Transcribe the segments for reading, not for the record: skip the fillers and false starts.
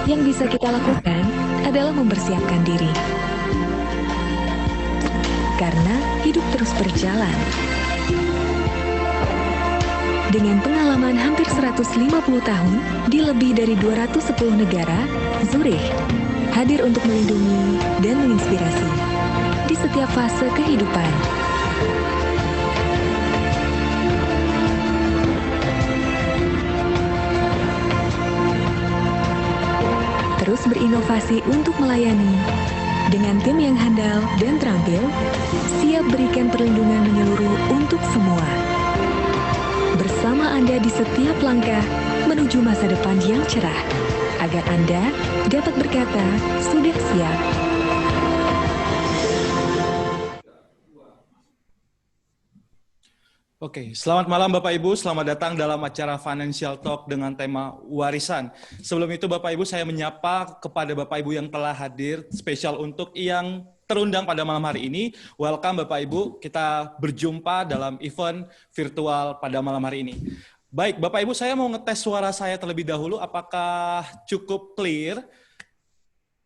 Yang bisa kita lakukan adalah mempersiapkan diri. Karena hidup terus berjalan. Dengan pengalaman hampir 150 tahun di lebih dari 210 negara, Zurich hadir untuk melindungi dan menginspirasi di setiap fase kehidupan. Terus berinovasi untuk melayani. Dengan tim yang handal dan terampil, siap berikan perlindungan menyeluruh untuk semua. Bersama Anda di setiap langkah menuju masa depan yang cerah, agar Anda dapat berkata, sudah siap. Oke, selamat malam Bapak Ibu, selamat datang dalam acara Financial Talk dengan tema warisan. Sebelum itu Bapak Ibu, saya menyapa kepada Bapak Ibu yang telah hadir, spesial untuk yang terundang pada malam hari ini. Welcome Bapak Ibu, kita berjumpa dalam event virtual pada malam hari ini. Baik, Bapak Ibu, saya mau ngetes suara saya terlebih dahulu, apakah cukup clear,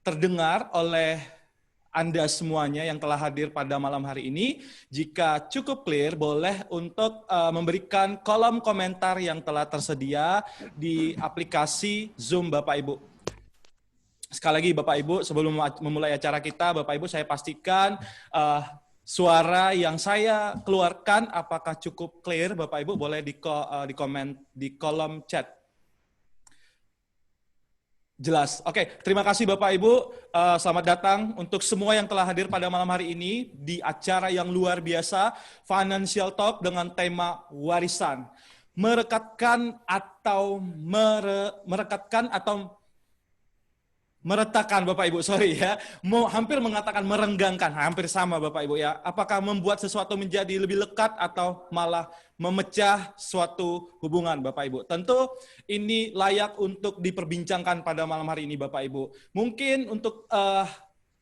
terdengar oleh Anda semuanya yang telah hadir pada malam hari ini. Jika cukup clear, boleh untuk memberikan kolom komentar yang telah tersedia di aplikasi Zoom Bapak Ibu. Sekali lagi Bapak Ibu, sebelum memulai acara kita, Bapak Ibu saya pastikan suara yang saya keluarkan apakah cukup clear. Bapak Ibu boleh di komen di kolom chat. Jelas. Oke, terima kasih Bapak Ibu. Selamat datang untuk semua yang telah hadir pada malam hari ini di acara yang luar biasa, Financial Talk dengan tema warisan. Merekatkan atau meretakan Bapak Ibu, sorry ya. Hampir mengatakan merenggangkan, hampir sama Bapak Ibu ya. Apakah membuat sesuatu menjadi lebih lekat atau malah memecah suatu hubungan Bapak Ibu. Tentu ini layak untuk diperbincangkan pada malam hari ini Bapak Ibu. Mungkin untuk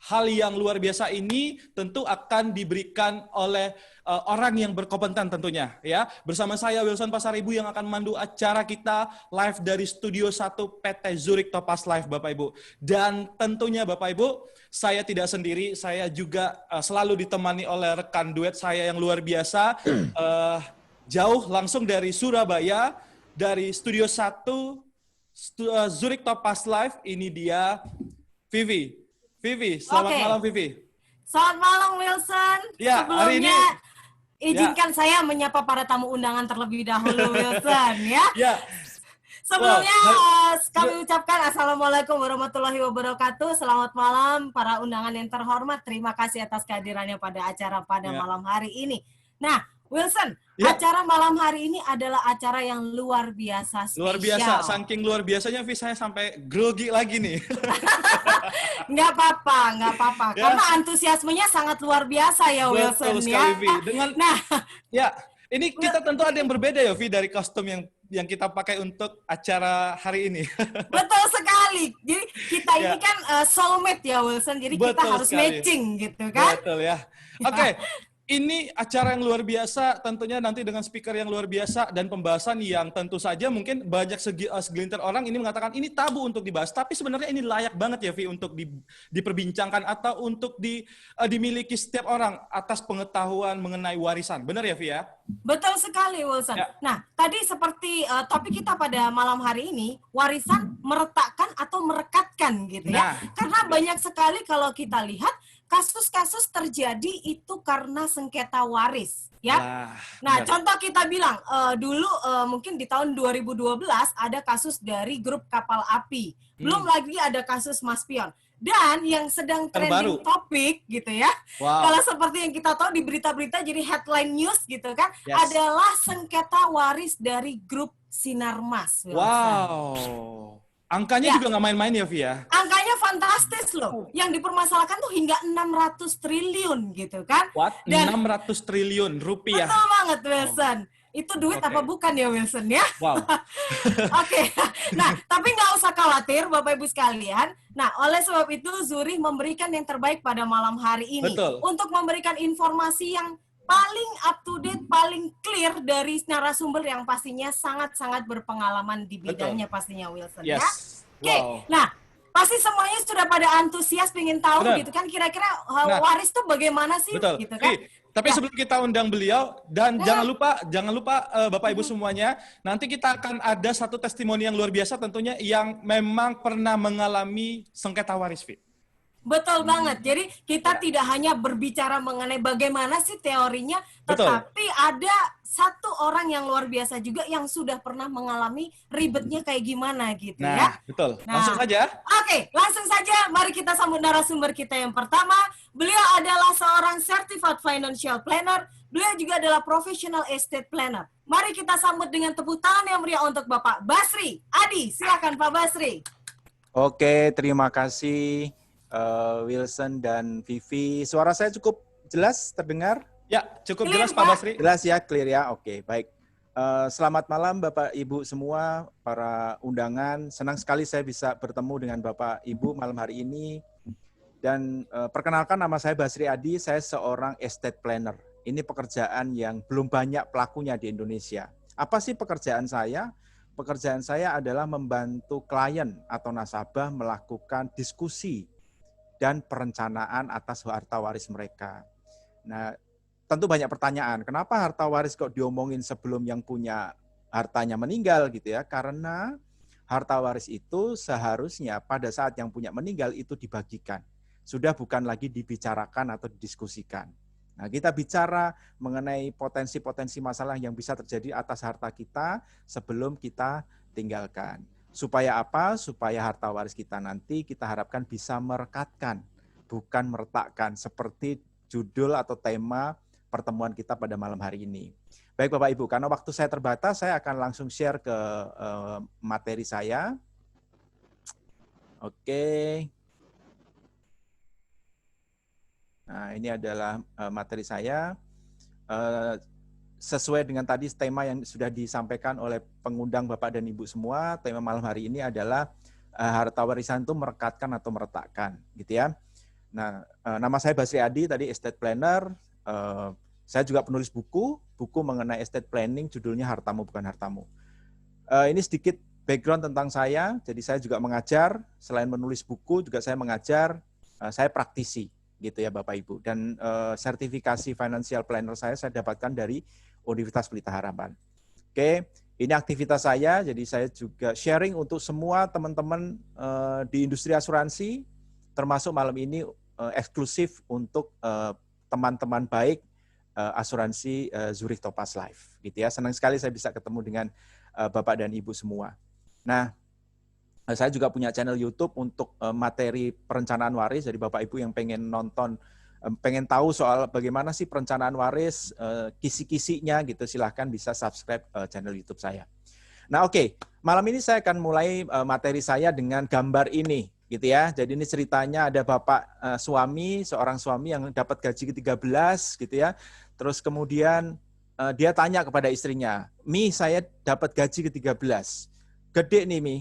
hal yang luar biasa ini tentu akan diberikan oleh orang yang berkompeten tentunya ya. Bersama saya Wilson Pasaribu yang akan memandu acara kita live dari Studio 1 PT Zurich Topaz Live Bapak Ibu. Dan tentunya Bapak Ibu, saya tidak sendiri, saya juga selalu ditemani oleh rekan duet saya yang luar biasa. Jauh langsung dari Surabaya, dari Studio 1 Zurich Topaz Live, ini dia Vivi. Vivi, selamat malam Vivi. Selamat malam Wilson. Ya, sebelumnya hari ini, izinkan saya menyapa para tamu undangan terlebih dahulu Wilson ya. Ya. Sebelumnya kami ucapkan Assalamualaikum warahmatullahi wabarakatuh. Selamat malam para undangan yang terhormat. Terima kasih atas kehadirannya pada acara pada malam hari ini. Nah, Wilson, acara malam hari ini adalah acara yang luar biasa spesial. Luar biasa, saking luar biasanya Vi, saya sampai grogi lagi nih. Nggak apa-apa. Ya. Karena antusiasmenya sangat luar biasa ya Wilson. Betul sekali, Vi. Ya, ini kita tentu ada yang berbeda ya Vi dari kostum yang kita pakai untuk acara hari ini. Betul sekali. Jadi kita ini kan soulmate ya Wilson. Jadi Betul kita harus sekali. matching gitu kan. Betul ya. Oke. Ini acara yang luar biasa, tentunya nanti dengan speaker yang luar biasa dan pembahasan yang tentu saja mungkin banyak segelintir orang ini mengatakan ini tabu untuk dibahas, tapi sebenarnya ini layak banget ya Vi untuk diperbincangkan atau untuk dimiliki setiap orang atas pengetahuan mengenai warisan. Benar ya Vi ya? Betul sekali Wilson. Ya. Nah, tadi seperti topik kita pada malam hari ini, warisan meretakkan atau merekatkan gitu ya. Karena banyak sekali kalau kita lihat kasus-kasus terjadi itu karena sengketa waris, ya. Nah, contoh kita bilang dulu mungkin di tahun 2012 ada kasus dari grup kapal api. Belum lagi ada kasus Mas Pion. Dan yang sedang trending topik gitu ya. Kalau seperti yang kita tahu di berita-berita jadi headline news gitu kan, adalah sengketa waris dari grup Sinarmas. Wow. Angkanya juga nggak main-main ya, Via? Angkanya fantastis loh. Yang dipermasalahkan tuh hingga 600 triliun gitu kan. What? Dan 600 triliun rupiah? Betul banget, Wilson. Itu duit apa bukan ya, Wilson ya? Wow. Oke. Nah, tapi nggak usah khawatir Bapak Ibu sekalian. Nah, oleh sebab itu Zurich memberikan yang terbaik pada malam hari ini. Betul. Untuk memberikan informasi yang paling up to date, paling clear dari narasumber yang pastinya sangat-sangat berpengalaman di bidangnya pastinya Wilson ya. Oke. Nah, pasti semuanya sudah pada antusias pengen tahu gitu kan kira-kira waris tuh bagaimana sih gitu kan. Tapi sebelum kita undang beliau dan jangan lupa Bapak Ibu semuanya, nanti kita akan ada satu testimoni yang luar biasa tentunya yang memang pernah mengalami sengketa waris, Vi. Betul banget. Jadi kita tidak hanya berbicara mengenai bagaimana sih teorinya, tetapi ada satu orang yang luar biasa juga yang sudah pernah mengalami ribetnya kayak gimana gitu ya. Betul. Langsung saja. Oke, langsung saja. Mari kita sambut narasumber kita yang pertama. Beliau adalah seorang Certified Financial Planner. Beliau juga adalah Professional Estate Planner. Mari kita sambut dengan tepuk tangan yang meriah untuk Bapak Basri Adi. Silakan Pak Basri. Oke, terima kasih. Wilson dan Vivi. Suara saya cukup jelas terdengar? Ya, cukup clear, jelas Pak Basri. Jelas ya, clear ya. Oke, baik. Selamat malam Bapak Ibu semua, para undangan. Senang sekali saya bisa bertemu dengan Bapak Ibu malam hari ini. Dan perkenalkan, nama saya Basri Adi, saya seorang estate planner. Ini pekerjaan yang belum banyak pelakunya di Indonesia. Apa sih pekerjaan saya? Pekerjaan saya adalah membantu klien atau nasabah melakukan diskusi dan perencanaan atas harta waris mereka. Nah, tentu banyak pertanyaan, kenapa harta waris kok diomongin sebelum yang punya hartanya meninggal gitu ya? Karena harta waris itu seharusnya pada saat yang punya meninggal itu dibagikan. Sudah bukan lagi dibicarakan atau didiskusikan. Nah, kita bicara mengenai potensi-potensi masalah yang bisa terjadi atas harta kita sebelum kita tinggalkan. Supaya apa? Supaya harta waris kita nanti kita harapkan bisa merekatkan, bukan meretakkan, seperti judul atau tema pertemuan kita pada malam hari ini. Baik Bapak Ibu, karena waktu saya terbatas, saya akan langsung share ke materi saya. Oke. Nah, ini adalah materi saya. Sesuai dengan tadi tema yang sudah disampaikan oleh pengundang Bapak dan Ibu semua, tema malam hari ini adalah harta warisan itu merekatkan atau meretakkan, gitu ya. Nah, nama saya Basri Adi, tadi estate planner. Saya juga penulis buku mengenai estate planning, judulnya Hartamu Bukan Hartamu. Ini sedikit background tentang saya. Jadi saya juga mengajar, selain menulis buku juga saya mengajar, saya praktisi, gitu ya Bapak Ibu. Dan sertifikasi financial planner saya dapatkan dari Universitas Pelita Harapan. Oke, ini aktivitas saya, jadi saya juga sharing untuk semua teman-teman di industri asuransi, termasuk malam ini eksklusif untuk teman-teman baik asuransi Zurich Topaz Life. Gitu ya. Senang sekali saya bisa ketemu dengan Bapak dan Ibu semua. Nah, saya juga punya channel YouTube untuk materi perencanaan waris, jadi Bapak Ibu yang pengen nonton, pengen tahu soal bagaimana sih perencanaan waris, kisi-kisinya gitu, silahkan bisa subscribe channel YouTube saya. Nah oke, malam ini saya akan mulai materi saya dengan gambar ini, gitu ya. Jadi ini ceritanya ada bapak suami, seorang suami yang dapat gaji ke-13, gitu ya. Terus kemudian dia tanya kepada istrinya, Mi, saya dapat gaji ke-13, gede nih Mi,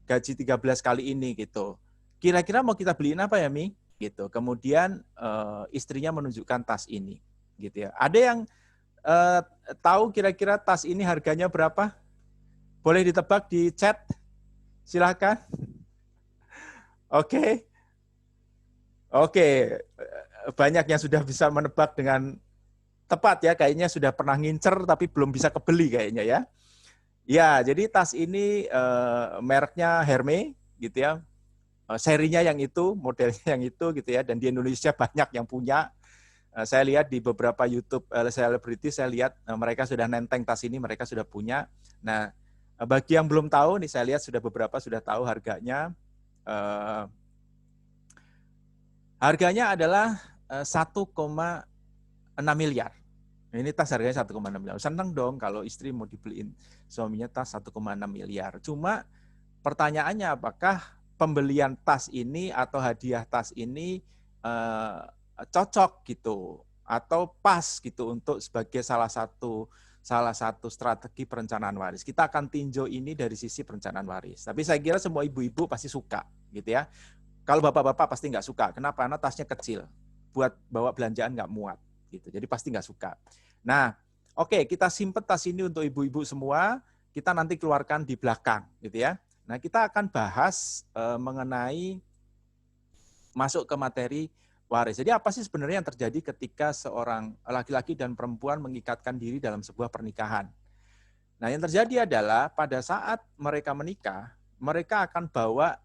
gaji 13 kali ini gitu. Kira-kira mau kita beliin apa ya Mi? Gitu. Kemudian istrinya menunjukkan tas ini, gitu ya. Ada yang tahu kira-kira tas ini harganya berapa? Boleh ditebak di chat? Silakan. Oke. Banyak yang sudah bisa menebak dengan tepat ya. Kayaknya sudah pernah ngincer tapi belum bisa kebeli kayaknya ya. Ya, jadi tas ini mereknya Hermes, gitu ya. Serinya yang itu, modelnya yang itu gitu ya, dan di Indonesia banyak yang punya. Saya lihat di beberapa YouTube selebriti, saya lihat mereka sudah nenteng tas ini, mereka sudah punya. Nah, bagi yang belum tahu, nih saya lihat sudah beberapa sudah tahu harganya. Harganya adalah 1,6 miliar. Ini tas harganya 1,6 miliar. Senang dong kalau istri mau dibeliin suaminya tas 1,6 miliar. Cuma pertanyaannya apakah pembelian tas ini atau hadiah tas ini cocok gitu atau pas gitu untuk sebagai salah satu strategi perencanaan waris. Kita akan tinjau ini dari sisi perencanaan waris. Tapi saya kira semua ibu-ibu pasti suka gitu ya. Kalau bapak-bapak pasti nggak suka. Kenapa? Karena tasnya kecil. Buat bawa belanjaan nggak muat gitu. Jadi pasti nggak suka. Nah, oke, kita simpen tas ini untuk ibu-ibu semua. Kita nanti keluarkan di belakang gitu ya. Nah, kita akan bahas mengenai masuk ke materi waris. Jadi apa sih sebenarnya yang terjadi ketika seorang laki-laki dan perempuan mengikatkan diri dalam sebuah pernikahan? Nah, yang terjadi adalah pada saat mereka menikah, mereka akan bawa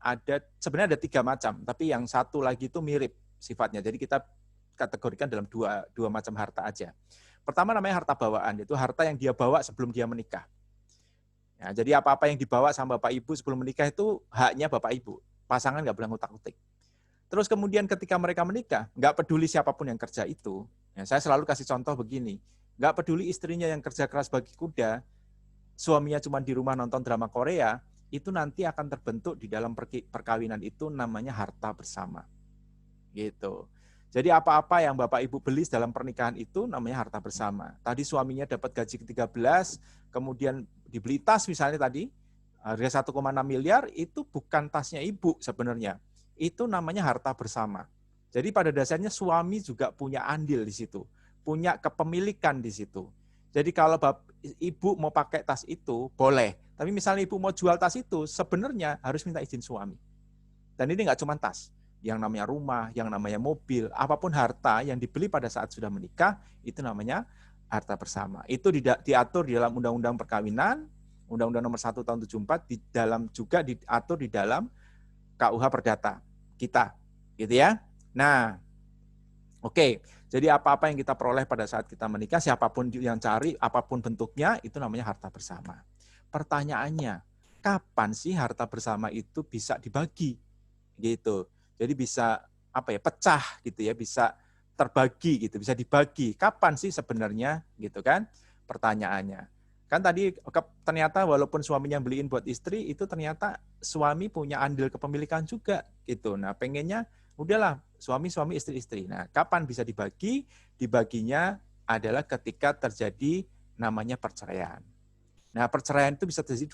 sebenarnya ada 3 macam, tapi yang satu lagi itu mirip sifatnya. Jadi kita kategorikan dalam dua macam harta aja. Pertama namanya harta bawaan, itu harta yang dia bawa sebelum dia menikah. Ya, jadi apa-apa yang dibawa sama Bapak Ibu sebelum menikah itu haknya Bapak Ibu. Pasangan nggak boleh ngutak-ngutik. Terus kemudian ketika mereka menikah, nggak peduli siapapun yang kerja itu. Ya, saya selalu kasih contoh begini, nggak peduli istrinya yang kerja keras bagi kuda, suaminya cuma di rumah nonton drama Korea, itu nanti akan terbentuk di dalam perkawinan itu namanya harta bersama. Gitu. Jadi apa-apa yang Bapak Ibu beli dalam pernikahan itu namanya harta bersama. Tadi suaminya dapat gaji ke-13, kemudian dibeli tas misalnya tadi, harga 1,6 miliar, itu bukan tasnya ibu sebenarnya. Itu namanya harta bersama. Jadi pada dasarnya suami juga punya andil di situ, punya kepemilikan di situ. Jadi kalau ibu mau pakai tas itu, boleh. Tapi misalnya ibu mau jual tas itu, sebenarnya harus minta izin suami. Dan ini nggak cuma tas, yang namanya rumah, yang namanya mobil, apapun harta yang dibeli pada saat sudah menikah, itu namanya harta bersama. Itu diatur di dalam Undang-Undang Perkawinan, Undang-Undang Nomor 1 Tahun 74, juga diatur di dalam KUH Perdata kita, gitu ya. Nah, oke. Jadi apa-apa yang kita peroleh pada saat kita menikah, siapapun yang cari, apapun bentuknya, itu namanya harta bersama. Pertanyaannya, kapan sih harta bersama itu bisa dibagi? Gitu. Jadi bisa pecah gitu ya, bisa terbagi gitu, bisa dibagi. Kapan sih sebenarnya gitu kan? Pertanyaannya. Kan tadi ternyata walaupun suaminya beliin buat istri, itu ternyata suami punya andil kepemilikan juga gitu. Nah, pengennya udahlah suami-suami, istri-istri. Nah, kapan bisa dibagi? Dibaginya adalah ketika terjadi namanya perceraian. Nah, perceraian itu bisa terjadi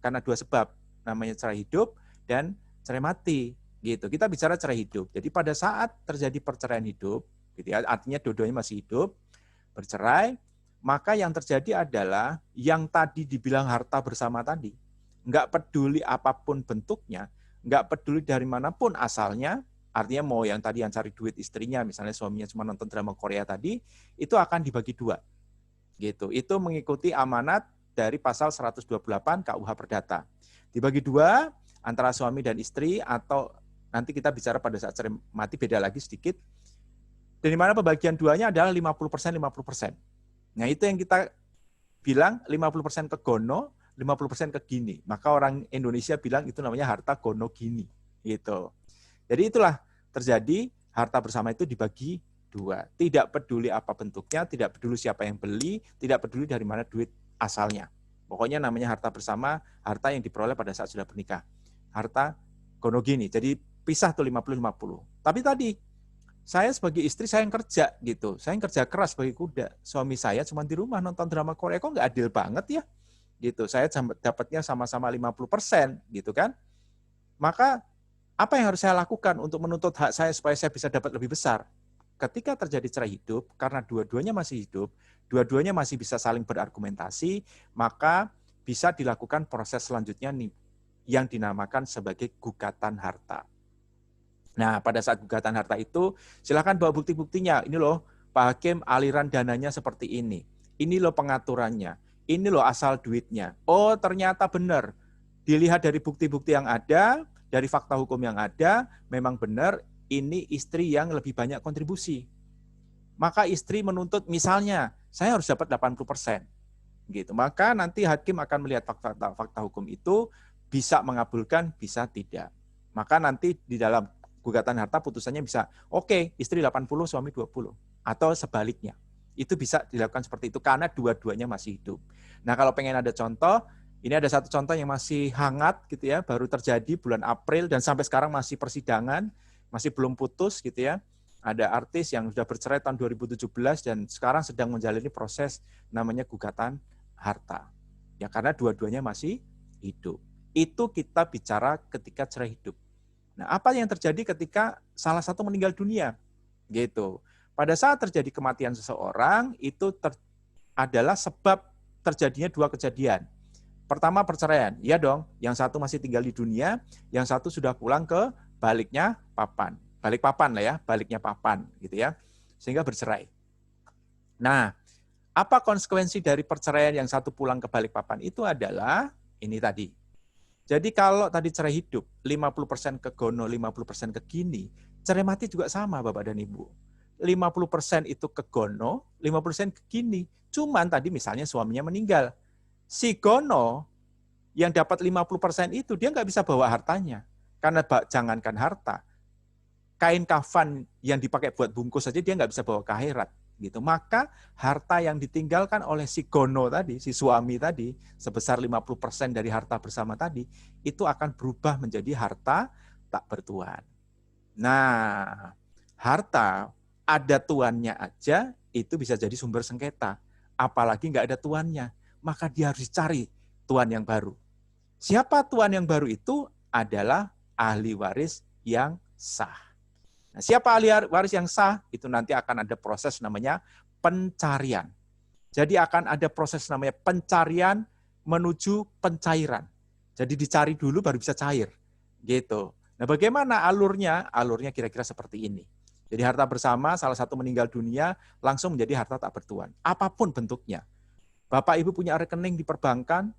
karena dua sebab, namanya cerai hidup dan cerai mati. Gitu. Kita bicara cerai hidup. Jadi pada saat terjadi perceraian hidup, gitu ya, artinya dua-duanya masih hidup, bercerai, maka yang terjadi adalah yang tadi dibilang harta bersama tadi, nggak peduli apapun bentuknya, nggak peduli dari manapun asalnya, artinya mau yang tadi yang cari duit istrinya, misalnya suaminya cuma nonton drama Korea tadi, itu akan dibagi 2. Gitu. Itu mengikuti amanat dari pasal 128 KUH Perdata. Dibagi 2 antara suami dan istri, atau nanti kita bicara pada saat cerai mati beda lagi sedikit. Dan di mana pembagian 2-nya adalah 50%, 50%. Nah, itu yang kita bilang 50% ke gono, 50% ke gini. Maka orang Indonesia bilang itu namanya harta gono gini. Gitu. Jadi itulah terjadi, harta bersama itu dibagi 2. Tidak peduli apa bentuknya, tidak peduli siapa yang beli, tidak peduli dari mana duit asalnya. Pokoknya namanya harta bersama, harta yang diperoleh pada saat sudah bernikah. Harta gono gini. Jadi pisah tuh 50-50. Tapi tadi saya sebagai istri, saya yang kerja gitu. Saya yang kerja keras sebagai kuda. Suami saya cuma di rumah nonton drama Korea, kok nggak adil banget ya? Gitu. Saya dapatnya sama-sama 50% gitu kan. Maka apa yang harus saya lakukan untuk menuntut hak saya supaya saya bisa dapat lebih besar? Ketika terjadi cerai hidup, karena dua-duanya masih hidup, dua-duanya masih bisa saling berargumentasi, maka bisa dilakukan proses selanjutnya nih, yang dinamakan sebagai gugatan harta. Nah, pada saat gugatan harta itu, silakan bawa bukti-buktinya. Ini loh, Pak Hakim, aliran dananya seperti ini. Ini loh pengaturannya. Ini loh asal duitnya. Oh, ternyata benar. Dilihat dari bukti-bukti yang ada, dari fakta hukum yang ada, memang benar ini istri yang lebih banyak kontribusi. Maka istri menuntut, misalnya, saya harus dapat 80%. Gitu. Maka nanti hakim akan melihat fakta hukum itu, bisa mengabulkan, bisa tidak. Maka nanti di dalam gugatan harta putusannya bisa, oke, istri 80, suami 20. Atau sebaliknya. Itu bisa dilakukan seperti itu karena dua-duanya masih hidup. Nah, kalau pengen ada contoh, ini ada satu contoh yang masih hangat gitu ya, baru terjadi bulan April dan sampai sekarang masih persidangan, masih belum putus gitu ya. Ada artis yang sudah bercerai tahun 2017 dan sekarang sedang menjalani proses namanya gugatan harta. Ya karena dua-duanya masih hidup. Itu kita bicara ketika cerai hidup. Nah, apa yang terjadi ketika salah satu meninggal dunia? Gitu. Pada saat terjadi kematian seseorang, itu adalah sebab terjadinya 2 kejadian. Pertama perceraian, ya dong. Yang satu masih tinggal di dunia, yang satu sudah pulang ke baliknya papan. Balik papan lah ya, baliknya papan gitu ya. Sehingga bercerai. Nah, apa konsekuensi dari perceraian yang satu pulang ke balik papan? Itu adalah ini tadi. Jadi kalau tadi cerai hidup, 50% ke gono, 50% ke gini, cerai mati juga sama Bapak dan Ibu. 50% itu ke gono, 50% ke gini. Cuman tadi misalnya suaminya meninggal. Si gono yang dapat 50% itu dia nggak bisa bawa hartanya. Karena jangankan harta, kain kafan yang dipakai buat bungkus saja dia nggak bisa bawa ke akhirat. Gitu. Maka harta yang ditinggalkan oleh si gono tadi, si suami tadi, sebesar 50% dari harta bersama tadi, itu akan berubah menjadi harta tak bertuan. Nah, harta ada tuannya aja, itu bisa jadi sumber sengketa. Apalagi nggak ada tuannya, maka dia harus cari tuan yang baru. Siapa tuan yang baru itu? Adalah ahli waris yang sah. Nah, siapa ahli waris yang sah? Itu nanti akan ada proses namanya pencarian. Jadi akan ada proses namanya pencarian menuju pencairan. Jadi dicari dulu baru bisa cair. Gitu. Nah, bagaimana alurnya? Alurnya kira-kira seperti ini. Jadi harta bersama, salah satu meninggal dunia, langsung menjadi harta tak bertuan. Apapun bentuknya. Bapak Ibu punya rekening di perbankan,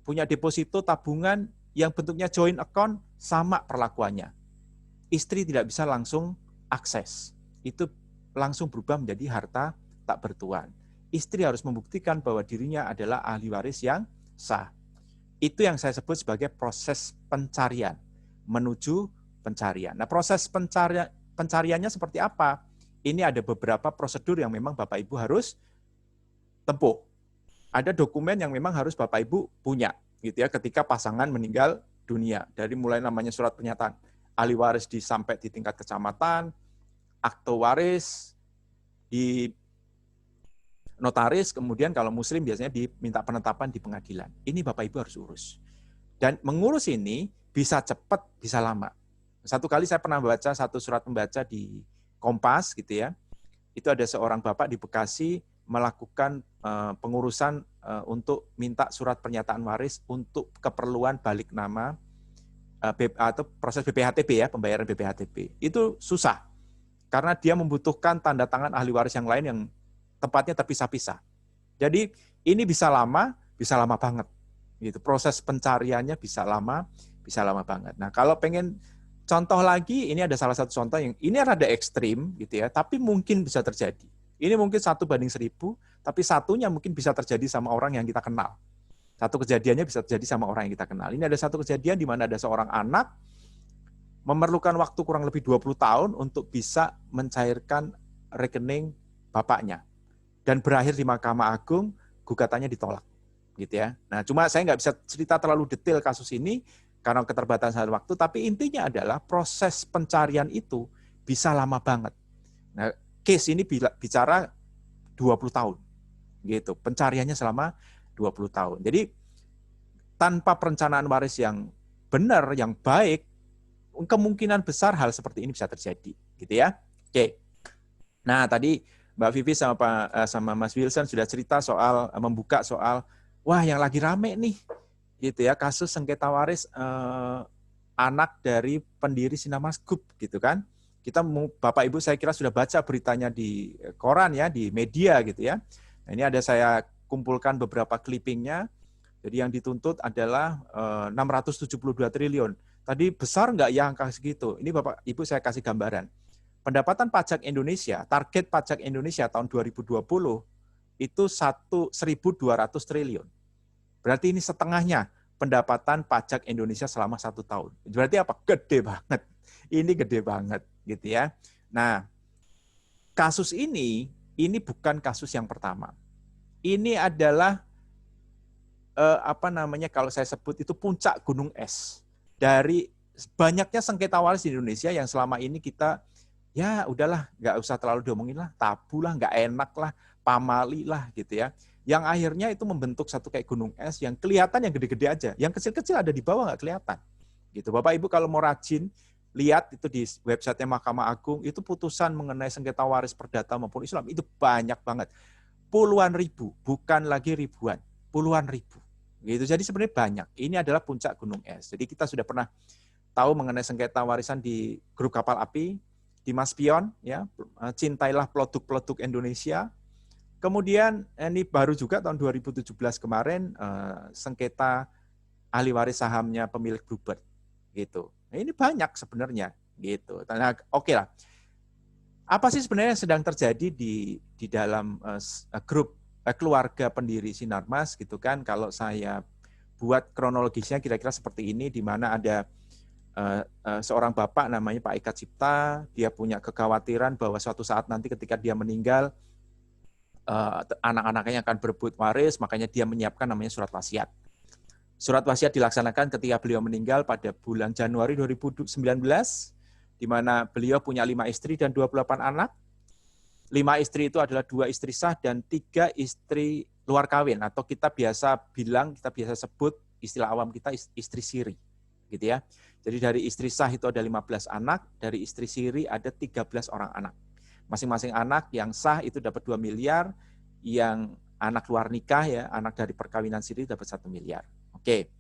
punya deposito tabungan yang bentuknya joint account, sama perlakuannya. Istri tidak bisa langsung akses. Itu langsung berubah menjadi harta tak bertuan. Istri harus membuktikan bahwa dirinya adalah ahli waris yang sah. Itu yang saya sebut sebagai proses pencarian, menuju pencarian. Nah, proses pencariannya seperti apa? Ini ada beberapa prosedur yang memang Bapak Ibu harus tempuh. Ada dokumen yang memang harus Bapak Ibu punya, gitu ya, ketika pasangan meninggal dunia. Dari mulai namanya surat pernyataan ahli waris sampai di tingkat kecamatan, akte waris, di notaris, kemudian kalau muslim biasanya diminta penetapan di pengadilan. Ini Bapak Ibu harus urus. Dan mengurus ini bisa cepat, bisa lama. Satu kali saya pernah baca satu surat pembaca di Kompas gitu ya. Itu ada seorang Bapak di Bekasi melakukan pengurusan untuk minta surat pernyataan waris untuk keperluan balik nama atau proses BPHTB ya, pembayaran BPHTB. Itu susah. Karena dia membutuhkan tanda tangan ahli waris yang lain yang tempatnya terpisah-pisah. Jadi ini bisa lama banget. Gitu. Proses pencariannya bisa lama banget. Nah, kalau pengen contoh lagi, ini ada salah satu contoh yang ini rada ekstrim gitu ya, tapi mungkin bisa terjadi. Ini mungkin 1:1000, tapi satunya mungkin bisa terjadi sama orang yang kita kenal. Satu kejadiannya bisa terjadi sama orang yang kita kenal. Ini ada satu kejadian di mana ada seorang anak memerlukan waktu kurang lebih 20 tahun untuk bisa mencairkan rekening bapaknya. Dan berakhir di Mahkamah Agung, gugatannya ditolak. Gitu ya. Nah, cuma saya nggak bisa cerita terlalu detail kasus ini karena keterbatasan waktu, tapi intinya adalah proses pencarian itu bisa lama banget. Nah, case ini bicara 20 tahun. Gitu. Pencariannya selama 20 tahun. Jadi tanpa perencanaan waris yang benar, yang baik, kemungkinan besar hal seperti ini bisa terjadi, gitu ya. Oke. Nah, tadi Mbak Vivi sama Mas Wilson sudah cerita soal membuka soal wah yang lagi rame nih, gitu ya, kasus sengketa waris anak dari pendiri Sinarmas Group, gitu kan. Kita Bapak Ibu saya kira sudah baca beritanya di koran ya, di media gitu ya. Nah, ini ada saya kumpulkan beberapa clippingnya. Jadi yang dituntut adalah 672 triliun. Tadi besar nggak ya angka segitu? Ini Bapak Ibu saya kasih gambaran. Pendapatan pajak Indonesia, target pajak Indonesia tahun 2020 itu 1.200 triliun. Berarti ini setengahnya pendapatan pajak Indonesia selama 1 tahun. Berarti apa? Gede banget. Ini gede banget gitu ya. Nah, kasus ini bukan kasus yang pertama. Ini adalah kalau saya sebut itu puncak gunung es dari banyaknya sengketa waris di Indonesia yang selama ini kita ya udahlah nggak usah terlalu diomongin lah, tabu lah, nggak enak lah, pamali lah gitu ya. Yang akhirnya itu membentuk satu kayak gunung es yang kelihatan yang gede-gede aja, yang kecil-kecil ada di bawah nggak kelihatan. Gitu. Bapak Ibu kalau mau rajin lihat itu di website Mahkamah Agung itu putusan mengenai sengketa waris perdata maupun Islam itu banyak banget. Puluhan ribu, bukan lagi ribuan, puluhan ribu. Gitu. Jadi sebenarnya banyak. Ini adalah puncak gunung es. Jadi kita sudah pernah tahu mengenai sengketa warisan di grup kapal api, di Maspion, ya, cintailah produk-produk Indonesia. Kemudian ini baru juga tahun 2017 kemarin sengketa ahli waris sahamnya pemilik Bluebird, gitu. Nah, ini banyak sebenarnya, gitu. Nah, oke lah. Apa sih sebenarnya yang sedang terjadi di dalam grup keluarga pendiri Sinarmas, gitu kan? Kalau saya buat kronologisnya kira-kira seperti ini, di mana ada seorang bapak namanya Pak Eka Cipta, dia punya kekhawatiran bahwa suatu saat nanti ketika dia meninggal, anak-anaknya akan berebut waris, makanya dia menyiapkan namanya surat wasiat. Surat wasiat dilaksanakan ketika beliau meninggal pada bulan Januari 2019, di mana beliau punya 5 istri dan 28 anak. 5 istri itu adalah 2 istri sah dan 3 istri luar kawin, atau kita biasa sebut, istilah awam kita istri siri, gitu ya. Jadi dari istri sah itu ada 15 anak, dari istri siri ada 13 orang anak. Masing-masing anak yang sah itu dapat 2 miliar, yang anak luar nikah, ya, anak dari perkawinan siri dapat 1 miliar. Oke.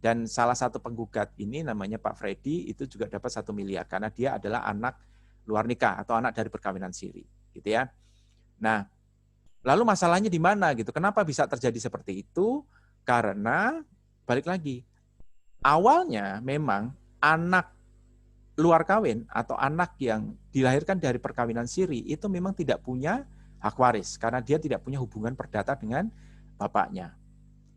Dan salah satu penggugat ini namanya Pak Freddy, itu juga dapat 1 miliar karena dia adalah anak luar nikah atau anak dari perkawinan siri, gitu ya. Nah, lalu masalahnya di mana gitu? Kenapa bisa terjadi seperti itu? Karena balik lagi, awalnya memang anak luar kawin atau anak yang dilahirkan dari perkawinan siri itu memang tidak punya hak waris karena dia tidak punya hubungan perdata dengan bapaknya.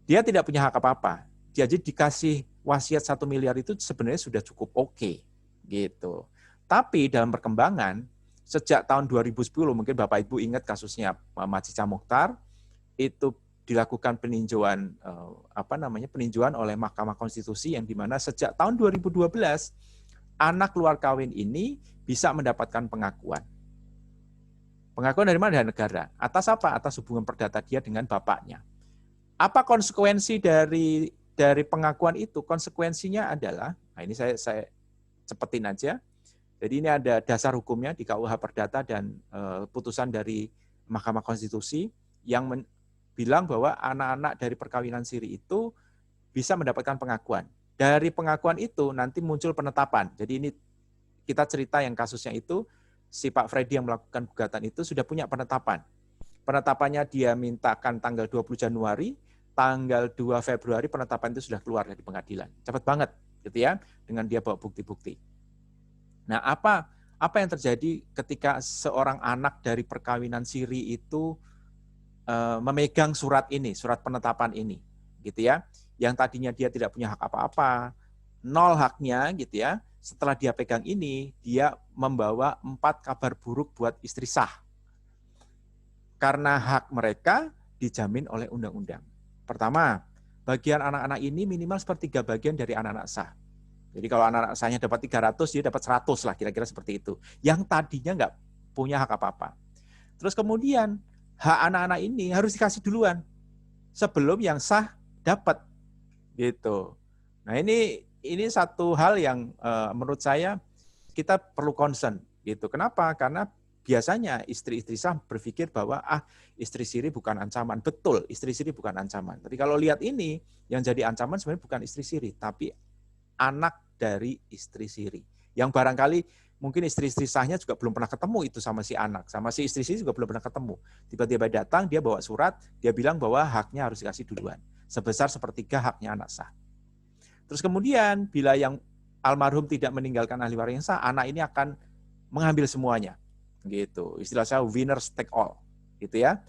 Dia tidak punya hak apa-apa. Jadi dikasih wasiat 1 miliar itu sebenarnya sudah cukup oke, gitu. Tapi dalam perkembangan sejak tahun 2010, mungkin Bapak Ibu ingat kasusnya Macica Mokhtar, itu dilakukan peninjauan peninjauan oleh Mahkamah Konstitusi yang dimana sejak tahun 2012 anak luar kawin ini bisa mendapatkan pengakuan. Pengakuan dari mana? Dari negara. Atas apa? Atas hubungan perdata dia dengan bapaknya. Apa konsekuensi dari pengakuan itu? Konsekuensinya adalah, nah ini saya cepetin aja. Jadi ini ada dasar hukumnya di KUH Perdata dan putusan dari Mahkamah Konstitusi yang bilang bahwa anak-anak dari perkawinan siri itu bisa mendapatkan pengakuan. Dari pengakuan itu nanti muncul penetapan. Jadi ini kita cerita yang kasusnya itu, si Pak Freddy yang melakukan gugatan itu sudah punya penetapan. Penetapannya dia mintakan tanggal 20 Januari, tanggal 2 Februari penetapan itu sudah keluar dari pengadilan. Cepat banget gitu ya, dengan dia bawa bukti-bukti. Nah, apa yang terjadi ketika seorang anak dari perkawinan siri itu memegang surat ini, surat penetapan ini, gitu ya? Yang tadinya dia tidak punya hak apa-apa, 0 haknya, gitu ya. Setelah dia pegang ini, dia membawa 4 kabar buruk buat istri sah. Karena hak mereka dijamin oleh undang-undang. Pertama, bagian anak-anak ini minimal 1/3 bagian dari anak-anak sah. Jadi kalau anak-anak sahnya dapat 300, dia dapat 100 lah, kira-kira seperti itu. Yang tadinya nggak punya hak apa-apa. Terus kemudian, hak anak-anak ini harus dikasih duluan sebelum yang sah dapat, gitu. Nah ini satu hal yang menurut saya kita perlu concern, gitu. Kenapa? Karena biasanya istri-istri sah berpikir bahwa istri siri bukan ancaman. Betul, istri siri bukan ancaman. Tapi kalau lihat ini, yang jadi ancaman sebenarnya bukan istri siri, tapi anak dari istri siri. Yang barangkali mungkin istri-istri sahnya juga belum pernah ketemu itu sama si anak. Sama si istri siri juga belum pernah ketemu. Tiba-tiba datang, dia bawa surat, dia bilang bahwa haknya harus dikasih duluan. Sebesar 1/3 haknya anak sah. Terus kemudian, bila yang almarhum tidak meninggalkan ahli waris yang sah, anak ini akan mengambil semuanya. Gitu. Istilah saya winners take all. Gitu ya.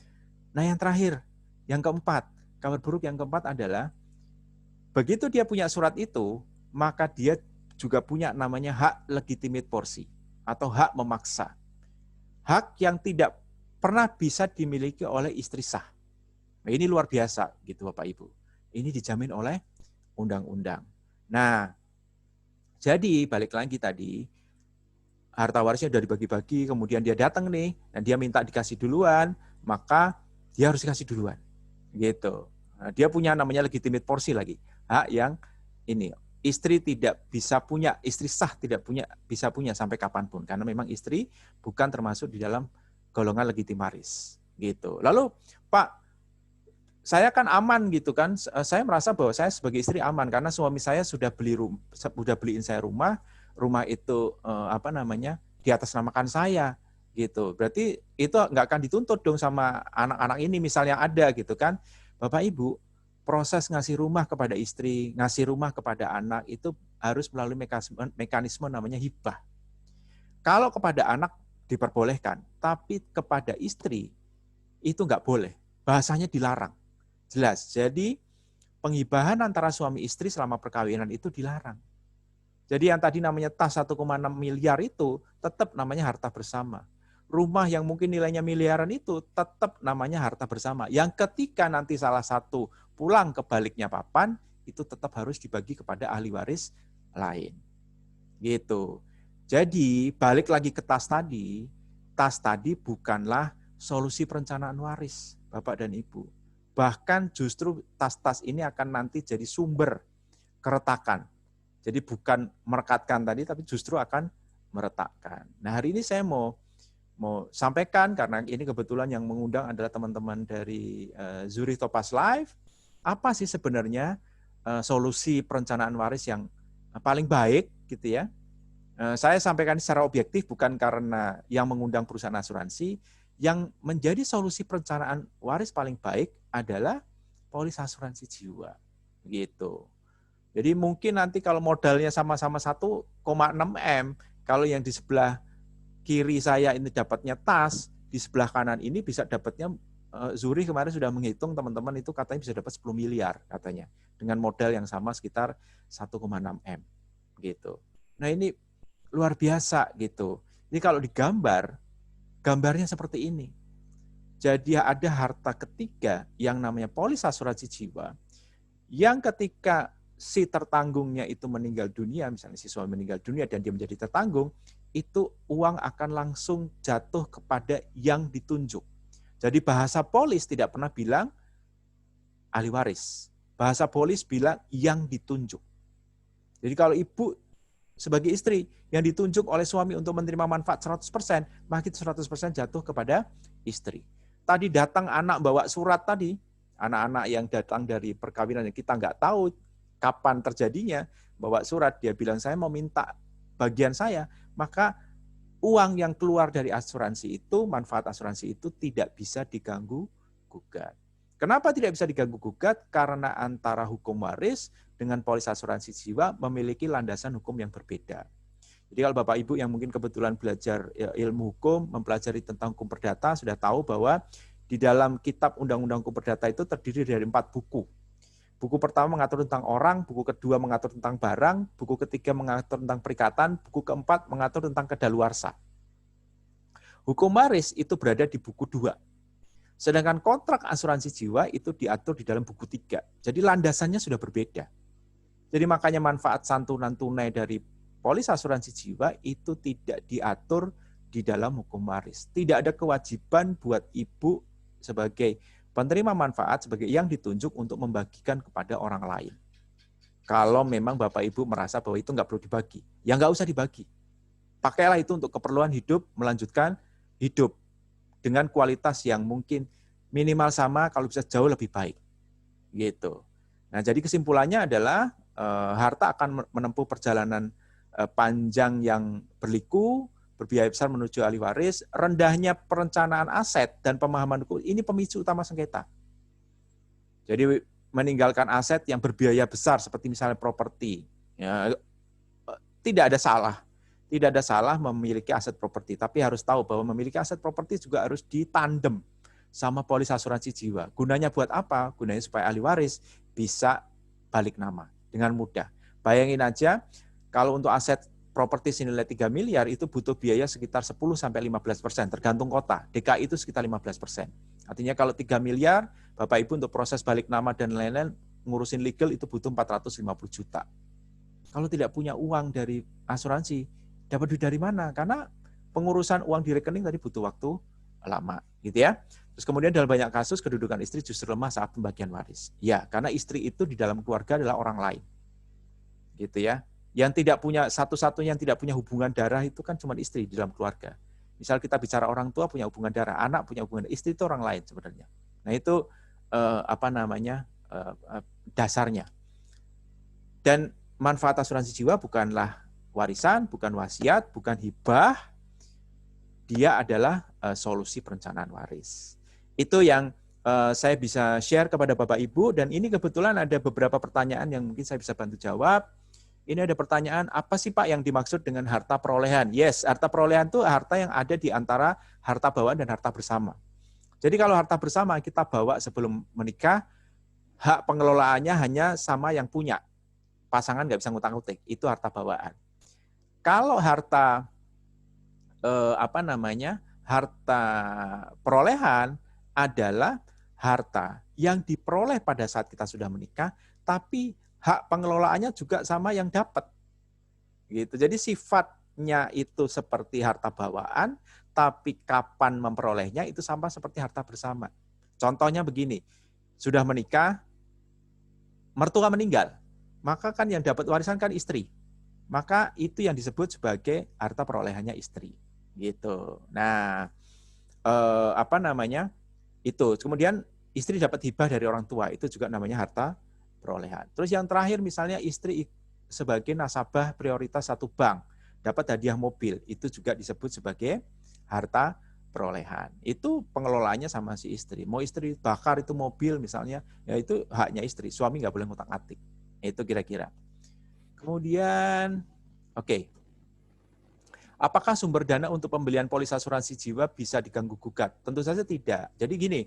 Nah yang terakhir, yang keempat, kabar buruk yang keempat adalah, begitu dia punya surat itu, maka dia juga punya namanya hak legitimate porsi atau hak memaksa. Hak yang tidak pernah bisa dimiliki oleh istri sah. Nah, ini luar biasa gitu Bapak Ibu. Ini dijamin oleh undang-undang. Nah, jadi balik lagi tadi, harta warisnya sudah dibagi-bagi, kemudian dia datang nih, dan dia minta dikasih duluan, maka dia harus dikasih duluan. Gitu. Nah, dia punya namanya legitimate porsi lagi. Hak yang ini, istri tidak bisa punya, istri sah tidak bisa punya sampai kapanpun. Karena memang istri bukan termasuk di dalam golongan legitimaris. Gitu. Lalu, Pak, saya kan aman gitu kan. Saya merasa bahwa saya sebagai istri aman karena suami saya sudah beliin saya rumah. Rumah itu di atas namakan saya gitu. Berarti itu nggak akan dituntut dong sama anak-anak ini misalnya ada gitu kan. Bapak Ibu, proses ngasih rumah kepada istri, ngasih rumah kepada anak itu harus melalui mekanisme namanya hibah. Kalau kepada anak diperbolehkan, tapi kepada istri itu nggak boleh. Bahasanya dilarang. Jelas. Jadi penghibahan antara suami istri selama perkawinan itu dilarang. Jadi yang tadi namanya tas 1,6 miliar itu tetap namanya harta bersama. Rumah yang mungkin nilainya miliaran itu tetap namanya harta bersama. Yang ketika nanti salah satu pulang ke baliknya papan, itu tetap harus dibagi kepada ahli waris lain. Gitu. Jadi balik lagi ke tas tadi bukanlah solusi perencanaan waris, Bapak dan Ibu. Bahkan justru tas-tas ini akan nanti jadi sumber keretakan. Jadi bukan merekatkan tadi, tapi justru akan meretakkan. Nah hari ini saya mau sampaikan, karena ini kebetulan yang mengundang adalah teman-teman dari Zurich Topaz Live, apa sih sebenarnya solusi perencanaan waris yang paling baik gitu ya. Saya sampaikan secara objektif bukan karena yang mengundang perusahaan asuransi. Yang menjadi solusi perencanaan waris paling baik adalah polis asuransi jiwa. Gitu. Jadi mungkin nanti kalau modalnya sama-sama 1,6 M, kalau yang di sebelah kiri saya ini dapatnya tas, di sebelah kanan ini bisa dapatnya, Zurich kemarin sudah menghitung teman-teman itu katanya bisa dapat 10 miliar katanya. Dengan modal yang sama sekitar 1,6 M. Gitu. Nah ini luar biasa gitu. Ini kalau digambar, gambarnya seperti ini. Jadi ada harta ketiga yang namanya polis asuransi jiwa, yang ketika si tertanggungnya itu meninggal dunia, misalnya si suami meninggal dunia dan dia menjadi tertanggung, itu uang akan langsung jatuh kepada yang ditunjuk. Jadi bahasa polis tidak pernah bilang ahli waris. Bahasa polis bilang yang ditunjuk. Jadi kalau ibu sebagai istri yang ditunjuk oleh suami untuk menerima manfaat 100%, maka itu 100% jatuh kepada istri. Tadi datang anak bawa surat tadi, anak-anak yang datang dari perkawinan yang kita nggak tahu kapan terjadinya, bawa surat, dia bilang saya mau minta bagian saya, maka uang yang keluar dari asuransi itu, manfaat asuransi itu tidak bisa diganggu gugat. Kenapa tidak bisa diganggu gugat? Karena antara hukum waris dengan polis asuransi jiwa memiliki landasan hukum yang berbeda. Jadi kalau Bapak Ibu yang mungkin kebetulan belajar ilmu hukum, mempelajari tentang hukum perdata, sudah tahu bahwa di dalam kitab Undang-Undang Hukum Perdata itu terdiri dari 4 buku. Buku pertama mengatur tentang orang, buku kedua mengatur tentang barang, buku ketiga mengatur tentang perikatan, buku keempat mengatur tentang kedaluarsa. Hukum waris itu berada di buku 2. Sedangkan kontrak asuransi jiwa itu diatur di dalam buku 3. Jadi landasannya sudah berbeda. Jadi makanya manfaat santunan tunai dari polis asuransi jiwa itu tidak diatur di dalam hukum waris. Tidak ada kewajiban buat ibu sebagai penerima manfaat, sebagai yang ditunjuk untuk membagikan kepada orang lain. Kalau memang Bapak Ibu merasa bahwa itu nggak perlu dibagi, ya nggak usah dibagi. Pakailah itu untuk keperluan hidup, melanjutkan hidup dengan kualitas yang mungkin minimal sama, kalau bisa jauh lebih baik. Gitu. Nah, jadi kesimpulannya adalah harta akan menempuh perjalanan panjang yang berliku, berbiaya besar menuju ahli waris, rendahnya perencanaan aset dan pemahaman hukum, ini pemicu utama sengketa. Jadi meninggalkan aset yang berbiaya besar seperti misalnya properti, ya, tidak ada salah memiliki aset properti, tapi harus tahu bahwa memiliki aset properti juga harus ditandem sama polis asuransi jiwa. Gunanya buat apa? Gunanya supaya ahli waris bisa balik nama dengan mudah. Bayangin aja kalau untuk aset properti senilai 3 miliar itu butuh biaya sekitar 10-15%, tergantung kota. DKI itu sekitar 15%. Artinya kalau 3 miliar, Bapak Ibu untuk proses balik nama dan lain-lain, ngurusin legal itu butuh 450 juta. Kalau tidak punya uang dari asuransi, dapat duit dari mana? Karena pengurusan uang di rekening tadi butuh waktu lama, gitu ya. Terus kemudian dalam banyak kasus kedudukan istri justru lemah saat pembagian waris. Ya, karena istri itu di dalam keluarga adalah orang lain. Gitu ya. Yang tidak punya, satu-satunya yang tidak punya hubungan darah itu kan cuma istri di dalam keluarga. Misal kita bicara orang tua punya hubungan darah, anak punya hubungan darah, istri itu orang lain sebenarnya. Nah itu dasarnya. Dan manfaat asuransi jiwa bukanlah warisan, bukan wasiat, bukan hibah, dia adalah solusi perencanaan waris. Itu yang saya bisa share kepada Bapak Ibu, dan ini kebetulan ada beberapa pertanyaan yang mungkin saya bisa bantu jawab. Ini ada pertanyaan, apa sih Pak yang dimaksud dengan harta perolehan? Yes, harta perolehan itu harta yang ada di antara harta bawaan dan harta bersama. Jadi kalau harta bersama kita bawa sebelum menikah, hak pengelolaannya hanya sama yang punya. Pasangan nggak bisa ngutang-ngutik, itu harta bawaan. Kalau harta harta perolehan adalah harta yang diperoleh pada saat kita sudah menikah, tapi hak pengelolaannya juga sama yang dapat. Gitu. Jadi sifatnya itu seperti harta bawaan, tapi kapan memperolehnya itu sama seperti harta bersama. Contohnya begini, sudah menikah, mertua meninggal, maka kan yang dapat warisan kan istri. Maka itu yang disebut sebagai harta perolehannya istri. Gitu. Nah, itu. Kemudian istri dapat hibah dari orang tua, itu juga namanya harta perolehan. Terus yang terakhir misalnya istri sebagai nasabah prioritas satu bank, dapat hadiah mobil, itu juga disebut sebagai harta perolehan. Itu pengelolaannya sama si istri. Mau istri bakar itu mobil misalnya, ya itu haknya istri. Suami nggak boleh ngutang-atik. Itu kira-kira. Kemudian, oke. Apakah sumber dana untuk pembelian polis asuransi jiwa bisa diganggu-gugat? Tentu saja tidak. Jadi gini,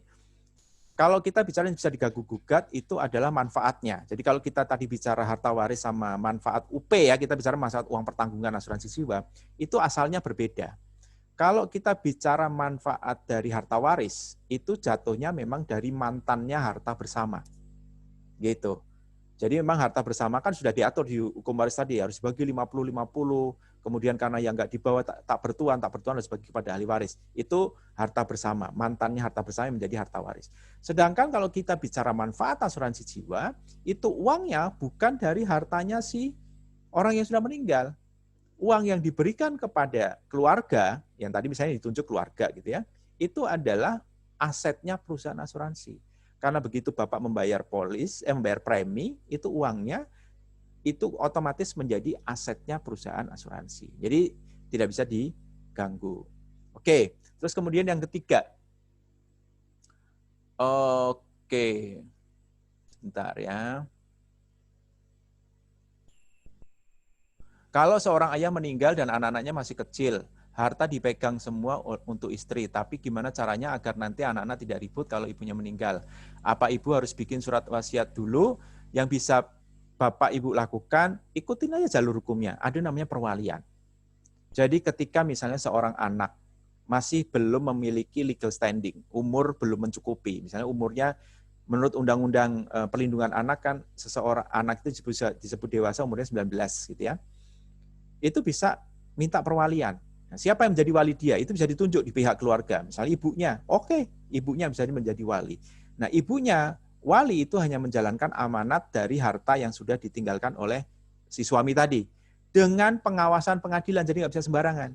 kalau kita bicara yang bisa diganggu-gugat, itu adalah manfaatnya. Jadi kalau kita tadi bicara harta waris sama manfaat UP ya, kita bicara manfaat uang pertanggungan asuransi jiwa, itu asalnya berbeda. Kalau kita bicara manfaat dari harta waris, itu jatuhnya memang dari mantannya harta bersama. Gitu. Jadi memang harta bersama kan sudah diatur di hukum waris tadi, harus dibagi 50-50, kemudian karena yang nggak dibawa tak bertuan harus bagi kepada ahli waris. Itu harta bersama, mantannya harta bersama menjadi harta waris. Sedangkan kalau kita bicara manfaat asuransi jiwa, itu uangnya bukan dari hartanya si orang yang sudah meninggal. Uang yang diberikan kepada keluarga, yang tadi misalnya ditunjuk keluarga gitu ya, itu adalah asetnya perusahaan asuransi. Karena begitu Bapak membayar membayar premi, itu uangnya itu otomatis menjadi asetnya perusahaan asuransi. Jadi tidak bisa diganggu. Oke, terus kemudian yang ketiga. Oke. Sebentar ya. Kalau seorang ayah meninggal dan anak-anaknya masih kecil, harta dipegang semua untuk istri, tapi gimana caranya agar nanti anak-anak tidak ribut kalau ibunya meninggal? Apa ibu harus bikin surat wasiat dulu? Yang bisa Bapak Ibu lakukan, ikutin aja jalur hukumnya. Ada namanya perwalian. Jadi ketika misalnya seorang anak masih belum memiliki legal standing, umur belum mencukupi, misalnya umurnya menurut Undang-Undang Perlindungan Anak kan seseorang anak itu disebut dewasa umurnya 19 gitu ya. Itu bisa minta perwalian. Nah, siapa yang menjadi wali dia? Itu bisa ditunjuk di pihak keluarga. Misalnya ibunya, oke, ibunya bisa menjadi wali. Nah, ibunya, wali itu hanya menjalankan amanat dari harta yang sudah ditinggalkan oleh si suami tadi. Dengan pengawasan pengadilan, jadi nggak bisa sembarangan.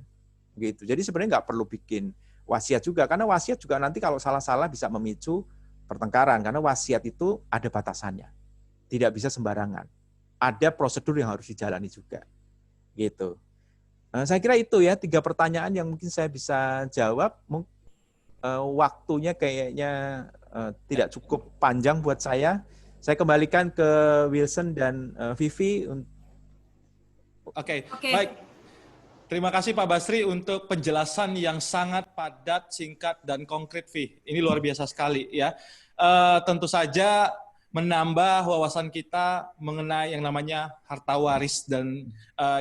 Gitu. Jadi sebenarnya nggak perlu bikin wasiat juga, karena wasiat juga nanti kalau salah-salah bisa memicu pertengkaran, karena wasiat itu ada batasannya. Tidak bisa sembarangan. Ada prosedur yang harus dijalani juga. Gitu. Nah, saya kira itu ya 3 pertanyaan yang mungkin saya bisa jawab. Waktunya kayaknya tidak cukup panjang buat saya. Saya kembalikan ke Wilson dan Vivi. Oke. Baik. Terima kasih Pak Basri untuk penjelasan yang sangat padat, singkat, dan konkret, Vi. Ini luar biasa sekali ya. Tentu saja menambah wawasan kita mengenai yang namanya harta waris dan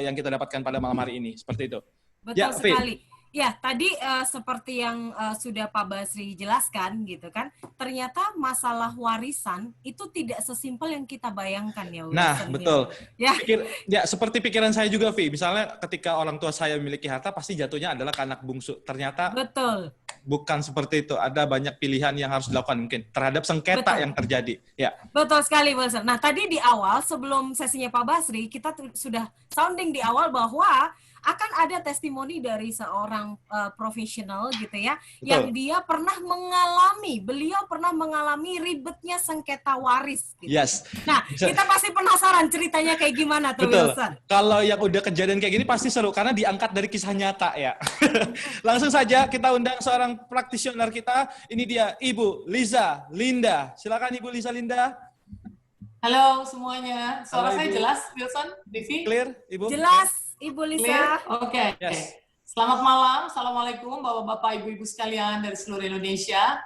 yang kita dapatkan pada malam hari ini. Seperti itu. Betul ya, sekali. Ya, tadi seperti yang sudah Pak Basri jelaskan gitu kan, ternyata masalah warisan itu tidak sesimpel yang kita bayangkan ya. Nah, betul. Gitu. Ya, seperti pikiran saya juga, Vi. Misalnya ketika orang tua saya memiliki harta, pasti jatuhnya adalah ke anak bungsu. Ternyata betul. Bukan seperti itu. Ada banyak pilihan yang harus dilakukan mungkin terhadap sengketa yang terjadi. Ya. Betul sekali, Wilson. Nah, tadi di awal sebelum sesinya Pak Basri, kita sudah sounding di awal bahwa akan ada testimoni dari seorang profesional gitu ya, Betul. yang dia beliau pernah mengalami ribetnya sengketa waris. Gitu. Yes. Nah, kita pasti penasaran ceritanya kayak gimana tuh, Betul. Wilson. Kalau yang udah kejadian kayak gini pasti seru karena diangkat dari kisah nyata ya. Langsung saja kita undang seorang praktisioner kita. Ini dia Ibu Liza Linda. Silakan Ibu Liza Linda. Halo semuanya. Suara Halo, saya Ibu. jelas, Wilson? Devi? Clear, Ibu? Jelas, Ibu Lisa. Clear? Oke. Yes. Selamat malam. Assalamualaikum Bapak-Bapak, Ibu-Ibu sekalian dari seluruh Indonesia.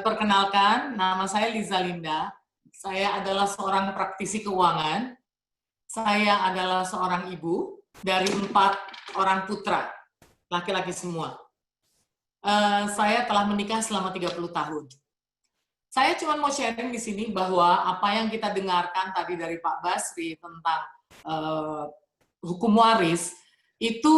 Perkenalkan, nama saya Liza Linda. Saya adalah seorang praktisi keuangan. Saya adalah seorang ibu dari 4 orang putra, laki-laki semua. Saya telah menikah selama 30 tahun. Saya cuma mau sharing di sini bahwa apa yang kita dengarkan tadi dari Pak Basri tentang hukum waris itu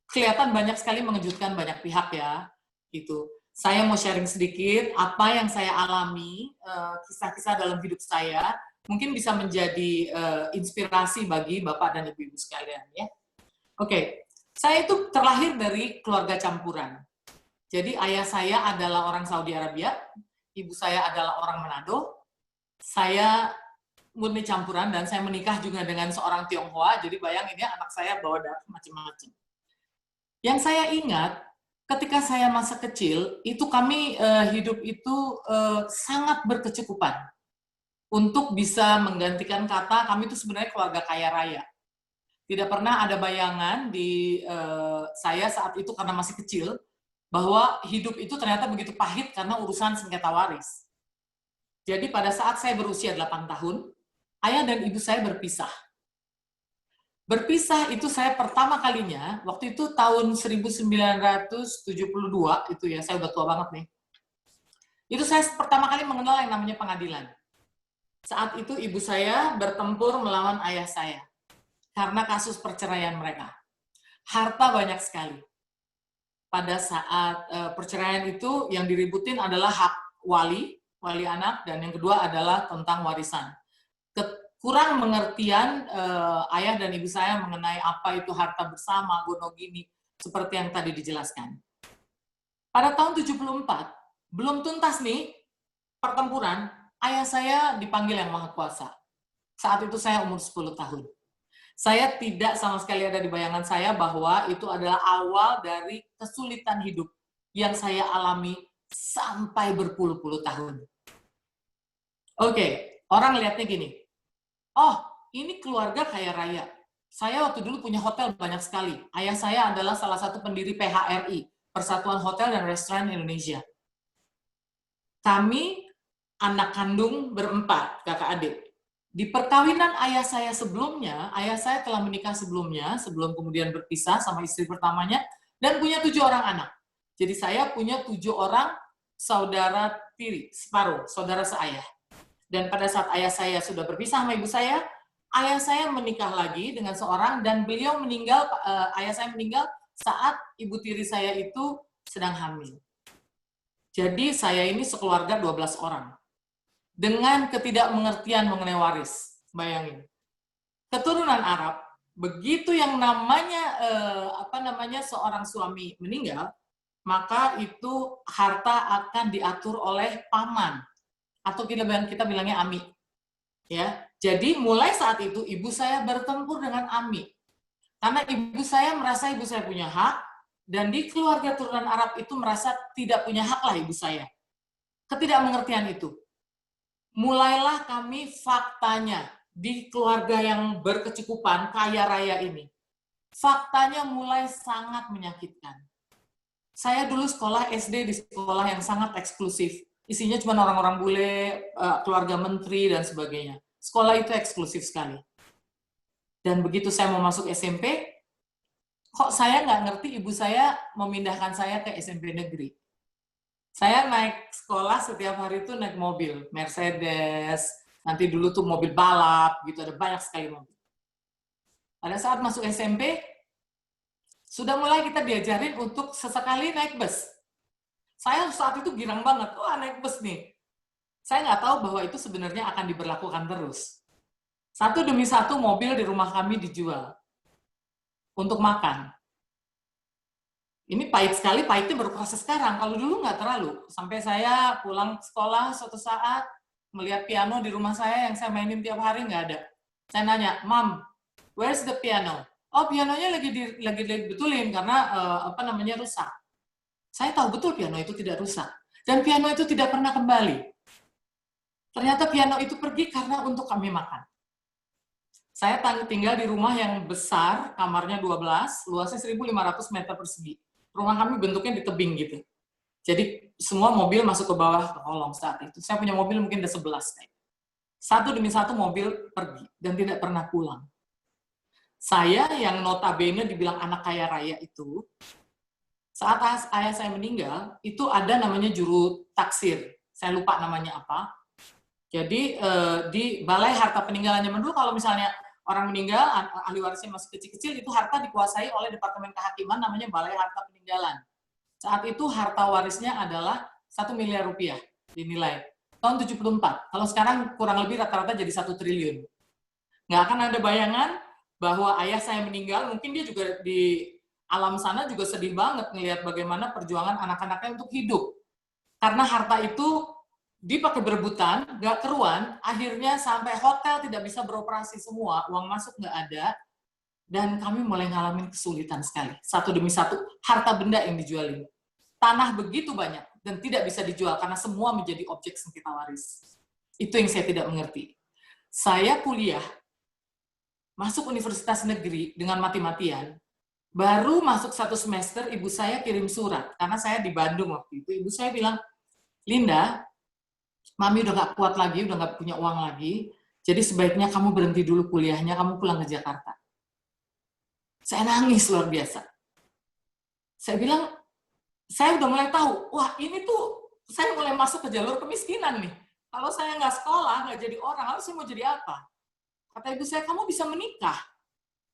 kelihatan banyak sekali mengejutkan banyak pihak ya. Gitu. Saya mau sharing sedikit apa yang saya alami, kisah-kisah dalam hidup saya, mungkin bisa menjadi inspirasi bagi Bapak dan Ibu-Ibu sekalian ya. Oke, saya itu terlahir dari keluarga campuran. Jadi ayah saya adalah orang Saudi Arabia. Ibu saya adalah orang Manado, saya murni campuran, dan saya menikah juga dengan seorang Tionghoa, jadi bayangin ya anak saya bawa darah macam-macam. Yang saya ingat, ketika saya masa kecil, itu kami hidup itu sangat berkecukupan. Untuk bisa menggantikan kata, kami itu sebenarnya keluarga kaya raya. Tidak pernah ada bayangan di saya saat itu karena masih kecil, bahwa hidup itu ternyata begitu pahit karena urusan sengketa waris. Jadi pada saat saya berusia 8 tahun, ayah dan ibu saya berpisah. Berpisah itu saya pertama kalinya, waktu itu tahun 1972, itu ya, saya udah tua banget nih. Itu saya pertama kali mengenal yang namanya pengadilan. Saat itu ibu saya bertempur melawan ayah saya, karena kasus perceraian mereka. Harta banyak sekali. Pada saat perceraian itu yang diributin adalah hak wali anak, dan yang kedua adalah tentang warisan. Kurang pengertian ayah dan ibu saya mengenai apa itu harta bersama, gonogini, seperti yang tadi dijelaskan. Pada tahun 74, belum tuntas nih pertempuran, ayah saya dipanggil Yang Maha Kuasa. Saat itu saya umur 10 tahun. Saya tidak sama sekali ada di bayangan saya bahwa itu adalah awal dari kesulitan hidup yang saya alami sampai berpuluh-puluh tahun. Oke, orang lihatnya gini, oh ini keluarga kaya raya. Saya waktu dulu punya hotel banyak sekali. Ayah saya adalah salah satu pendiri PHRI, Persatuan Hotel dan Restoran Indonesia. Kami anak kandung berempat, kakak adik. Di perkawinan ayah saya sebelumnya, ayah saya telah menikah sebelumnya, sebelum kemudian berpisah sama istri pertamanya, dan punya 7 orang anak. Jadi saya punya 7 orang saudara tiri, separuh, saudara seayah. Dan pada saat ayah saya sudah berpisah sama ibu saya, ayah saya menikah lagi dengan seorang, dan beliau meninggal, ayah saya meninggal saat ibu tiri saya itu sedang hamil. Jadi saya ini sekeluarga 12 orang. Dengan ketidakmengertian mengenai waris, bayangin. Keturunan Arab, begitu yang namanya seorang suami meninggal, maka itu harta akan diatur oleh paman, atau kita bilangnya ami. Ya, jadi mulai saat itu ibu saya bertempur dengan ami, karena ibu saya merasa ibu saya punya hak, dan di keluarga turunan Arab itu merasa tidak punya hak lah ibu saya. Ketidakmengertian itu. Mulailah kami faktanya di keluarga yang berkecukupan, kaya raya ini. Faktanya mulai sangat menyakitkan. Saya dulu sekolah SD di sekolah yang sangat eksklusif. Isinya cuma orang-orang bule, keluarga menteri, dan sebagainya. Sekolah itu eksklusif sekali. Dan begitu saya mau masuk SMP, kok saya nggak ngerti ibu saya memindahkan saya ke SMP negeri. Saya naik sekolah setiap hari itu naik mobil, Mercedes, nanti dulu tuh mobil balap, gitu, ada banyak sekali mobil. Pada saat masuk SMP, sudah mulai kita diajarin untuk sesekali naik bus. Saya saat itu girang banget, wah naik bus nih. Saya nggak tahu bahwa itu sebenarnya akan diberlakukan terus. Satu demi satu mobil di rumah kami dijual. untuk makan. Ini pahit sekali, pahitnya baru proses sekarang. Kalau dulu nggak terlalu. Sampai saya pulang sekolah suatu saat, melihat piano di rumah saya yang saya mainin tiap hari, nggak ada. Saya nanya, Mom, where's the piano? Oh, pianonya lagi dibetulin karena rusak. Saya tahu betul piano itu tidak rusak. Dan piano itu tidak pernah kembali. Ternyata piano itu pergi karena untuk kami makan. Saya tinggal di rumah yang besar, kamarnya 12, luasnya 1.500 meter persegi. Rumah kami bentuknya di tebing gitu. Jadi semua mobil masuk ke bawah ke kolong saat itu. Saya punya mobil mungkin ada 11. Satu demi satu mobil pergi dan tidak pernah pulang. Saya yang notabene dibilang anak kaya raya itu, saat ayah saya meninggal, itu ada namanya juru taksir. Saya lupa namanya apa. Jadi di balai harta peninggalan zaman dulu, kalau misalnya orang meninggal, ahli warisnya masih kecil-kecil, itu harta dikuasai oleh Departemen Kehakiman, namanya Balai Harta Peninggalan. Saat itu harta warisnya adalah 1 miliar rupiah dinilai. Tahun 74. Kalau sekarang kurang lebih rata-rata jadi 1 triliun. Nggak akan ada bayangan bahwa ayah saya meninggal, mungkin dia juga di alam sana juga sedih banget ngelihat bagaimana perjuangan anak-anaknya untuk hidup. Karena harta itu dipakai berebutan, nggak keruan, akhirnya sampai hotel tidak bisa beroperasi semua, uang masuk nggak ada, dan kami mulai ngalamin kesulitan sekali. Satu demi satu, harta benda yang dijualin. Tanah begitu banyak, dan tidak bisa dijual, karena semua menjadi objek sengketa waris. Itu yang saya tidak mengerti. Saya kuliah, masuk universitas negeri dengan mati-matian, baru masuk 1 semester, ibu saya kirim surat, karena saya di Bandung waktu itu, ibu saya bilang, Linda, Mami udah gak kuat lagi, udah gak punya uang lagi, jadi sebaiknya kamu berhenti dulu kuliahnya, kamu pulang ke Jakarta. Saya nangis luar biasa. Saya bilang, saya udah mulai tahu, wah ini tuh, saya mulai masuk ke jalur kemiskinan nih. Kalau saya nggak sekolah, nggak jadi orang, harus saya mau jadi apa? Kata ibu saya, kamu bisa menikah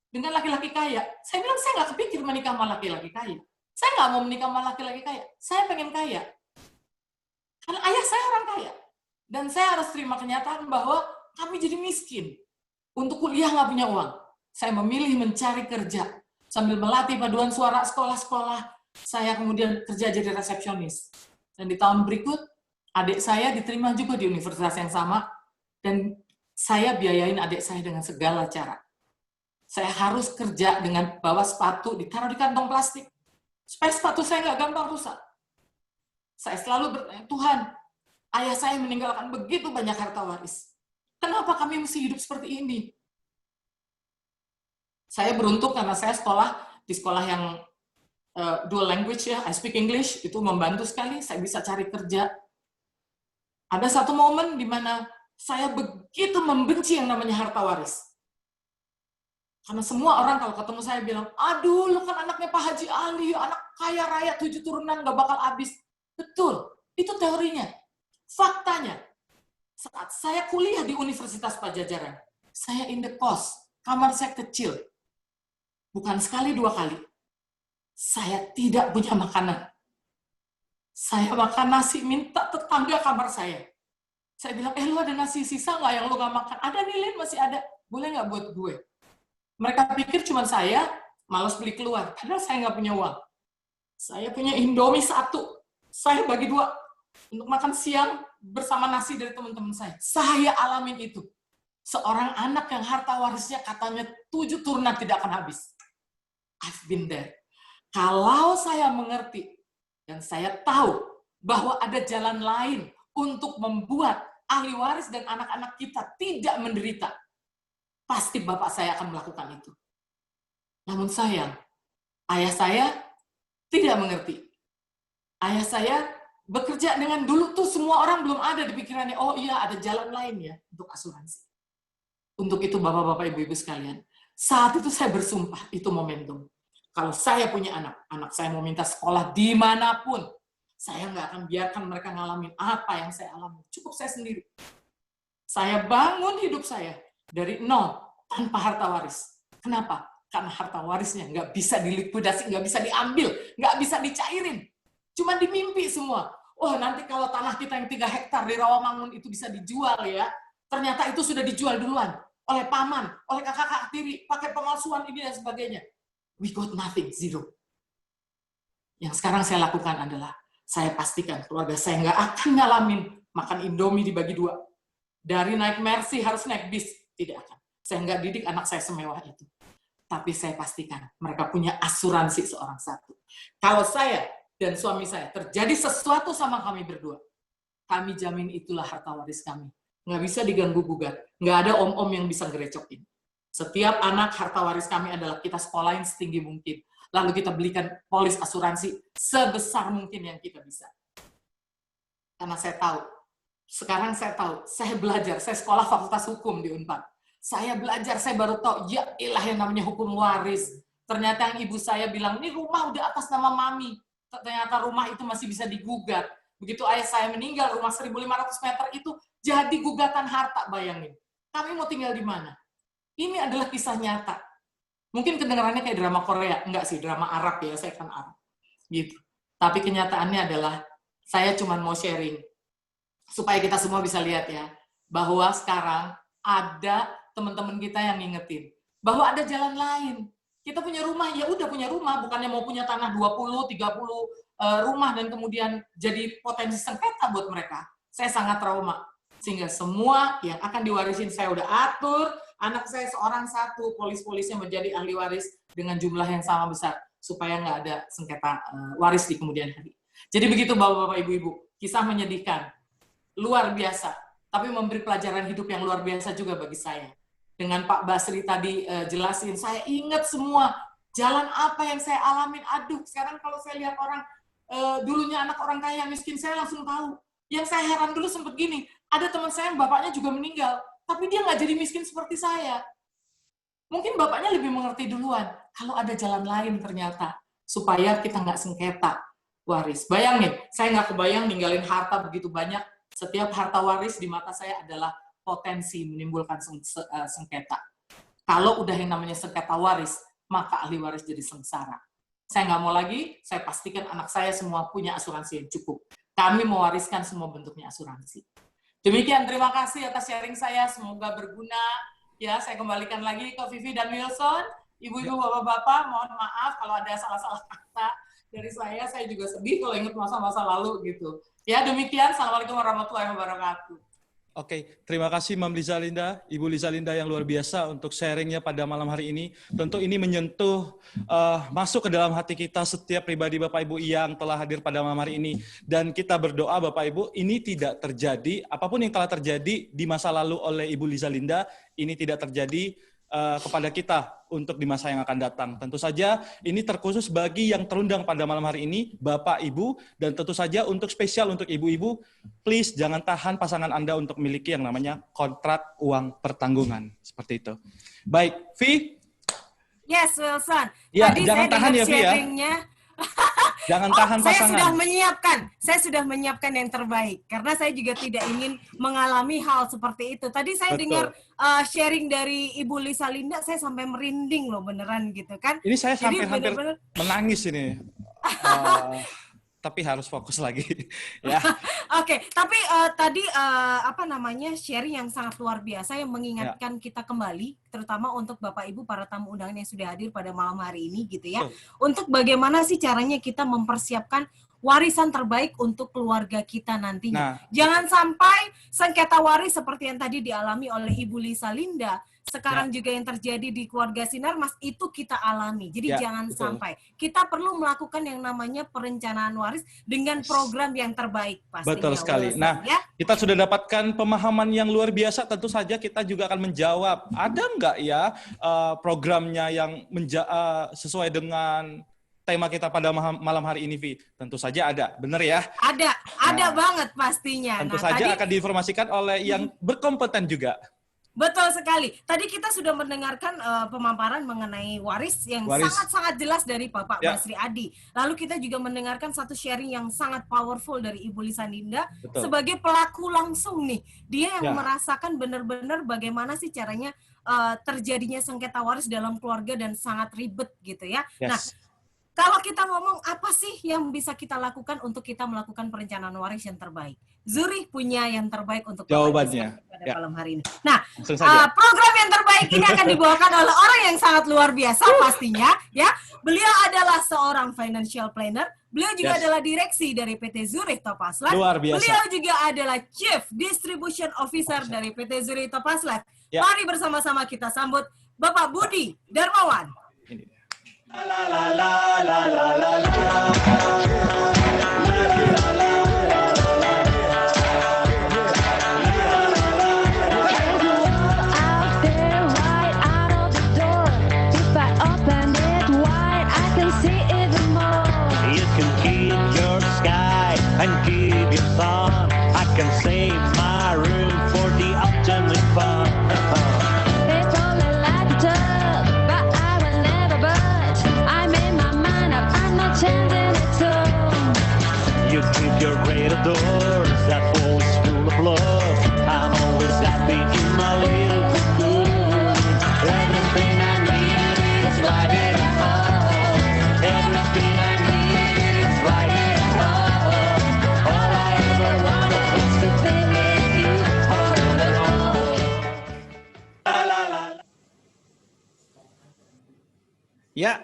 dengan laki-laki kaya. Saya bilang, saya nggak kepikir menikah sama laki-laki kaya. Saya nggak mau menikah sama laki-laki kaya, saya pengen kaya. Karena ayah saya orang kaya. Dan saya harus terima kenyataan bahwa kami jadi miskin. Untuk kuliah nggak punya uang. Saya memilih mencari kerja. Sambil melatih paduan suara sekolah-sekolah, saya kemudian kerja jadi resepsionis. Dan di tahun berikut, adik saya diterima juga di universitas yang sama, dan saya biayain adik saya dengan segala cara. Saya harus kerja dengan bawa sepatu, ditaruh di kantong plastik, supaya sepatu saya nggak gampang rusak. Saya selalu bertanya, Tuhan, ayah saya meninggalkan begitu banyak harta waris. Kenapa kami mesti hidup seperti ini? Saya beruntung karena saya sekolah di sekolah yang dual language ya, I speak English, itu membantu sekali, saya bisa cari kerja. Ada satu momen di mana saya begitu membenci yang namanya harta waris. Karena semua orang kalau ketemu saya bilang, aduh lu kan anaknya Pak Haji Ali, anak kaya raya 7 turunan gak bakal habis. Betul, itu teorinya. Faktanya, saat saya kuliah di Universitas Pajajaran, saya indekos, kamar saya kecil. Bukan sekali 2 kali. Saya tidak punya makanan. Saya makan nasi, minta tetangga kamar saya. Saya bilang, lu ada nasi sisa nggak yang lu nggak makan? Ada nih, Lin, masih ada. Boleh nggak buat gue? Mereka pikir cuma saya malas beli keluar. Padahal saya nggak punya uang. Saya punya Indomie 1. Saya bagi 2 untuk makan siang bersama nasi dari teman-teman saya. Saya alamin itu. Seorang anak yang harta warisnya katanya 7 turunan tidak akan habis. I've been there. Kalau saya mengerti dan saya tahu bahwa ada jalan lain untuk membuat ahli waris dan anak-anak kita tidak menderita, pasti bapak saya akan melakukan itu. Namun sayang, ayah saya tidak mengerti. Ayah saya bekerja dengan dulu tuh semua orang belum ada di pikirannya, oh iya ada jalan lain ya untuk asuransi. Untuk itu bapak-bapak, ibu-ibu sekalian, saat itu saya bersumpah, itu momentum. Kalau saya punya anak saya mau minta sekolah dimanapun, saya nggak akan biarkan mereka ngalamin apa yang saya alami. Cukup saya sendiri. Saya bangun hidup saya dari nol, tanpa harta waris. Kenapa? Karena harta warisnya nggak bisa dilikuidasi, nggak bisa diambil, nggak bisa dicairin. Cuma dimimpi semua. Oh, nanti kalau tanah kita yang 3 hektar di Rawamangun itu bisa dijual ya. Ternyata itu sudah dijual duluan oleh paman, oleh kakak-kakak tiri, pakai pemalsuan ini dan sebagainya. we got nothing, zero. Yang sekarang saya lakukan adalah, saya pastikan keluarga saya nggak akan ngalamin makan Indomie dibagi 2. Dari naik Mercy harus naik bis, tidak akan. Saya nggak didik anak saya semewah itu. Tapi saya pastikan mereka punya asuransi seorang satu. Kalau saya dan suami saya terjadi sesuatu sama kami berdua, kami jamin itulah harta waris kami. Nggak bisa diganggu-gugat. Nggak ada om-om yang bisa ngerecokin. Setiap anak harta waris kami adalah kita sekolahin setinggi mungkin. Lalu kita belikan polis asuransi sebesar mungkin yang kita bisa. Karena saya tahu, sekarang saya tahu, saya belajar, saya sekolah fakultas hukum di Unpad. Saya belajar, saya baru tahu, ya ilah yang namanya hukum waris. Ternyata yang ibu saya bilang, ini rumah udah atas nama mami. Ternyata rumah itu masih bisa digugat. Begitu ayah saya meninggal, rumah 1.500 meter itu jadi gugatan harta, bayangin. Kami mau tinggal di mana? Ini adalah kisah nyata. Mungkin kedengarannya kayak drama Korea. Enggak sih, drama Arab ya, saya kan Arab. Gitu. Tapi kenyataannya adalah, saya cuma mau sharing. Supaya kita semua bisa lihat ya, bahwa sekarang ada teman-teman kita yang ngingetin bahwa ada jalan lain. Kita punya rumah, ya udah punya rumah, bukannya mau punya tanah 20, 30 rumah dan kemudian jadi potensi sengketa buat mereka. Saya sangat trauma. Sehingga semua yang akan diwarisin saya udah atur, anak saya seorang satu, polis-polisnya menjadi ahli waris dengan jumlah yang sama besar, supaya nggak ada sengketa waris di kemudian hari. Jadi begitu Bapak-Bapak, Ibu-Ibu, kisah menyedihkan, luar biasa, tapi memberi pelajaran hidup yang luar biasa juga bagi saya. Dengan Pak Basri tadi jelasin, saya ingat semua jalan apa yang saya alamin. Aduh, sekarang kalau saya lihat orang, dulunya anak orang kaya miskin, saya langsung tahu. Yang saya heran dulu sempat gini, ada teman saya yang bapaknya juga meninggal, tapi dia nggak jadi miskin seperti saya. Mungkin bapaknya lebih mengerti duluan, kalau ada jalan lain ternyata, supaya kita nggak sengketa waris. Bayangin, saya nggak kebayang ninggalin harta begitu banyak. Setiap harta waris di mata saya adalah potensi menimbulkan sengketa. Kalau udah yang namanya sengketa waris, maka ahli waris jadi sengsara. Saya nggak mau lagi, saya pastikan anak saya semua punya asuransi yang cukup. Kami mewariskan semua bentuknya asuransi. Demikian, terima kasih atas sharing saya, semoga berguna. Ya, saya kembalikan lagi ke Vivi dan Wilson. Ibu-ibu, bapak-bapak, mohon maaf kalau ada salah-salah kata dari saya juga sedih kalau ingat masa-masa lalu gitu. Ya, demikian. Assalamualaikum warahmatullahi wabarakatuh. Oke, terima kasih Mam Liza Linda, Ibu Liza Linda yang luar biasa untuk sharingnya pada malam hari ini. Tentu ini menyentuh, masuk ke dalam hati kita setiap pribadi Bapak Ibu yang telah hadir pada malam hari ini. Dan kita berdoa Bapak Ibu, ini tidak terjadi, apapun yang telah terjadi di masa lalu oleh Ibu Liza Linda, ini tidak terjadi kepada kita untuk di masa yang akan datang. Tentu saja ini terkhusus bagi yang terundang pada malam hari ini, Bapak, Ibu, dan tentu saja untuk spesial untuk ibu-ibu, please jangan tahan pasangan Anda untuk memiliki yang namanya kontrak uang pertanggungan. Seperti itu. Baik, Vi? Yes, Wilson. Ya, tadi jangan saya tahan ya, Vi ya. Jangan tahan pasangan. Saya sudah menyiapkan yang terbaik karena saya juga tidak ingin mengalami hal seperti itu. Tadi saya dengar sharing dari Ibu Liza Linda, saya sampai merinding loh beneran gitu kan. Ini saya sampai hampir menangis ini. Tapi harus fokus lagi. Ya. Oke, tapi tadi sharing yang sangat luar biasa yang mengingatkan kita kembali, terutama untuk Bapak Ibu para tamu undangan yang sudah hadir pada malam hari ini gitu ya. Untuk bagaimana sih caranya kita mempersiapkan warisan terbaik untuk keluarga kita nantinya. Jangan sampai sengketa waris seperti yang tadi dialami oleh Ibu Liza Linda, sekarang juga yang terjadi di keluarga Sinarmas itu kita alami. Jadi jangan sampai. Kita perlu melakukan yang namanya perencanaan waris dengan program yang terbaik pastinya. Betul sekali. Nah, kita sudah dapatkan pemahaman yang luar biasa. Tentu saja kita juga akan menjawab. Ada nggak ya programnya yang sesuai dengan tema kita pada malam hari ini, Vi? Tentu saja ada. Benar ya? Ada banget pastinya. Tentu saja akan diinformasikan oleh yang berkompeten juga. Betul sekali. Tadi kita sudah mendengarkan pemaparan mengenai waris yang sangat-sangat jelas dari Bapak Basri Adi. Lalu kita juga mendengarkan satu sharing yang sangat powerful dari Ibu Liza Linda sebagai pelaku langsung nih. Dia yang merasakan benar-benar bagaimana sih caranya terjadinya sengketa waris dalam keluarga dan sangat ribet gitu ya. Nah, Kalau kita ngomong apa sih yang bisa kita lakukan untuk kita melakukan perencanaan waris yang terbaik? Zurich punya yang terbaik untuk jawabannya pada malam hari ini. Nah, langsung saja. program yang terbaik ini akan dibawakan oleh orang yang sangat luar biasa pastinya, ya. Beliau adalah seorang financial planner. Beliau juga adalah direksi dari PT Zurich Topaz Life. Luar biasa. Beliau juga adalah Chief Distribution Officer dari PT Zurich Topaz Life. Ya. Mari bersama-sama kita sambut Bapak Budi Darmawan. Ini dia. And keep it on. I can save my room for the ultimate fun. It's only like a tub, but I will never budge. I made my mind up, I'm not changing it so. You keep your great doors, that hole is full of love. I'm always happy in my little cocoon. Everything I need is right in the home. Everything I need is right in the home. Ya,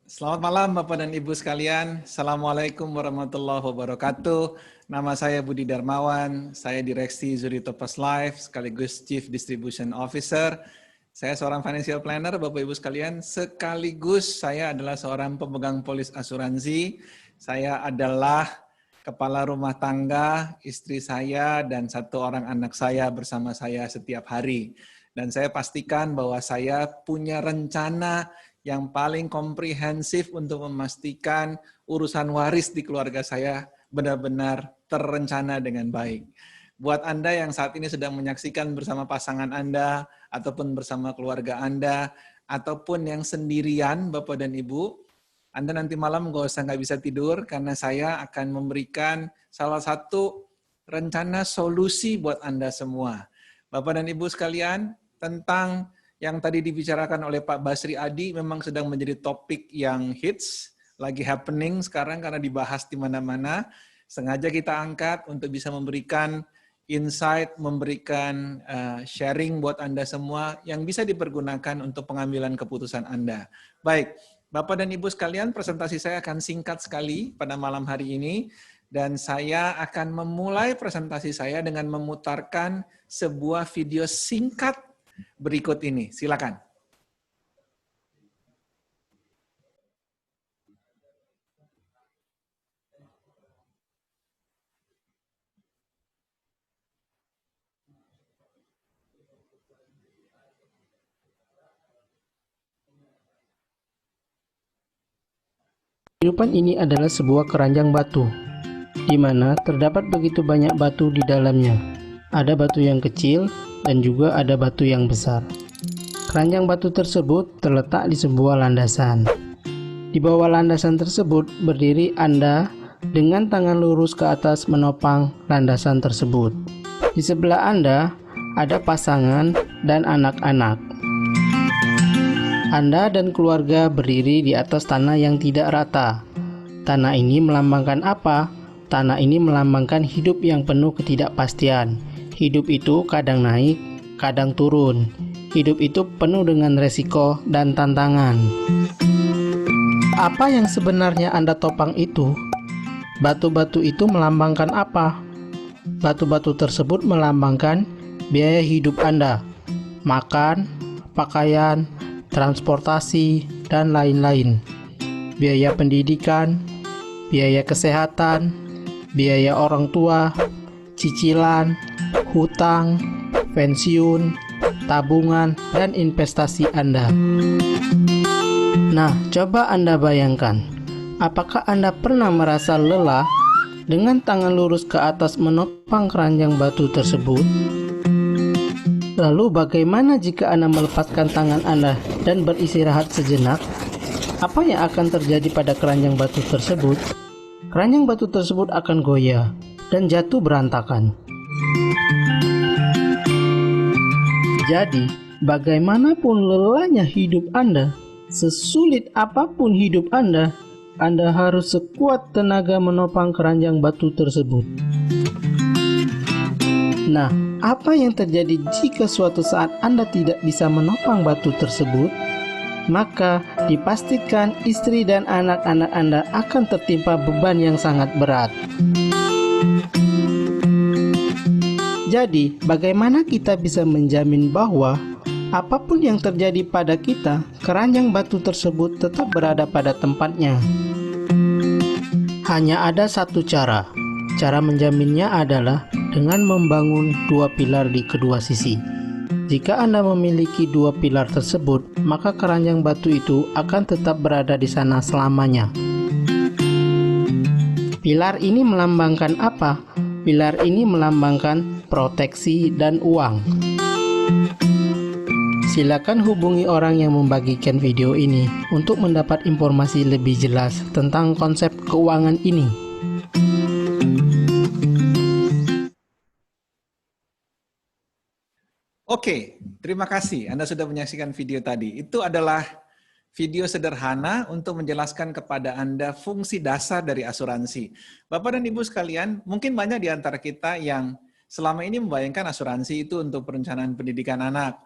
selamat malam Bapak dan Ibu sekalian. Assalamualaikum warahmatullahi wabarakatuh. Nama saya Budi Darmawan, saya direksi Zurich Topaz Life, sekaligus Chief Distribution Officer. Saya seorang financial planner, Bapak Ibu sekalian, sekaligus saya adalah seorang pemegang polis asuransi. Saya adalah kepala rumah tangga, istri saya, dan 1 orang anak saya bersama saya setiap hari. Dan saya pastikan bahwa saya punya rencana yang paling komprehensif untuk memastikan urusan waris di keluarga saya benar-benar terencana dengan baik. Buat Anda yang saat ini sedang menyaksikan bersama pasangan Anda, ataupun bersama keluarga Anda, ataupun yang sendirian, Bapak dan Ibu, Anda nanti malam nggak bisa tidur, karena saya akan memberikan salah satu rencana solusi buat Anda semua. Bapak dan Ibu sekalian, tentang yang tadi dibicarakan oleh Pak Basri Adi memang sedang menjadi topik yang hits, lagi happening sekarang karena dibahas di mana-mana. Sengaja kita angkat untuk bisa memberikan insight, memberikan sharing buat Anda semua yang bisa dipergunakan untuk pengambilan keputusan Anda. Baik, Bapak dan Ibu sekalian, presentasi saya akan singkat sekali pada malam hari ini. Dan saya akan memulai presentasi saya dengan memutarkan sebuah video singkat berikut ini. Silakan. Kehidupan ini adalah sebuah keranjang batu, di mana terdapat begitu banyak batu di dalamnya. Ada batu yang kecil dan juga ada batu yang besar. Keranjang batu tersebut terletak di sebuah landasan. Di bawah landasan tersebut berdiri Anda dengan tangan lurus ke atas menopang landasan tersebut. Di sebelah Anda ada pasangan dan anak-anak. Anda dan keluarga berdiri di atas tanah yang tidak rata. Tanah ini melambangkan apa? Tanah ini melambangkan hidup yang penuh ketidakpastian. Hidup itu kadang naik, kadang turun. Hidup itu penuh dengan resiko dan tantangan. Apa yang sebenarnya Anda topang itu? Batu-batu itu melambangkan apa? Batu-batu tersebut melambangkan biaya hidup Anda. Makan, pakaian, transportasi, dan lain-lain. Biaya pendidikan, biaya kesehatan, biaya orang tua, cicilan, hutang, pensiun, tabungan, dan investasi Anda. Nah, coba Anda bayangkan, apakah Anda pernah merasa lelah dengan tangan lurus ke atas menopang keranjang batu tersebut? Lalu bagaimana jika Anda melepaskan tangan Anda dan beristirahat sejenak? Apa yang akan terjadi pada keranjang batu tersebut? Keranjang batu tersebut akan goyah dan jatuh berantakan. Jadi, bagaimanapun lelahnya hidup Anda, Sesulit apapun hidup Anda harus sekuat tenaga menopang keranjang batu tersebut. Nah, apa yang terjadi jika suatu saat Anda tidak bisa menopang batu tersebut? Maka dipastikan istri dan anak-anak Anda akan tertimpa beban yang sangat berat. Jadi, bagaimana kita bisa menjamin bahwa apapun yang terjadi pada kita, keranjang batu tersebut tetap berada pada tempatnya? Hanya ada satu cara. Cara menjaminnya adalah dengan membangun dua pilar di kedua sisi. Jika Anda memiliki dua pilar tersebut, maka keranjang batu itu akan tetap berada di sana selamanya. Pilar ini melambangkan apa? Pilar ini melambangkan proteksi dan uang. Silakan hubungi orang yang membagikan video ini untuk mendapat informasi lebih jelas tentang konsep keuangan ini. Oke, terima kasih Anda sudah menyaksikan video tadi. Itu adalah video sederhana untuk menjelaskan kepada Anda fungsi dasar dari asuransi. Bapak dan Ibu sekalian, mungkin banyak di antara kita yang selama ini membayangkan asuransi itu untuk perencanaan pendidikan anak,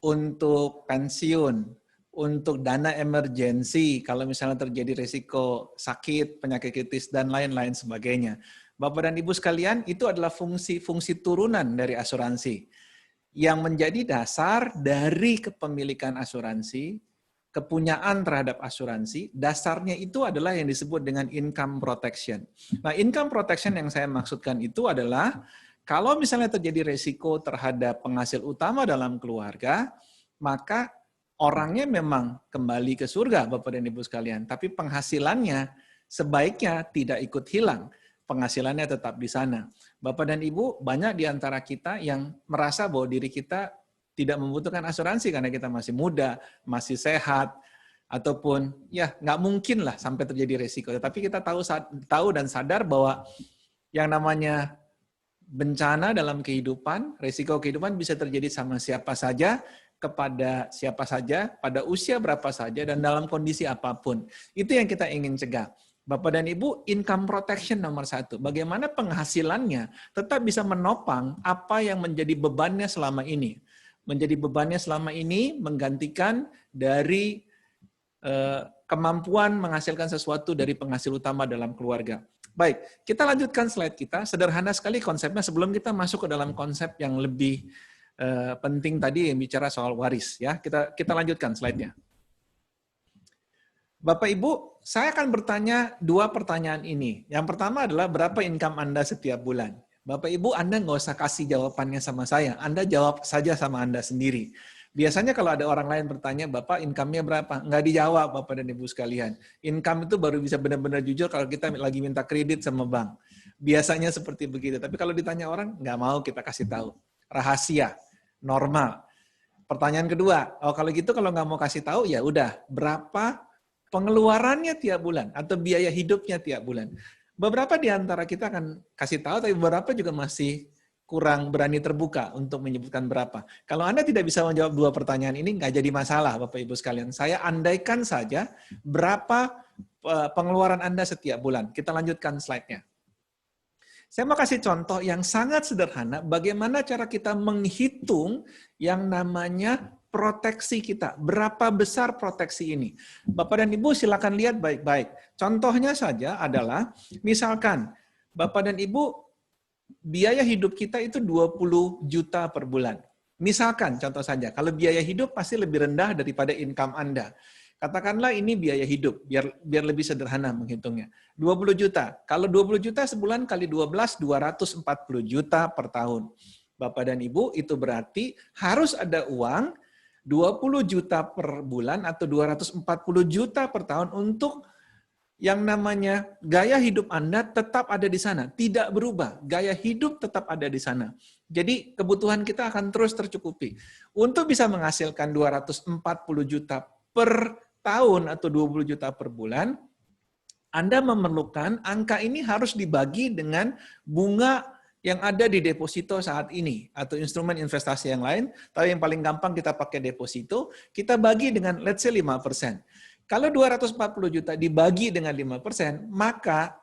untuk pensiun, untuk dana emergensi, kalau misalnya terjadi risiko sakit, penyakit kritis, dan lain-lain sebagainya. Bapak dan Ibu sekalian, itu adalah fungsi-fungsi turunan dari asuransi yang menjadi dasar dari kepemilikan asuransi, kepunyaan terhadap asuransi. Dasarnya itu adalah yang disebut dengan income protection. Nah, income protection yang saya maksudkan itu adalah kalau misalnya terjadi risiko terhadap penghasil utama dalam keluarga, maka orangnya memang kembali ke surga, Bapak dan Ibu sekalian. Tapi penghasilannya sebaiknya tidak ikut hilang. Penghasilannya tetap di sana. Bapak dan Ibu, banyak di antara kita yang merasa bahwa diri kita tidak membutuhkan asuransi karena kita masih muda, masih sehat, ataupun ya nggak mungkin lah sampai terjadi risiko. Tetapi kita tahu dan sadar bahwa yang namanya bencana dalam kehidupan, risiko kehidupan bisa terjadi sama siapa saja, kepada siapa saja, pada usia berapa saja, dan dalam kondisi apapun. Itu yang kita ingin cegah. Bapak dan Ibu, income protection nomor 1. Bagaimana penghasilannya tetap bisa menopang apa yang menjadi bebannya selama ini. Menjadi bebannya selama ini menggantikan dari kemampuan menghasilkan sesuatu dari penghasil utama dalam keluarga. Baik, kita lanjutkan slide kita. Sederhana sekali konsepnya sebelum kita masuk ke dalam konsep yang lebih penting tadi yang bicara soal waris. Ya, kita lanjutkan slide-nya. Bapak Ibu, saya akan bertanya dua pertanyaan ini. Yang pertama adalah berapa income Anda setiap bulan? Bapak Ibu, Anda nggak usah kasih jawabannya sama saya. Anda jawab saja sama Anda sendiri. Biasanya kalau ada orang lain bertanya, Bapak income-nya berapa? Nggak dijawab, Bapak dan Ibu sekalian. Income itu baru bisa benar-benar jujur kalau kita lagi minta kredit sama bank. Biasanya seperti begitu. Tapi kalau ditanya orang, nggak mau kita kasih tahu. Rahasia, normal. Pertanyaan kedua, kalau gitu kalau nggak mau kasih tahu, ya udah, berapa pengeluarannya tiap bulan atau biaya hidupnya tiap bulan. Beberapa di antara kita akan kasih tahu, tapi beberapa juga masih kurang berani terbuka untuk menyebutkan berapa. Kalau Anda tidak bisa menjawab dua pertanyaan ini, nggak jadi masalah, Bapak Ibu sekalian. Saya andaikan saja berapa pengeluaran Anda setiap bulan. Kita lanjutkan slide-nya. Saya mau kasih contoh yang sangat sederhana, bagaimana cara kita menghitung yang namanya proteksi kita. Berapa besar proteksi ini? Bapak dan Ibu silakan lihat baik-baik. Contohnya saja adalah, misalkan Bapak dan Ibu, biaya hidup kita itu 20 juta per bulan. Misalkan, contoh saja, kalau biaya hidup pasti lebih rendah daripada income Anda. Katakanlah ini biaya hidup, biar lebih sederhana menghitungnya. 20 juta. Kalau 20 juta sebulan kali 12, 240 juta per tahun. Bapak dan Ibu, itu berarti harus ada uang 20 juta per bulan atau 240 juta per tahun untuk yang namanya gaya hidup Anda tetap ada di sana, tidak berubah. Gaya hidup tetap ada di sana. Jadi kebutuhan kita akan terus tercukupi. Untuk bisa menghasilkan 240 juta per tahun atau 20 juta per bulan, Anda memerlukan angka ini harus dibagi dengan bunga yang ada di deposito saat ini atau instrumen investasi yang lain, tapi yang paling gampang kita pakai deposito, kita bagi dengan let's say 5%. Kalau 240 juta dibagi dengan 5%, maka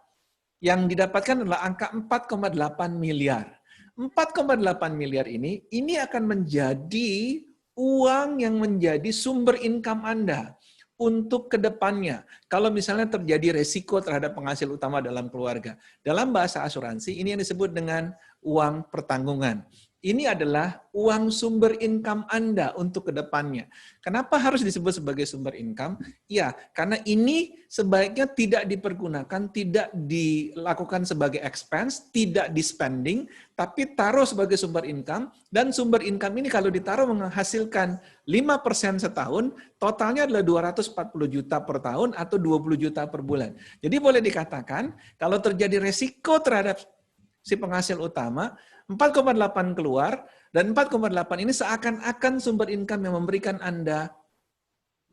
yang didapatkan adalah angka 4,8 miliar. 4,8 miliar ini akan menjadi uang yang menjadi sumber income Anda untuk kedepannya. Kalau misalnya terjadi resiko terhadap penghasil utama dalam keluarga. Dalam bahasa asuransi, ini yang disebut dengan uang pertanggungan. Ini adalah uang sumber income Anda untuk kedepannya. Kenapa harus disebut sebagai sumber income? Ya, karena ini sebaiknya tidak dipergunakan, tidak dilakukan sebagai expense, tidak di-spending, tapi taruh sebagai sumber income, dan sumber income ini kalau ditaruh menghasilkan 5% setahun, totalnya adalah 240 juta per tahun atau 20 juta per bulan. Jadi boleh dikatakan, kalau terjadi resiko terhadap si penghasil utama, 4,8 keluar, dan 4,8 ini seakan-akan sumber income yang memberikan Anda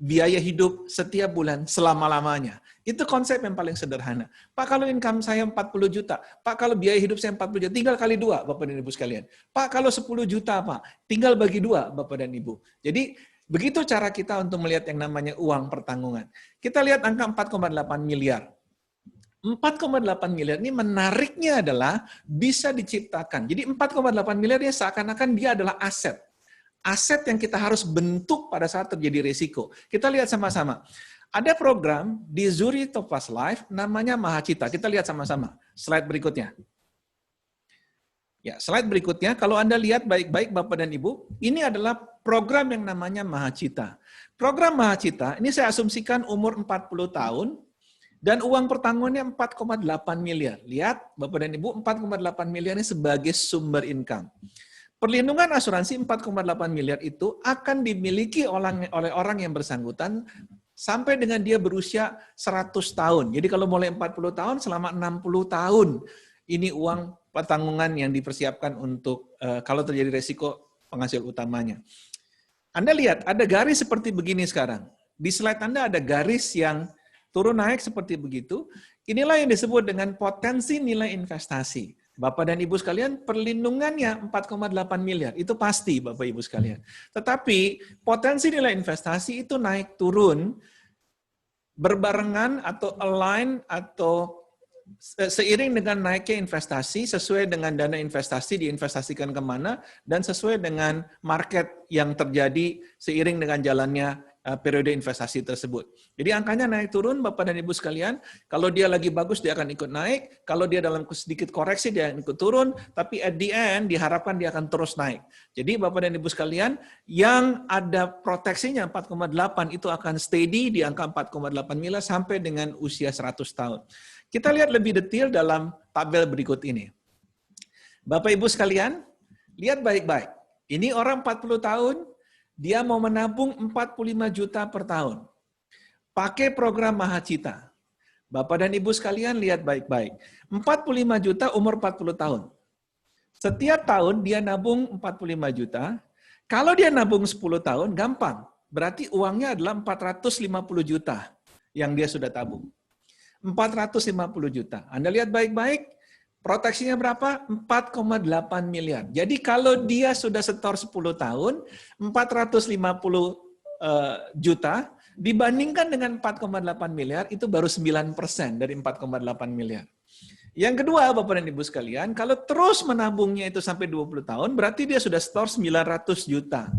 biaya hidup setiap bulan selama-lamanya. Itu konsep yang paling sederhana. Pak, kalau income saya 40 juta, Pak, kalau biaya hidup saya 40 juta, tinggal kali 2, Bapak dan Ibu sekalian. Pak, kalau 10 juta, Pak, tinggal bagi 2, Bapak dan Ibu. Jadi, begitu cara kita untuk melihat yang namanya uang pertanggungan. Kita lihat angka 4,8 miliar. 4,8 miliar ini menariknya adalah bisa diciptakan. Jadi 4,8 miliar ini seakan-akan dia adalah aset. Aset yang kita harus bentuk pada saat terjadi risiko. Kita lihat sama-sama. Ada program di Zurich Topaz Life namanya Mahacita. Kita lihat sama-sama. Slide berikutnya. Ya, slide berikutnya, kalau Anda lihat baik-baik Bapak dan Ibu, ini adalah program yang namanya Mahacita. Program Mahacita, ini saya asumsikan umur 40 tahun, dan uang pertanggungannya 4,8 miliar. Lihat, Bapak dan Ibu, 4,8 miliar ini sebagai sumber income. Perlindungan asuransi 4,8 miliar itu akan dimiliki oleh orang yang bersangkutan sampai dengan dia berusia 100 tahun. Jadi kalau mulai 40 tahun, selama 60 tahun, ini uang pertanggungan yang dipersiapkan untuk kalau terjadi resiko penghasil utamanya. Anda lihat, ada garis seperti begini sekarang. Di slide Anda ada garis yang turun naik seperti begitu, inilah yang disebut dengan potensi nilai investasi. Bapak dan Ibu sekalian, perlindungannya 4,8 miliar, itu pasti Bapak Ibu sekalian. Tetapi potensi nilai investasi itu naik turun, berbarengan atau align atau seiring dengan naiknya investasi, sesuai dengan dana investasi diinvestasikan kemana, dan sesuai dengan market yang terjadi seiring dengan jalannya periode investasi tersebut. Jadi angkanya naik turun Bapak dan Ibu sekalian, kalau dia lagi bagus dia akan ikut naik, kalau dia dalam sedikit koreksi dia akan ikut turun, tapi at the end diharapkan dia akan terus naik. Jadi Bapak dan Ibu sekalian, yang ada proteksinya 4,8 itu akan steady di angka 4,8 miliar sampai dengan usia 100 tahun. Kita lihat lebih detail dalam tabel berikut ini. Bapak Ibu sekalian, lihat baik-baik. Ini orang 40 tahun, dia mau menabung 45 juta per tahun. Pakai program Mahacita. Bapak dan Ibu sekalian lihat baik-baik. 45 juta umur 40 tahun. Setiap tahun dia nabung 45 juta. Kalau dia nabung 10 tahun, gampang. Berarti uangnya adalah 450 juta yang dia sudah tabung. 450 juta. Anda lihat baik-baik. Proteksinya berapa? 4,8 miliar. Jadi kalau dia sudah setor 10 tahun, 450 juta, dibandingkan dengan 4,8 miliar, itu baru 9% dari 4,8 miliar. Yang kedua, Bapak dan Ibu sekalian, kalau terus menabungnya itu sampai 20 tahun, berarti dia sudah setor 900 juta.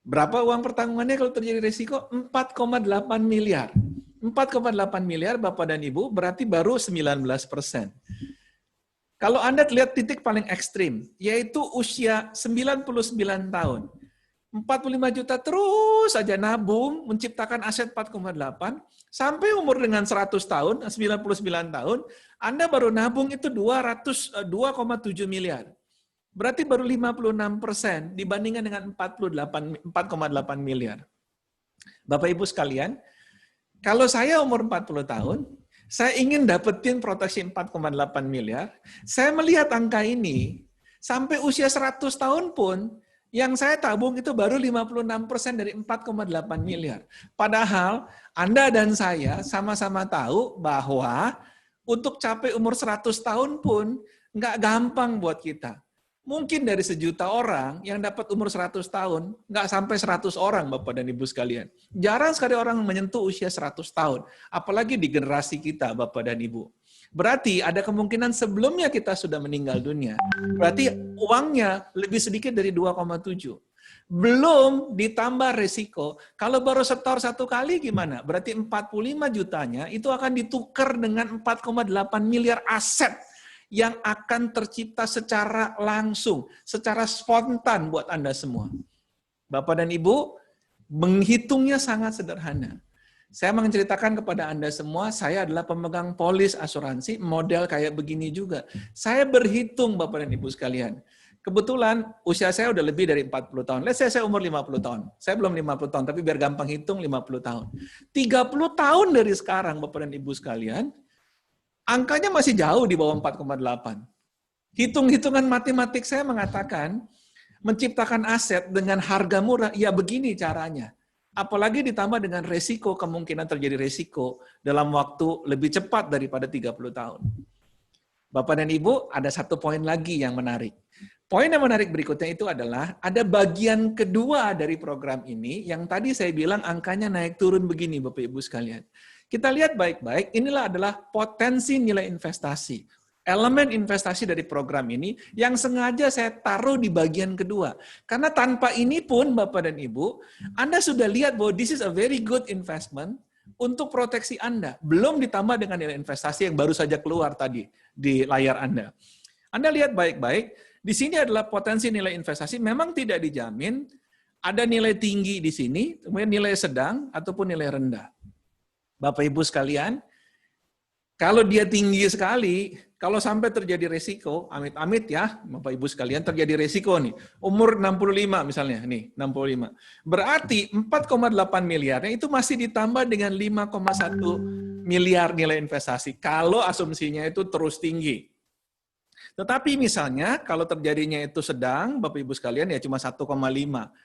Berapa uang pertanggungannya kalau terjadi risiko? 4,8 miliar. 4,8 miliar Bapak dan Ibu berarti baru 19%. Kalau Anda lihat titik paling ekstrim, yaitu usia 99 tahun. 45 juta terus saja nabung, menciptakan aset 4,8, sampai umur dengan 100 tahun, 99 tahun, Anda baru nabung itu 2,7 miliar. Berarti baru 56% dibandingkan dengan 4,8 miliar. Bapak Ibu sekalian, kalau saya umur 40 tahun, saya ingin dapetin proteksi 4,8 miliar, saya melihat angka ini, sampai usia 100 tahun pun, yang saya tabung itu baru 56% dari 4,8 miliar. Padahal, Anda dan saya sama-sama tahu bahwa untuk capai umur 100 tahun pun, nggak gampang buat kita. Mungkin dari 1 juta orang yang dapat umur 100 tahun, nggak sampai 100 orang Bapak dan Ibu sekalian. Jarang sekali orang menyentuh usia 100 tahun, apalagi di generasi kita Bapak dan Ibu. Berarti ada kemungkinan sebelumnya kita sudah meninggal dunia. Berarti uangnya lebih sedikit dari 2,7. Belum ditambah resiko, kalau baru setor 1 kali gimana? Berarti 45 jutanya itu akan ditukar dengan 4,8 miliar aset yang akan tercipta secara langsung, secara spontan buat Anda semua. Bapak dan Ibu, menghitungnya sangat sederhana. Saya menceritakan kepada Anda semua, saya adalah pemegang polis asuransi, model kayak begini juga. Saya berhitung Bapak dan Ibu sekalian. Kebetulan usia saya udah lebih dari 40 tahun. Let's say saya umur 50 tahun. Saya belum 50 tahun, tapi biar gampang hitung 50 tahun. 30 tahun dari sekarang Bapak dan Ibu sekalian, angkanya masih jauh di bawah 4,8. Hitung-hitungan matematik saya mengatakan, menciptakan aset dengan harga murah, ya begini caranya. Apalagi ditambah dengan resiko, kemungkinan terjadi resiko dalam waktu lebih cepat daripada 30 tahun. Bapak dan Ibu, ada 1 poin lagi yang menarik. Poin yang menarik berikutnya itu adalah, ada bagian kedua dari program ini, yang tadi saya bilang angkanya naik turun begini Bapak Ibu sekalian. Kita lihat baik-baik, inilah adalah potensi nilai investasi. Elemen investasi dari program ini yang sengaja saya taruh di bagian kedua. Karena tanpa ini pun Bapak dan Ibu, Anda sudah lihat bahwa this is a very good investment untuk proteksi Anda. Belum ditambah dengan nilai investasi yang baru saja keluar tadi di layar Anda. Anda lihat baik-baik, di sini adalah potensi nilai investasi memang tidak dijamin, ada nilai tinggi di sini, kemudian nilai sedang ataupun nilai rendah. Bapak Ibu sekalian, kalau dia tinggi sekali, kalau sampai terjadi resiko, amit-amit ya, Bapak Ibu sekalian, terjadi resiko nih, umur 65 misalnya, nih 65. Berarti 4,8 miliarnya itu masih ditambah dengan 5,1 miliar nilai investasi, kalau asumsinya itu terus tinggi. Tetapi misalnya kalau terjadinya itu sedang, Bapak Ibu sekalian ya cuma 1,5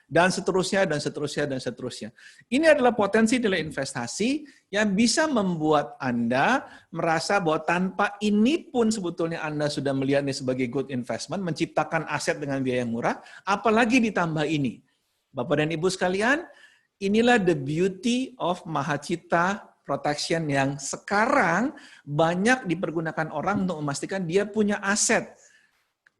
dan seterusnya dan seterusnya dan seterusnya. Ini adalah potensi nilai investasi yang bisa membuat Anda merasa bahwa tanpa ini pun sebetulnya Anda sudah melihat ini sebagai good investment, menciptakan aset dengan biaya yang murah, apalagi ditambah ini. Bapak dan Ibu sekalian, inilah the beauty of Mahacita Protection yang sekarang banyak dipergunakan orang untuk memastikan dia punya aset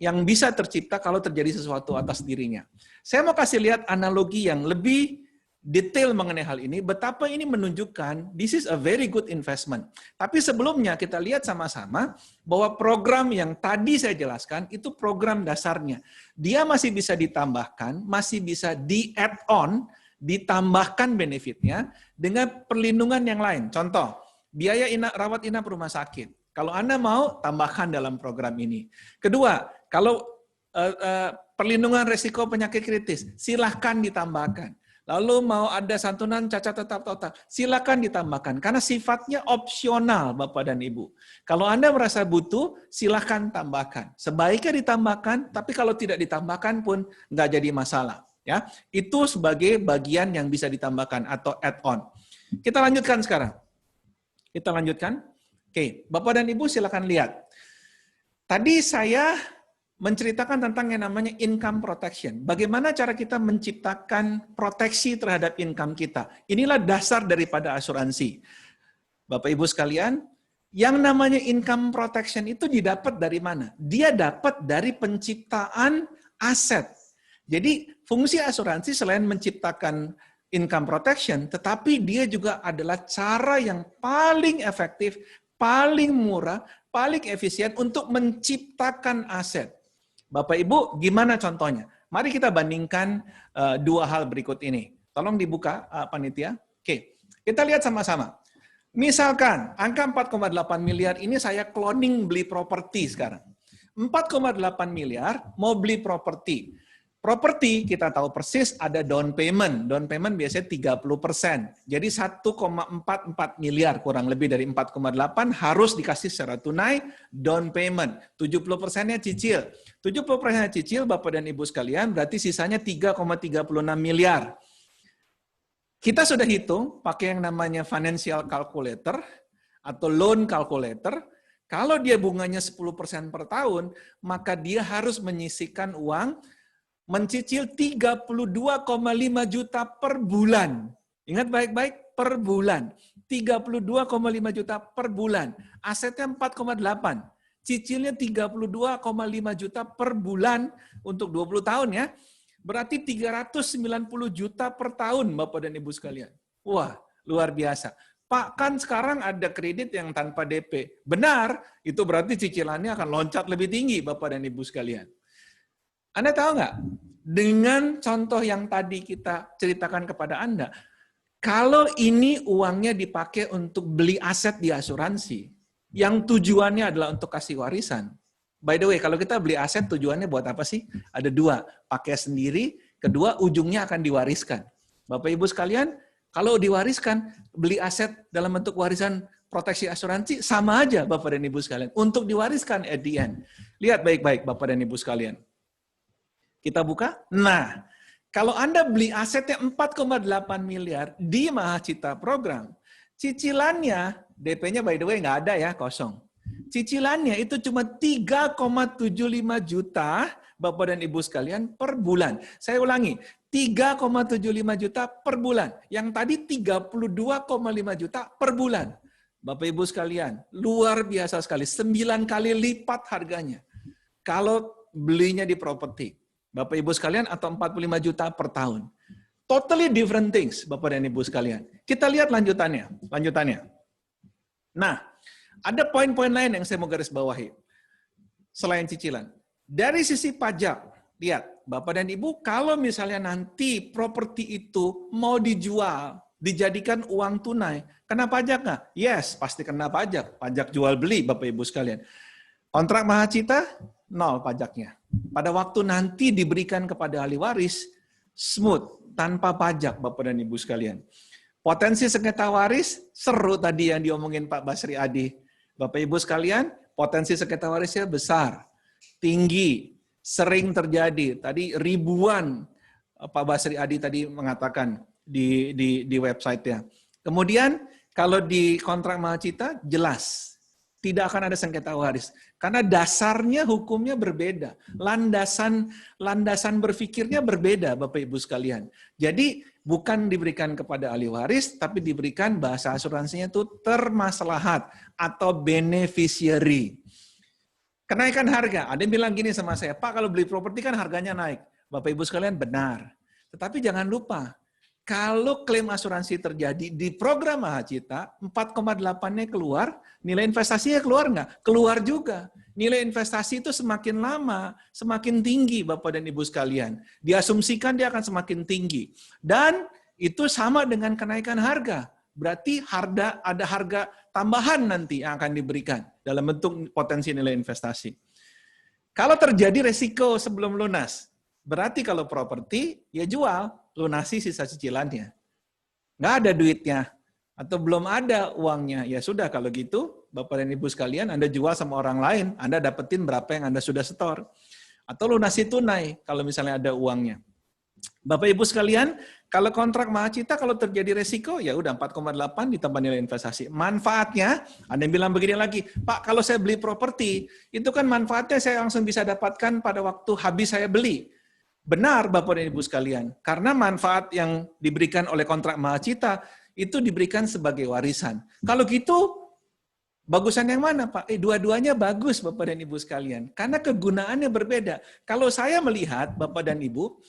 yang bisa tercipta kalau terjadi sesuatu atas dirinya. Saya mau kasih lihat analogi yang lebih detail mengenai hal ini, betapa ini menunjukkan this is a very good investment. Tapi sebelumnya kita lihat sama-sama bahwa program yang tadi saya jelaskan itu program dasarnya. Dia masih bisa ditambahkan, masih bisa di-add on, ditambahkan benefitnya dengan perlindungan yang lain. Contoh, biaya rawat inap rumah sakit. Kalau Anda mau, tambahkan dalam program ini. Kedua, kalau perlindungan risiko penyakit kritis, silahkan ditambahkan. Lalu mau ada santunan cacat tetap total, silakan ditambahkan. Karena sifatnya opsional Bapak dan Ibu. Kalau Anda merasa butuh, silakan tambahkan. Sebaiknya ditambahkan, tapi kalau tidak ditambahkan pun nggak jadi masalah. Ya, itu sebagai bagian yang bisa ditambahkan atau add-on. Kita lanjutkan sekarang. Kita lanjutkan. Oke, Bapak dan Ibu silakan lihat. Tadi saya menceritakan tentang yang namanya income protection. Bagaimana cara kita menciptakan proteksi terhadap income kita. Inilah dasar daripada asuransi. Bapak Ibu sekalian, yang namanya income protection itu didapat dari mana? Dia dapat dari penciptaan aset. Jadi fungsi asuransi selain menciptakan income protection, tetapi dia juga adalah cara yang paling efektif, paling murah, paling efisien untuk menciptakan aset. Bapak Ibu, gimana contohnya? Mari kita bandingkan dua hal berikut ini. Tolong dibuka, panitia. Oke, kita lihat sama-sama. Misalkan angka 4,8 miliar ini saya cloning beli properti sekarang. 4,8 miliar mau beli properti. Properti kita tahu persis ada down payment. Down payment biasanya 30%. Jadi 1,44 miliar kurang lebih dari 4,8 harus dikasih secara tunai down payment. 70%-nya cicil. 70%-nya cicil Bapak dan Ibu sekalian berarti sisanya 3,36 miliar. Kita sudah hitung pakai yang namanya financial calculator atau loan calculator. Kalau dia bunganya 10% per tahun, maka dia harus menyisihkan uang mencicil 32,5 juta per bulan. Ingat baik-baik, per bulan. 32,5 juta per bulan. Asetnya 4,8. Cicilnya 32,5 juta per bulan untuk 20 tahun ya. Berarti 390 juta per tahun Bapak dan Ibu sekalian. Wah, luar biasa. Pak, kan sekarang ada kredit yang tanpa DP. Benar, itu berarti cicilannya akan loncat lebih tinggi Bapak dan Ibu sekalian. Anda tahu nggak? Dengan contoh yang tadi kita ceritakan kepada Anda, kalau ini uangnya dipakai untuk beli aset di asuransi, yang tujuannya adalah untuk kasih warisan. By the way, kalau kita beli aset tujuannya buat apa sih? Ada dua, pakai sendiri, kedua ujungnya akan diwariskan. Bapak Ibu sekalian, kalau diwariskan, beli aset dalam bentuk warisan proteksi asuransi, sama aja Bapak dan Ibu sekalian. Untuk diwariskan at the end. Lihat baik-baik Bapak dan Ibu sekalian. Kita buka. Nah, kalau Anda beli asetnya 4,8 miliar di Mahacita program, cicilannya, DP-nya by the way nggak ada ya, kosong. Cicilannya itu cuma 3,75 juta Bapak dan Ibu sekalian per bulan. Saya ulangi, 3,75 juta per bulan. Yang tadi 32,5 juta per bulan. Bapak Ibu sekalian, luar biasa sekali. 9 kali lipat harganya. Kalau belinya di properti. Bapak Ibu sekalian, atau 45 juta per tahun. Totally different things, Bapak dan Ibu sekalian. Kita lihat lanjutannya. Nah, ada poin-poin lain yang saya mau garis bawahi. Selain cicilan. Dari sisi pajak, lihat, Bapak dan Ibu, kalau misalnya nanti properti itu mau dijual, dijadikan uang tunai, kena pajak nggak? Yes, pasti kena pajak. Pajak jual beli, Bapak Ibu sekalian. Kontrak Mahacita, 0 pajaknya. Pada waktu nanti diberikan kepada ahli waris, smooth, tanpa pajak, Bapak dan Ibu sekalian. Potensi sengketa waris, seru tadi yang diomongin Pak Basri Adi. Bapak Ibu sekalian, potensi sengketa warisnya besar, tinggi, sering terjadi. Tadi ribuan Pak Basri Adi tadi mengatakan di website-nya. Kemudian kalau di kontrak Mahacita, jelas. Tidak akan ada sengketa waris. Karena dasarnya hukumnya berbeda. Landasan berpikirnya berbeda, Bapak Ibu sekalian. Jadi bukan diberikan kepada ahli waris, tapi diberikan bahasa asuransinya itu termaslahat atau beneficiary. Kenaikan harga. Ada yang bilang gini sama saya, Pak kalau beli properti kan harganya naik. Bapak Ibu sekalian benar. Tetapi jangan lupa, kalau klaim asuransi terjadi di program Mahacita, 4,8-nya keluar, nilai investasinya keluar nggak? Keluar juga. Nilai investasi itu semakin lama, semakin tinggi Bapak dan Ibu sekalian. Diasumsikan dia akan semakin tinggi. Dan itu sama dengan kenaikan harga. Berarti ada harga tambahan nanti yang akan diberikan dalam bentuk potensi nilai investasi. Kalau terjadi resiko sebelum lunas, berarti kalau properti, ya jual, lunasi sisa cicilannya. Nggak ada duitnya, atau belum ada uangnya. Ya sudah, kalau gitu, Bapak dan Ibu sekalian, Anda jual sama orang lain, Anda dapetin berapa yang Anda sudah setor. Atau lunasi tunai, kalau misalnya ada uangnya. Bapak Ibu sekalian, kalau kontrak Mahacita, kalau terjadi resiko, ya udah 4,8 ditambah nilai investasi. Manfaatnya, Anda bilang begini lagi, Pak, kalau saya beli properti, itu kan manfaatnya saya langsung bisa dapatkan pada waktu habis saya beli. Benar, Bapak dan Ibu sekalian. Karena manfaat yang diberikan oleh kontrak Mahacita, itu diberikan sebagai warisan. Kalau gitu, bagusan yang mana, Pak? Dua-duanya bagus, Bapak dan Ibu sekalian. Karena kegunaannya berbeda. Kalau saya melihat, Bapak dan Ibu,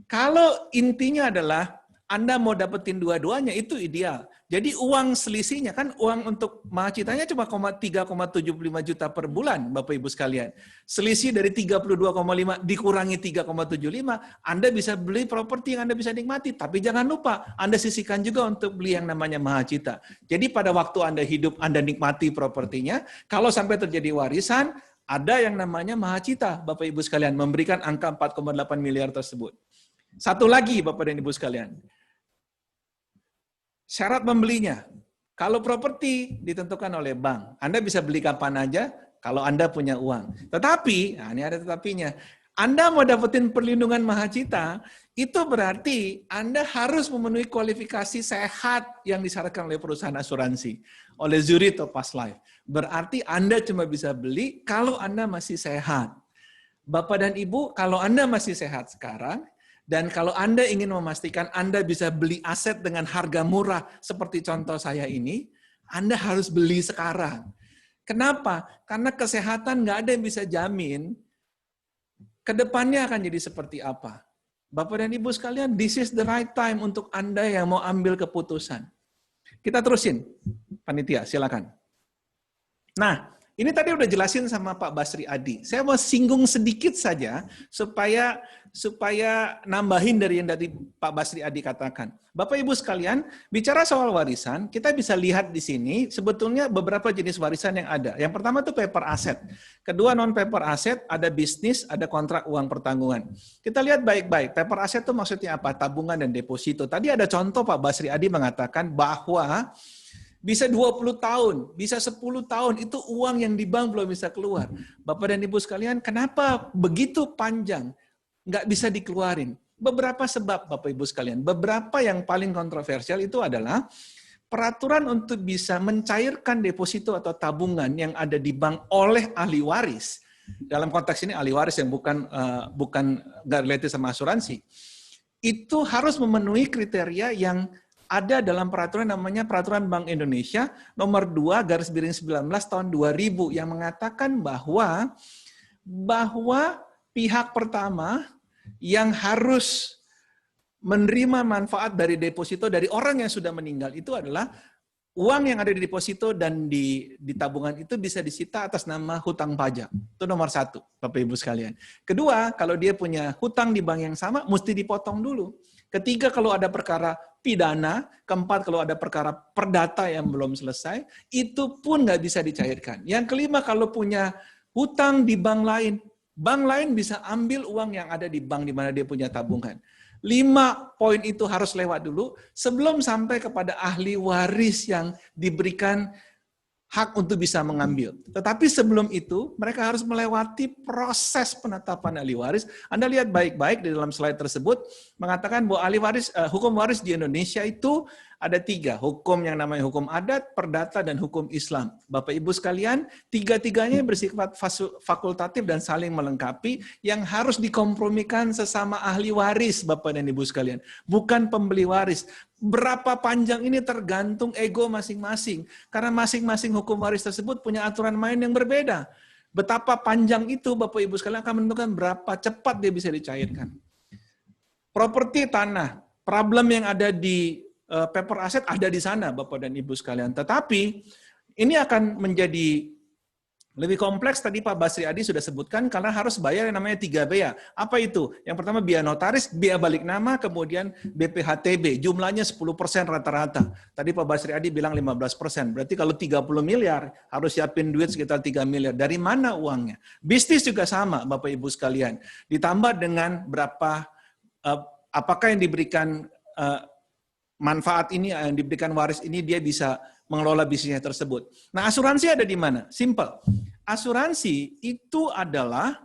kalau intinya adalah Anda mau dapetin dua-duanya, itu ideal. Jadi uang selisihnya, kan uang untuk Mahacitanya cuma 3,75 juta per bulan, Bapak Ibu sekalian. Selisih dari 32,5 dikurangi 3,75, Anda bisa beli properti yang Anda bisa nikmati. Tapi jangan lupa, Anda sisihkan juga untuk beli yang namanya Mahacita. Jadi pada waktu Anda hidup, Anda nikmati propertinya. Kalau sampai terjadi warisan, ada yang namanya Mahacita, Bapak Ibu sekalian, memberikan angka 4,8 miliar tersebut. Satu lagi, Bapak dan Ibu sekalian. Syarat membelinya. Kalau properti ditentukan oleh bank. Anda bisa beli kapan aja kalau Anda punya uang. Tetapi, nah ini ada tetapinya. Anda mau dapetin perlindungan Mahacita, itu berarti Anda harus memenuhi kualifikasi sehat yang disyaratkan oleh perusahaan asuransi, oleh Zurich Topaz Life. Berarti Anda cuma bisa beli kalau Anda masih sehat. Bapak dan Ibu, kalau Anda masih sehat sekarang, dan kalau Anda ingin memastikan Anda bisa beli aset dengan harga murah, seperti contoh saya ini, Anda harus beli sekarang. Kenapa? Karena kesehatan nggak ada yang bisa jamin kedepannya akan jadi seperti apa. Bapak dan Ibu sekalian, this is the right time untuk Anda yang mau ambil keputusan. Kita terusin, panitia, silakan. Nah, ini tadi udah jelasin sama Pak Basri Adi. Saya mau singgung sedikit saja supaya nambahin dari yang tadi Pak Basri Adi katakan. Bapak Ibu sekalian, bicara soal warisan, kita bisa lihat di sini sebetulnya beberapa jenis warisan yang ada. Yang pertama itu paper asset. Kedua non paper asset, ada bisnis, ada kontrak uang pertanggungan. Kita lihat baik-baik. Paper asset itu maksudnya apa? Tabungan dan deposito. Tadi ada contoh Pak Basri Adi mengatakan bahwa bisa 20 tahun, bisa 10 tahun, itu uang yang di bank belum bisa keluar. Bapak dan Ibu sekalian, kenapa begitu panjang? Nggak bisa dikeluarin. Beberapa sebab, Bapak Ibu sekalian. Beberapa yang paling kontroversial itu adalah peraturan untuk bisa mencairkan deposito atau tabungan yang ada di bank oleh ahli waris. Dalam konteks ini ahli waris yang bukan nggak related sama asuransi. Itu harus memenuhi kriteria yang ada dalam peraturan namanya Peraturan Bank Indonesia nomor 2/19 tahun 2000 yang mengatakan bahwa pihak pertama yang harus menerima manfaat dari deposito dari orang yang sudah meninggal itu adalah uang yang ada di deposito dan di tabungan itu bisa disita atas nama hutang pajak. Itu nomor 1, Bapak Ibu sekalian. Kedua, kalau dia punya hutang di bank yang sama, mesti dipotong dulu. Ketiga, kalau ada perkara pidana. Keempat, kalau ada perkara perdata yang belum selesai, itu pun nggak bisa dicairkan. Yang kelima, kalau punya hutang di bank lain bisa ambil uang yang ada di bank di mana dia punya tabungan. 5 poin itu harus lewat dulu sebelum sampai kepada ahli waris yang diberikan hak untuk bisa mengambil. Tetapi sebelum itu, mereka harus melewati proses penetapan ahli waris. Anda lihat baik-baik di dalam slide tersebut, mengatakan bahwa ahli waris, hukum waris di Indonesia itu ada 3. Hukum yang namanya hukum adat, perdata, dan hukum Islam. Bapak Ibu sekalian, 3-tiganya bersifat fakultatif dan saling melengkapi yang harus dikompromikan sesama ahli waris, Bapak dan Ibu sekalian. Bukan pembeli waris. Berapa panjang ini tergantung ego masing-masing. Karena masing-masing hukum waris tersebut punya aturan main yang berbeda. Betapa panjang itu, Bapak Ibu sekalian, akan menentukan berapa cepat dia bisa dicairkan. Properti tanah, problem yang ada di paper asset ada di sana, Bapak dan Ibu sekalian. Tetapi ini akan menjadi lebih kompleks. Tadi Pak Basri Adi sudah sebutkan karena harus bayar yang namanya 3 bea. Apa itu? Yang pertama biaya notaris, biaya balik nama, kemudian BPHTB. Jumlahnya 10% rata-rata. Tadi Pak Basri Adi bilang 15%. Berarti kalau 30 miliar harus siapin duit sekitar 3 miliar. Dari mana uangnya? Bisnis juga sama, Bapak Ibu sekalian. Ditambah dengan berapa apakah yang diberikan manfaat ini, yang diberikan waris ini, dia bisa mengelola bisnisnya tersebut. Nah, asuransi ada di mana? Simple. Asuransi itu adalah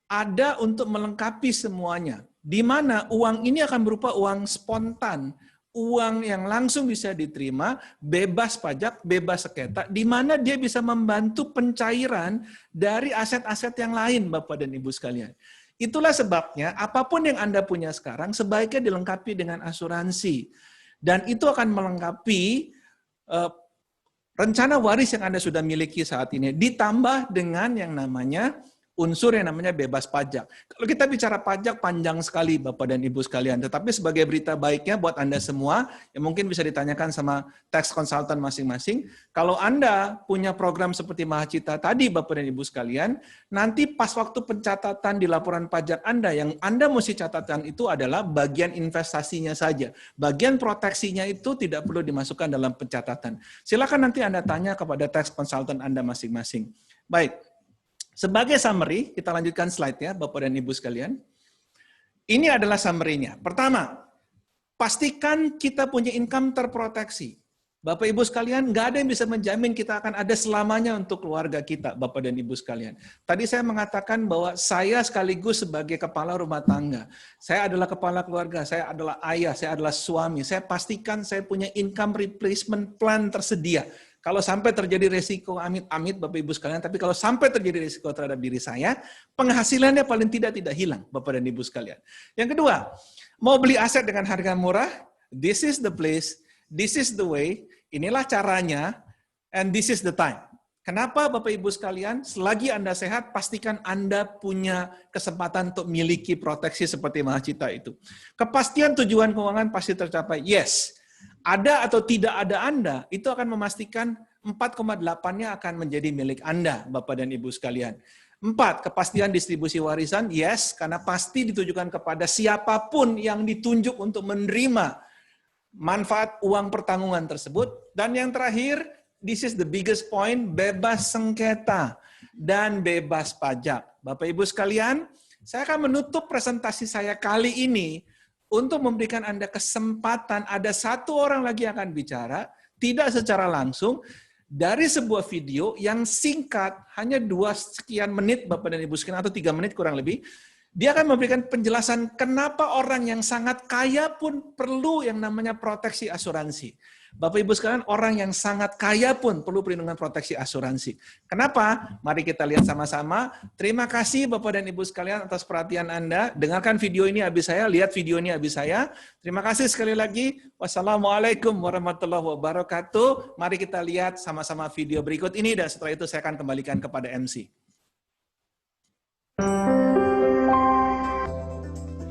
ada untuk melengkapi semuanya. Di mana uang ini akan berupa uang spontan, uang yang langsung bisa diterima, bebas pajak, bebas sengketa, di mana dia bisa membantu pencairan dari aset-aset yang lain, Bapak dan Ibu sekalian. Itulah sebabnya apapun yang Anda punya sekarang sebaiknya dilengkapi dengan asuransi. Dan itu akan melengkapi rencana waris yang Anda sudah miliki saat ini. Ditambah dengan yang namanya unsur yang namanya bebas pajak. Kalau kita bicara pajak panjang sekali Bapak dan Ibu sekalian. Tetapi sebagai berita baiknya buat Anda semua, yang mungkin bisa ditanyakan sama tax consultant masing-masing. Kalau Anda punya program seperti Mahacita tadi Bapak dan Ibu sekalian, nanti pas waktu pencatatan di laporan pajak Anda, yang Anda mesti catatan itu adalah bagian investasinya saja. Bagian proteksinya itu tidak perlu dimasukkan dalam pencatatan. Silakan nanti Anda tanya kepada tax consultant Anda masing-masing. Baik. Sebagai summary, kita lanjutkan slide-nya, Bapak dan Ibu sekalian. Ini adalah summary-nya. Pertama, pastikan kita punya income terproteksi. Bapak Ibu sekalian, nggak ada yang bisa menjamin kita akan ada selamanya untuk keluarga kita, Bapak dan Ibu sekalian. Tadi saya mengatakan bahwa saya sekaligus sebagai kepala rumah tangga. Saya adalah kepala keluarga, saya adalah ayah, saya adalah suami. Saya pastikan saya punya income replacement plan tersedia. Kalau sampai terjadi resiko, amit-amit Bapak Ibu sekalian, tapi kalau sampai terjadi resiko terhadap diri saya, penghasilannya paling tidak hilang, Bapak dan Ibu sekalian. Yang kedua, mau beli aset dengan harga murah, this is the place, this is the way, inilah caranya, and this is the time. Kenapa Bapak Ibu sekalian, selagi Anda sehat, pastikan Anda punya kesempatan untuk miliki proteksi seperti Mahacita itu. Kepastian tujuan keuangan pasti tercapai, yes. Ada atau tidak ada Anda, itu akan memastikan 4,8-nya akan menjadi milik Anda, Bapak dan Ibu sekalian. 4, kepastian distribusi warisan, yes, karena pasti ditujukan kepada siapapun yang ditunjuk untuk menerima manfaat uang pertanggungan tersebut. Dan yang terakhir, this is the biggest point, bebas sengketa dan bebas pajak. Bapak Ibu sekalian, saya akan menutup presentasi saya kali ini untuk memberikan Anda kesempatan, ada satu orang lagi yang akan bicara, tidak secara langsung, dari sebuah video yang singkat, hanya 2 sekian menit, Bapak dan Ibu sekalian, atau 3 menit kurang lebih. Dia akan memberikan penjelasan kenapa orang yang sangat kaya pun perlu yang namanya proteksi asuransi. Bapak Ibu sekalian, orang yang sangat kaya pun perlu perlindungan proteksi asuransi. Kenapa? Mari kita lihat sama-sama. Terima kasih Bapak dan Ibu sekalian atas perhatian Anda. Dengarkan video ini habis saya, lihat video ini habis saya. Terima kasih sekali lagi. Wassalamualaikum warahmatullahi wabarakatuh. Mari kita lihat sama-sama video berikut ini dan setelah itu saya akan kembalikan kepada MC.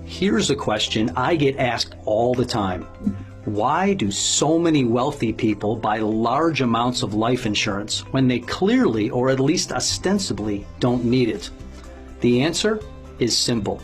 Here's a question I get asked all the time. Why do so many wealthy people buy large amounts of life insurance when they clearly, or at least ostensibly, don't need it? The answer is simple.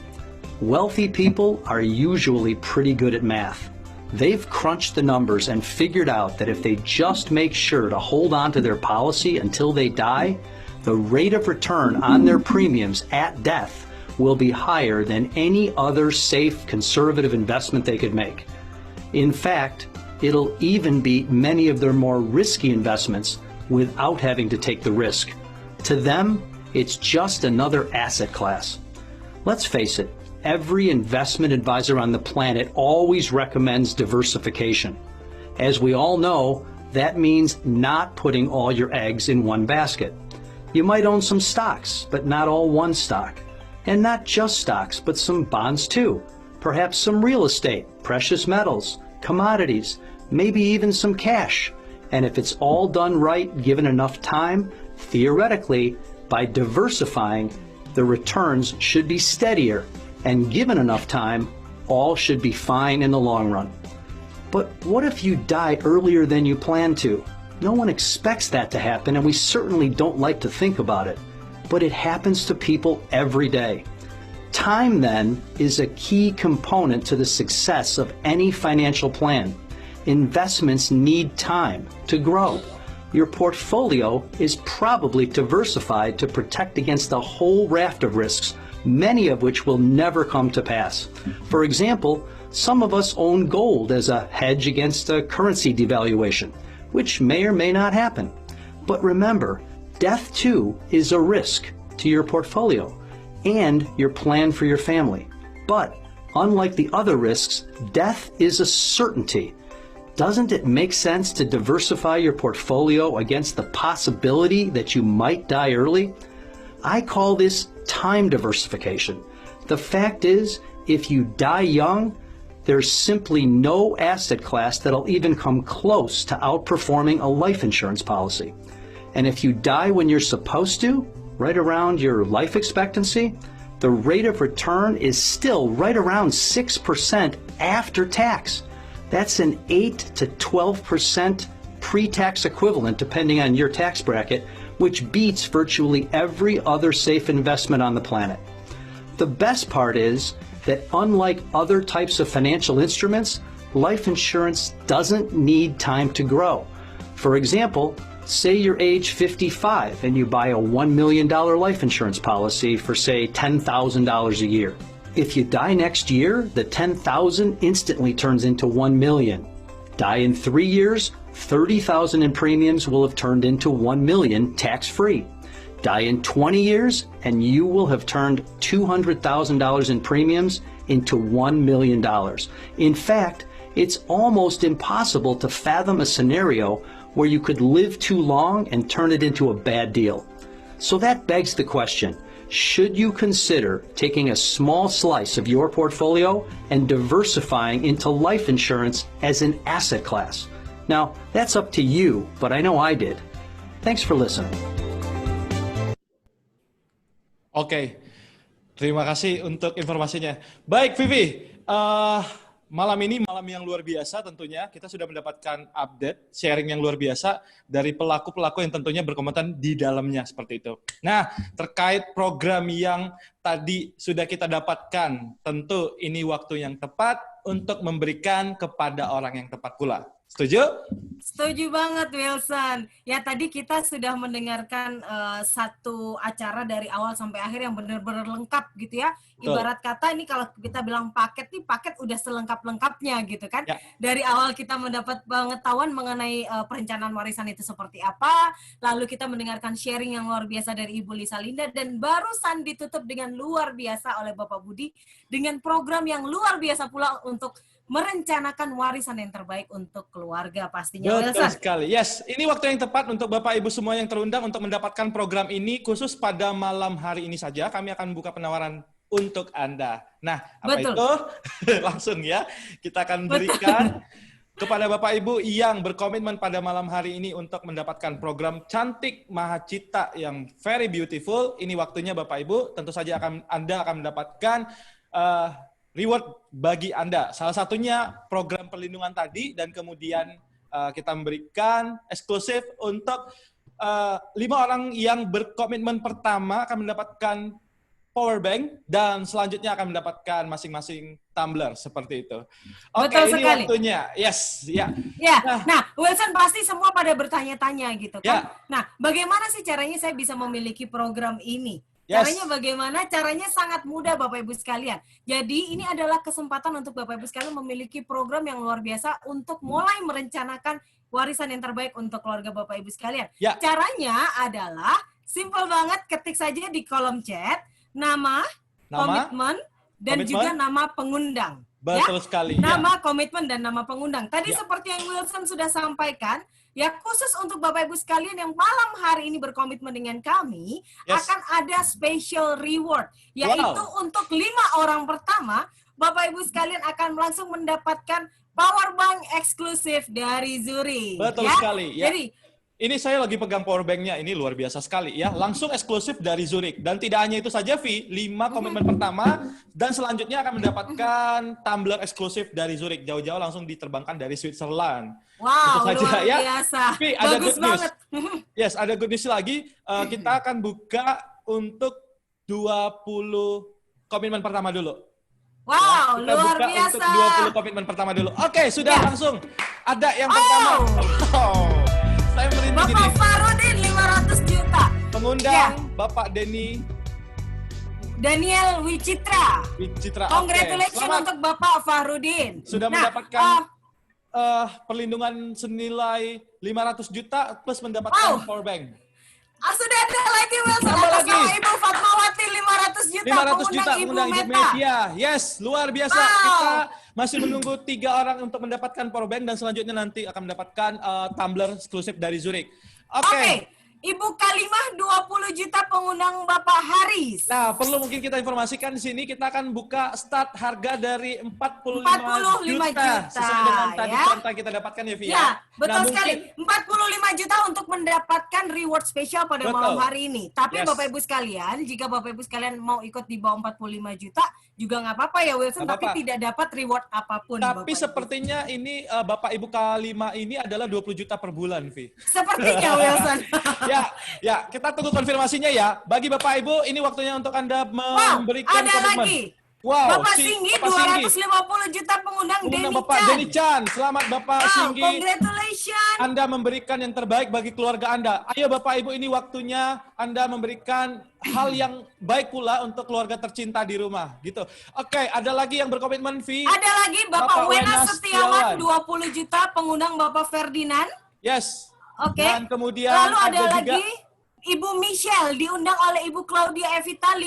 Wealthy people are usually pretty good at math. They've crunched the numbers and figured out that if they just make sure to hold on to their policy until they die, the rate of return on their premiums at death will be higher than any other safe, conservative investment they could make. In fact, it'll even beat many of their more risky investments without having to take the risk. To them, it's just another asset class. Let's face it, every investment advisor on the planet always recommends diversification. As we all know, that means not putting all your eggs in one basket. You might own some stocks, but not all one stock. And not just stocks, but some bonds too. Perhaps some real estate, precious metals, commodities, maybe even some cash. And if it's all done right, given enough time, theoretically, by diversifying, the returns should be steadier. And given enough time, all should be fine in the long run. But what if you die earlier than you plan to? No one expects that to happen, and we certainly don't like to think about it. But it happens to people every day. Time, then, is a key component to the success of any financial plan. Investments need time to grow. Your portfolio is probably diversified to protect against a whole raft of risks, many of which will never come to pass. For example, some of us own gold as a hedge against a currency devaluation, which may or may not happen. But remember, death, too, is a risk to your portfolio and your plan for your family. But unlike the other risks, death is a certainty. Doesn't it make sense to diversify your portfolio against the possibility that you might die early? I call this time diversification. The fact is, if you die young, there's simply no asset class that'll even come close to outperforming a life insurance policy. And if you die when you're supposed to, right around your life expectancy, the rate of return is still right around 6% after tax. That's an 8 to 12% pre-tax equivalent depending on your tax bracket, which beats virtually every other safe investment on the planet. The best part is that unlike other types of financial instruments, life insurance doesn't need time to grow. For example, say you're age 55 and you buy a $1 million life insurance policy for, say, $10,000 a year. If you die next year, the $10,000 instantly turns into $1 million. Die in 3 years, 30,000 in premiums will have turned into 1 million tax-free. Die in 20 years, and you will have turned $200,000 in premiums into $1 million. In fact, it's almost impossible to fathom a scenario where you could live too long and turn it into a bad deal. So that begs the question, should you consider taking a small slice of your portfolio and diversifying into life insurance as an asset class? Now, that's up to you, but I know I did. Thanks for listening. Oke, terima kasih untuk informasinya. Baik, Vivi, malam ini malam yang luar biasa tentunya. Kita sudah mendapatkan update, sharing yang luar biasa dari pelaku-pelaku yang tentunya berkompeten di dalamnya seperti itu. Nah, terkait program yang tadi sudah kita dapatkan, tentu ini waktu yang tepat untuk memberikan kepada orang yang tepat pula. Setuju? Setuju banget, Wilson. Ya, tadi kita sudah mendengarkan satu acara dari awal sampai akhir yang benar-benar lengkap gitu ya. Ibarat kata ini kalau kita bilang paket nih, paket udah selengkap-lengkapnya gitu kan. Ya. Dari awal kita mendapat pengetahuan mengenai perencanaan warisan itu seperti apa, lalu kita mendengarkan sharing yang luar biasa dari Ibu Lisa Linda, dan barusan ditutup dengan luar biasa oleh Bapak Budi dengan program yang luar biasa pula untuk merencanakan warisan yang terbaik untuk keluarga pastinya. Betul sekali. Yes, ini waktu yang tepat untuk Bapak Ibu semua yang terundang untuk mendapatkan program ini khusus pada malam hari ini saja. Kami akan buka penawaran untuk Anda. Nah, apa itu? Langsung ya, kita akan berikan kepada Bapak Ibu yang berkomitmen pada malam hari ini untuk mendapatkan program Cantik Mahacita yang very beautiful. Ini waktunya Bapak Ibu, tentu saja Anda akan mendapatkan reward bagi Anda. Salah satunya program perlindungan tadi, dan kemudian kita memberikan eksklusif untuk 5 orang yang berkomitmen pertama akan mendapatkan power bank, dan selanjutnya akan mendapatkan masing-masing tumbler seperti itu. Oke, ini sekali waktunya. Yes, ya. Ya. Nah, Wilson pasti semua pada bertanya-tanya gitu kan. Ya. Nah, bagaimana sih caranya saya bisa memiliki program ini? Yes. Caranya bagaimana? Caranya sangat mudah Bapak Ibu sekalian. Jadi ini adalah kesempatan untuk Bapak Ibu sekalian memiliki program yang luar biasa untuk mulai merencanakan warisan yang terbaik untuk keluarga Bapak Ibu sekalian. Ya. Caranya adalah simple banget, ketik saja di kolom chat nama, komitmen, dan juga nama pengundang. Betul sekali. Nama, komitmen, dan nama pengundang. Tadi seperti yang Wilson sudah sampaikan, ya khusus untuk Bapak Ibu sekalian yang malam hari ini berkomitmen dengan kami, akan ada special reward, yaitu untuk 5 orang pertama, Bapak Ibu sekalian akan langsung mendapatkan power bank eksklusif dari Zurich. Betul sekali. Ya. Jadi, ini saya lagi pegang power bank-nya, ini luar biasa sekali ya, langsung eksklusif dari Zurich. Dan tidak hanya itu saja, Vi, 5 komitmen pertama, dan selanjutnya akan mendapatkan tumbler eksklusif dari Zurich. Jauh-jauh langsung diterbangkan dari Switzerland. Wow, luar biasa. Vi, ada good news. Yes, ada good news lagi. Kita akan buka untuk 20 komitmen pertama dulu. Wow, ya, luar biasa. Untuk 20 komitmen pertama dulu. Oke, sudah langsung. Ada yang pertama. Saya merinding Bapak Farudin 500 juta. Pengundang Bapak Daniel Wicitra. Congratulations untuk Bapak Farudin. Sudah mendapatkan perlindungan senilai 500 juta plus mendapatkan power bank. Sudah ada lagi Wilson atas nama Ibu Fatmawati 500 juta. 500 juta pengundang Ibu Media. Yes, luar biasa. Kita masih menunggu 3 orang untuk mendapatkan power bank, dan selanjutnya nanti akan mendapatkan tumbler eksklusif dari Zurich. Oke. Ibu Kalimah 20 juta pengundang Bapak Haris. Nah, perlu mungkin kita informasikan di sini, kita akan buka start harga dari 45 juta. Sesuai dengan tadi contoh kita dapatkan ya, Via. Ya, betul sekali. 45 juta untuk mendapatkan reward spesial pada malam hari ini. Tapi Bapak Ibu sekalian, jika Bapak Ibu sekalian mau ikut di bawah 45 juta, juga nggak apa-apa ya Wilson, tapi tidak dapat reward apapun. Tapi sepertinya ini Bapak Ibu Kalimah ini adalah 20 juta per bulan, Vi. Sepertinya Wilson. Ya, kita tunggu konfirmasinya ya. Bagi Bapak Ibu, ini waktunya untuk Anda memberikan komitmen. Ada lagi. Wow, Bapak Singgi 250 juta pengundang Bapak Denny Chan. Selamat Bapak Singgi. Congratulations. Anda memberikan yang terbaik bagi keluarga Anda. Ayo Bapak Ibu, ini waktunya Anda memberikan hal yang baik pula untuk keluarga tercinta di rumah, gitu. Oke, ada lagi yang berkomitmen, Vi? Ada lagi Bapak Wena Setiawan 20 juta pengundang Bapak Ferdinand. Yes. Oke. Dan kemudian Lalu ada juga lagi Ibu Michelle diundang oleh Ibu Claudia Evita 15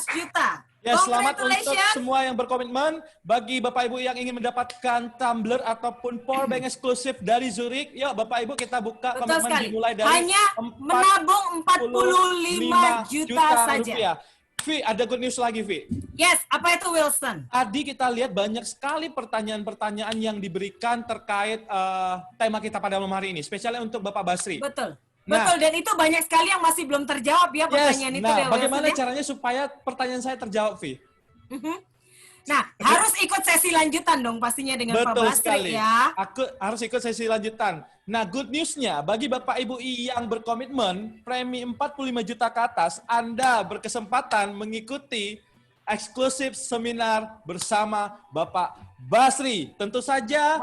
juta. ya, selamat untuk Congratulations. semua yang berkomitmen. Bagi Bapak Ibu yang ingin mendapatkan tumbler ataupun power bank eksklusif dari Zurich, yuk Bapak Ibu kita buka Betul komitmen sekali. dimulai dari Hanya menabung 45 juta saja. rupiah. Vi, ada good news lagi, Vi. Yes, apa itu Wilson? Tadi kita lihat banyak sekali pertanyaan-pertanyaan yang diberikan terkait tema kita pada malam hari ini, spesialnya untuk Bapak Basri. Betul. Nah, Betul, dan itu banyak sekali yang masih belum terjawab ya pertanyaan itu. Nah, ya, bagaimana Wilson, ya? caranya supaya pertanyaan saya terjawab, Vi? Nah, harus ikut sesi lanjutan dong pastinya dengan Pak Betul Basri sekali. ya. Aku harus ikut sesi lanjutan. Nah, good news-nya bagi Bapak Ibu yang berkomitmen premi 45 juta ke atas, Anda berkesempatan mengikuti eksklusif seminar bersama Bapak Basri. Tentu saja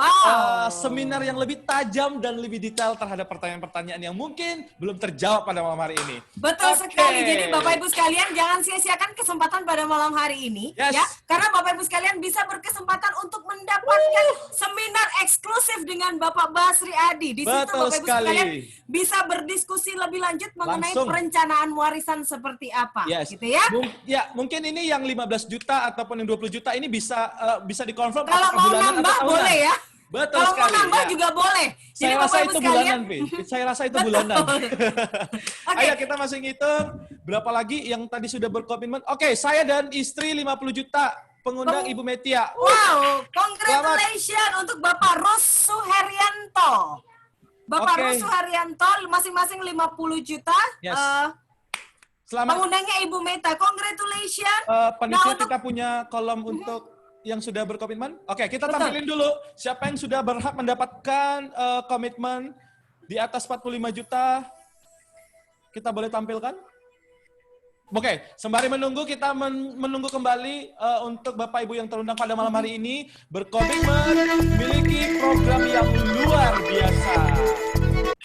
seminar yang lebih tajam dan lebih detail terhadap pertanyaan-pertanyaan yang mungkin belum terjawab pada malam hari ini. Betul sekali. Jadi Bapak Ibu sekalian jangan sia-siakan kesempatan pada malam hari ini Yes. ya. Karena Bapak Ibu sekalian bisa berkesempatan untuk mendapatkan seminar eksklusif dengan Bapak Basri Adi. Di situ Betul Bapak Ibu sekali. sekalian bisa berdiskusi lebih lanjut mengenai Langsung. perencanaan warisan seperti apa Yes. gitu ya. Mungkin ini yang 15 juta ataupun yang 20 juta ini bisa dikonfirm Kalau apakah mau bulanan atau nambah tahunan. boleh ya. Betul Kalau sekali. mau nambah ya. juga boleh. Saya rasa Bapak Ibu itu sekalian- bulanan, Vi. Saya rasa itu bulanan. Oke. Ayo kita masih ngitung. Berapa lagi yang tadi sudah berkomitmen? Oke, saya dan istri 50 juta. Pengundang Ibu Metia. Wow, congratulations untuk Bapak Rus Suherianto. Bapak Oke. Rus Suherianto masing-masing 50 juta. Yes. Selamat. Pengundangnya Ibu Meta, congratulations. Panitia Nah, untuk- kita punya kolom untuk yang sudah berkomitmen. Oke, kita Betul. tampilin dulu siapa yang sudah berhak mendapatkan komitmen di atas 45 juta. Kita boleh tampilkan? Oke, sembari menunggu, kita menunggu kembali untuk Bapak Ibu yang terundang pada malam hari ini berkomitmen memiliki program yang luar biasa.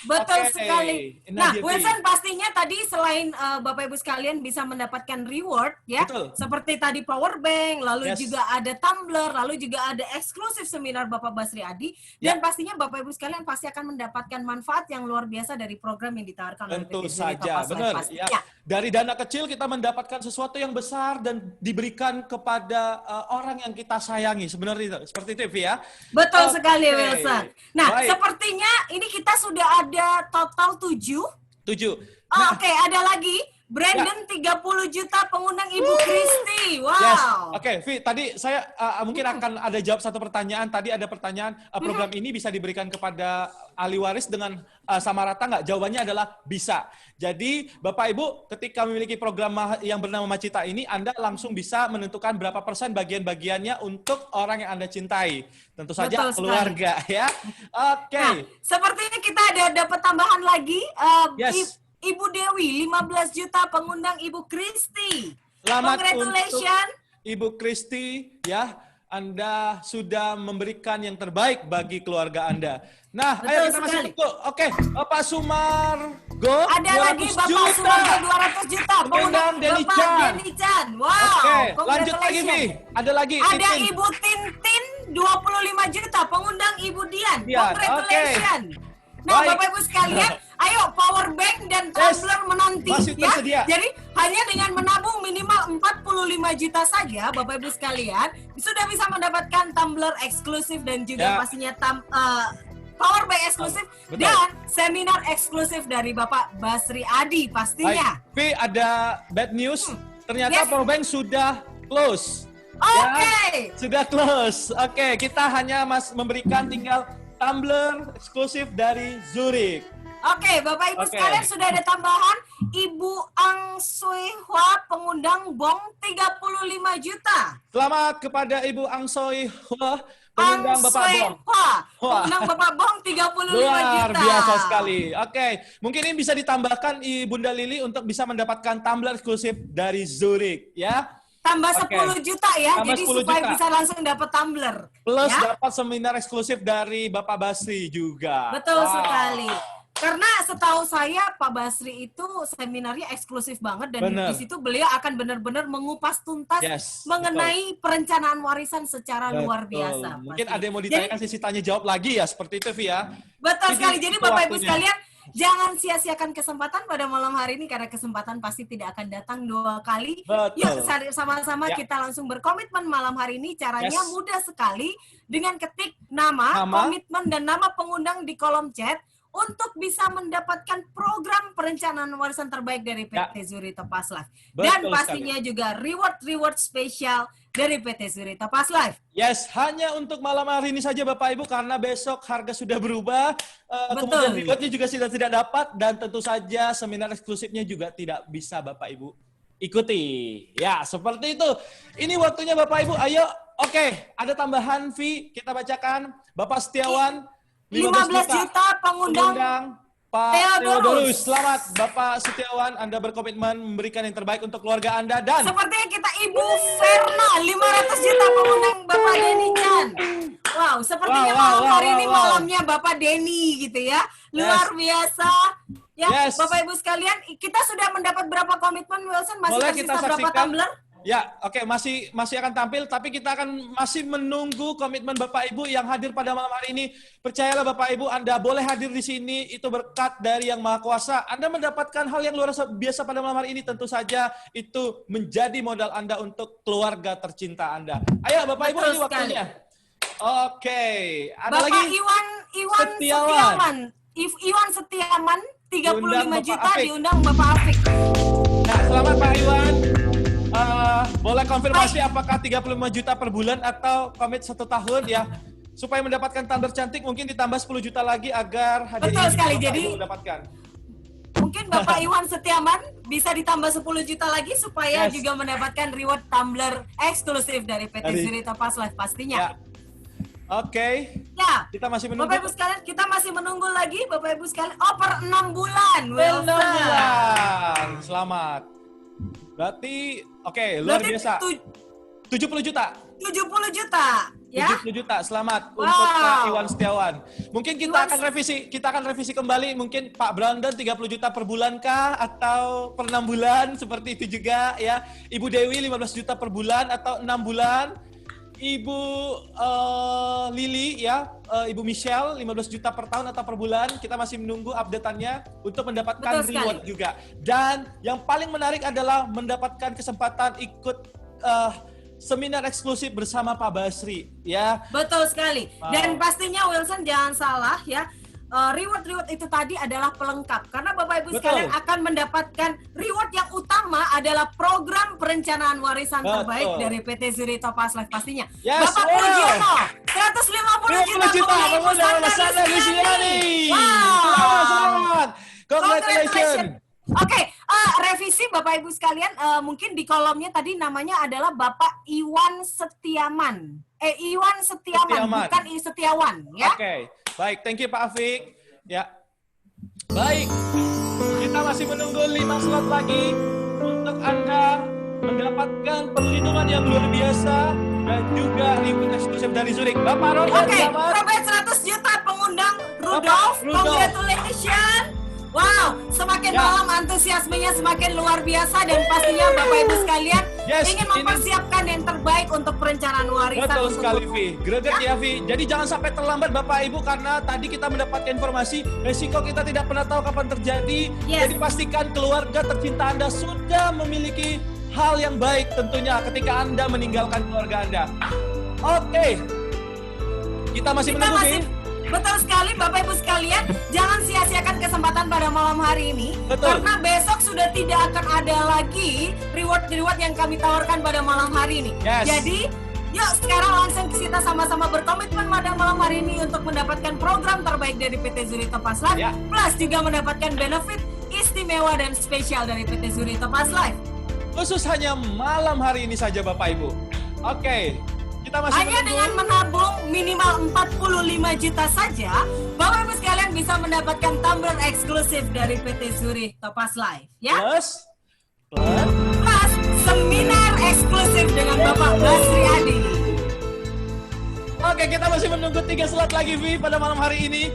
Betul Oke. sekali. Nah, Nah, Devi. Wilson pastinya tadi selain Bapak Ibu sekalian bisa mendapatkan reward ya, Betul. seperti tadi power bank, lalu Yes. juga ada tumbler, lalu juga ada eksklusif seminar Bapak Basri Adi, Ya. dan pastinya Bapak Ibu sekalian pasti akan mendapatkan manfaat yang luar biasa dari program yang ditawarkan oleh Tentu PT Zuri saja, Topaz Live benar. pastinya. Ya. Dari dana kecil kita mendapatkan sesuatu yang besar dan diberikan kepada orang yang kita sayangi. Sebenarnya itu, seperti itu, Vi, ya. Betul Oke. sekali, Wilson. Nah, Baik. sepertinya ini kita sudah ada total 7. 7. Oh, Oke, ada lagi. Brandon 30 juta pengundang Ibu Kristi. Wow. Yes. Oke, Vi, tadi saya mungkin akan ada jawab satu pertanyaan. Tadi ada pertanyaan, program ini bisa diberikan kepada ahli waris dengan sama rata nggak? Jawabannya adalah bisa. Jadi, Bapak Ibu, ketika memiliki program yang bernama Macita ini, Anda langsung bisa menentukan berapa persen bagian-bagiannya untuk orang yang Anda cintai. Tentu saja Betul sekali. keluarga, ya. Oke. Nah, sepertinya kita ada dapat tambahan lagi. Yes. Ibu Dewi 15 juta pengundang Ibu Kristi. Selamat Congratulations. untuk Ibu Kristi, ya. Anda sudah memberikan yang terbaik bagi keluarga Anda. Nah, Betul ayo kita masih sekali. tunggu. Oke, Pak Sumargo, Ada 200 lagi Bapak juta. Sumargo 200 juta Pengundang pengundang Denny Bapak Chan. Denny Chan. Wow. Oke, lanjut lagi, Vi. Congratulations. Ada lagi. Ada Titin. Ibu Tintin 25 juta pengundang Ibu Dian. Dian, Congratulations. Nah, Baik. Bapak Ibu sekalian, ayo power bank dan tumbler menanti masih ya. tersedia. Jadi hanya dengan menabung minimal 45 juta saja, Bapak Ibu sekalian, sudah bisa mendapatkan tumbler eksklusif dan juga Ya. pastinya power bank eksklusif Betul. dan seminar eksklusif dari Bapak Basri Adi pastinya. Baik, Vi, ada bad news. Ternyata Yes. Powerbank sudah close. Oke. Sudah close. Oke, kita hanya memberikan tinggal tumbler eksklusif dari Zurich. Oke, Bapak Ibu Oke. sekalian sudah ada tambahan Ibu Ang Sui Hwa pengundang bong 35 juta. Selamat kepada Ibu Ang Soi Hwa, Ang pengundang Bapak Sui Bong. Hwa Wah. pengundang Bapak Bong 35 Luar juta. biasa sekali. Oke, mungkin ini bisa ditambahkan Bunda Lili untuk bisa mendapatkan tumbler eksklusif dari Zurich, ya. Tambah Oke. 10 juta ya, Tambah jadi 10 supaya juta. bisa langsung dapat tumbler. Plus ya? dapat seminar eksklusif dari Bapak Basri juga. Betul Wow. sekali. Karena setahu saya Pak Basri itu seminarnya eksklusif banget dan Bener. di situ beliau akan benar-benar mengupas tuntas mengenai perencanaan warisan secara luar biasa. Mungkin pasti. ada yang mau ditanyakan sesi tanya jawab lagi ya, seperti itu Vi ya. Betul sekali. Jadi Bapak Ibu waktunya. sekalian, jangan sia-siakan kesempatan pada malam hari ini karena kesempatan pasti tidak akan datang 2 kali. Betul. Yuk sama-sama Ya. kita langsung berkomitmen malam hari ini. Caranya Yes. mudah sekali dengan ketik nama, komitmen dan nama pengundang di kolom chat untuk bisa mendapatkan program perencanaan warisan terbaik dari PT Zuri Topaz Life. Dan Betul pastinya juga reward spesial dari PT Zuri Topaz Life. Yes, hanya untuk malam hari ini saja Bapak Ibu karena besok harga sudah berubah, kemudian rewardnya juga sudah tidak dapat dan tentu saja seminar eksklusifnya juga tidak bisa Bapak Ibu ikuti. Ya, seperti itu. Ini waktunya Bapak Ibu. Ayo, oke, ada tambahan Vi, kita bacakan. Bapak Setiawan 15 juta pengundang Pak Theodorus. Selamat Bapak Setiawan, Anda berkomitmen memberikan yang terbaik untuk keluarga Anda dan sepertinya kita Ibu Verna 500 juta pengundang Bapak Denny Chan. Wow, sepertinya malam hari ini malamnya Bapak Denny gitu ya. Luar biasa. Ya, Bapak Ibu sekalian, kita sudah mendapat berapa komitmen Wilson? Masih boleh tersisa kita berapa saksikan? tumbler? Ya, oke, masih akan tampil, tapi kita akan masih menunggu komitmen Bapak Ibu yang hadir pada malam hari ini. Percayalah Bapak Ibu, Anda boleh hadir di sini, itu berkat dari Yang Maha Kuasa. Anda mendapatkan hal yang luar biasa pada malam hari ini, tentu saja itu menjadi modal Anda untuk keluarga tercinta Anda. Ayo Bapak Ibu, ini waktunya. Oke, ada Bapak lagi? Iwan Setiaman 35 juta Afik. diundang Bapak Afik. Nah, selamat Pak Iwan. Boleh konfirmasi apakah 35 juta per bulan atau komit 1 tahun ya? Supaya mendapatkan tumbler cantik mungkin ditambah 10 juta lagi agar hadiah Betul sekali, Bapak jadi Ibu mendapatkan. mungkin Bapak Iwan Setiaman bisa ditambah 10 juta lagi supaya juga mendapatkan reward tumbler eksklusif dari PT Zuri Topaz Life pastinya. Ya. Oke. Ya. Kita masih menunggu. Bapak Ibu sekalian, kita masih menunggu lagi Bapak Ibu sekalian. Oh, per 6 bulan. 6 bulan. Selamat. Berarti luar biasa. 70 juta. 70 juta, ya. 70 juta, selamat untuk Pak Iwan Setiawan. Mungkin kita akan revisi kembali, mungkin Pak Brandon 30 juta per bulan kah atau per 6 bulan seperti itu juga ya. Ibu Dewi 15 juta per bulan atau 6 bulan. Ibu Lili ya, Ibu Michelle 15 juta per tahun atau per bulan. Kita masih menunggu update-annya untuk mendapatkan reward juga. Dan yang paling menarik adalah mendapatkan kesempatan ikut seminar eksklusif bersama Pak Basri ya. Betul sekali. Dan pastinya Wilson jangan salah ya. Reward itu tadi adalah pelengkap karena Bapak Ibu sekalian akan mendapatkan reward yang utama adalah program perencanaan warisan terbaik dari PT Zuri Topaz Life pastinya. Bapak Pujiono 150 juta pengusaha di sini. Selamat. Congratulations. Oke, revisi Bapak Ibu sekalian, mungkin di kolomnya tadi namanya adalah Bapak Iwan Setiaman. Iwan Setiaman, bukan Setiawan ya. Oke. Baik, thank you Pak Afik. Ya. Baik. Kita masih menunggu 5 slot lagi untuk Anda mendapatkan perlindungan yang luar biasa dan juga reward eksklusif dari Zurich. Bapak Robert, selamat. Robert 100 juta pengundang Rudolf. Congratulations. Wow, semakin malam antusiasmenya semakin luar biasa dan pastinya Bapak Ibu sekalian ingin mempersiapkan yang terbaik untuk perencanaan warisan. Betul sekali, Vi. Greget ya, Vi. Jadi jangan sampai terlambat Bapak Ibu karena tadi kita mendapatkan informasi resiko kita tidak pernah tahu kapan terjadi. Jadi pastikan keluarga tercinta Anda sudah memiliki hal yang baik tentunya ketika Anda meninggalkan keluarga Anda. Oke. Kita masih menunggu, Vi. Betul sekali Bapak Ibu sekalian, jangan sia-siakan kesempatan pada malam hari ini. Karena besok sudah tidak akan ada lagi reward yang kami tawarkan pada malam hari ini. Jadi, yuk sekarang langsung kita sama-sama berkomitmen pada malam hari ini untuk mendapatkan program terbaik dari PT Zuri Topaz Life, plus juga mendapatkan benefit istimewa dan spesial dari PT Zuri Topaz Life. Khusus hanya malam hari ini saja Bapak Ibu. Oke. Kita masih hanya dengan menabung minimal 45 juta saja, Bapak Ibu sekalian bisa mendapatkan tumbler eksklusif dari PT Zuri Topaz Life, ya. Plus seminar eksklusif dengan Bapak Basri Adi. Oke, kita masih menunggu 3 slot lagi, Vi, pada malam hari ini.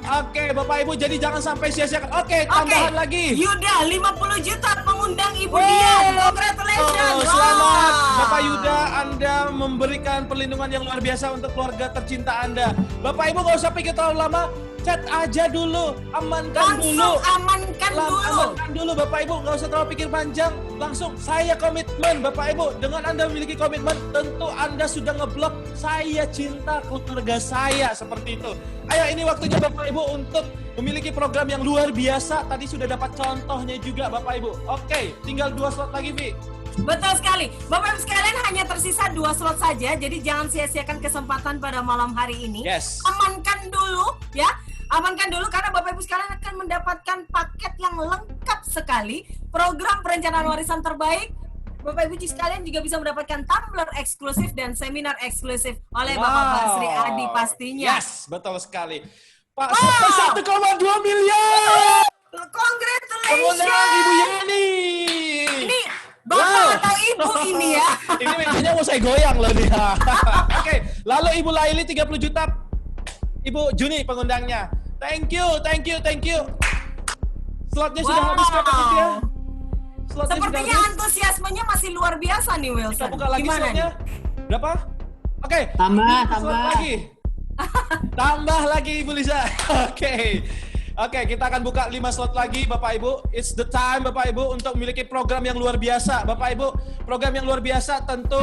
Oke, Bapak Ibu, jadi jangan sampai sia-siakan. Oke, tambahan lagi. Yuda, 50 juta mengundang Ibu Dian. Congratulations. Selamat, Bapak Yuda. Anda memberikan perlindungan yang luar biasa untuk keluarga tercinta Anda. Bapak Ibu nggak usah pikir terlalu lama. Chat aja dulu, amankan dulu. Amankan dulu, Bapak Ibu, nggak usah terlalu pikir panjang. Langsung, saya komitmen, Bapak Ibu. Dengan Anda memiliki komitmen, tentu Anda sudah ngeblok, saya cinta keluarga saya, seperti itu. Ayo, ini waktunya Bapak Ibu untuk memiliki program yang luar biasa. Tadi sudah dapat contohnya juga, Bapak Ibu. Oke, tinggal 2 slot lagi, Vi. Betul sekali. Bapak Ibu sekalian, hanya tersisa 2 slot saja, jadi jangan sia-siakan kesempatan pada malam hari ini. Yes. Amankan dulu, ya. Amankan dulu karena Bapak Ibu sekalian akan mendapatkan paket yang lengkap sekali. Program perencanaan warisan terbaik. Bapak Ibu sekalian juga bisa mendapatkan tumbler eksklusif dan seminar eksklusif oleh Bapak Basri Adi pastinya. Yes, betul sekali. Pak, sampai 1,2 miliar. Congratulations. Ibu Yani. Ini Bapak atau Ibu ini ya. Ini mejanya mau saya goyang loh nih. Oke, lalu Ibu Laili 30 juta. Ibu Juni pengundangnya. Thank you. Slotnya sudah habis Kak ya? Sepertinya antusiasmenya masih luar biasa nih Wilson. Kita buka lagi Gimana slotnya. nih? Berapa? Oke. Tambah. Lagi. Tambah lagi Ibu Lisa. Oke, kita akan buka 5 slot lagi Bapak Ibu. It's the time Bapak Ibu untuk memiliki program yang luar biasa. Bapak Ibu, program yang luar biasa tentu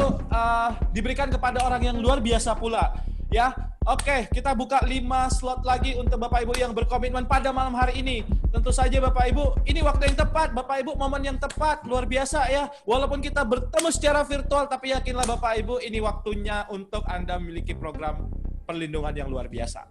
diberikan kepada orang yang luar biasa pula. Ya, oke, kita buka 5 slot lagi untuk Bapak Ibu yang berkomitmen pada malam hari ini. Tentu saja Bapak Ibu, ini waktu yang tepat, Bapak Ibu, momen yang tepat, luar biasa ya. Walaupun kita bertemu secara virtual, tapi yakinlah Bapak Ibu, ini waktunya untuk Anda memiliki program perlindungan yang luar biasa.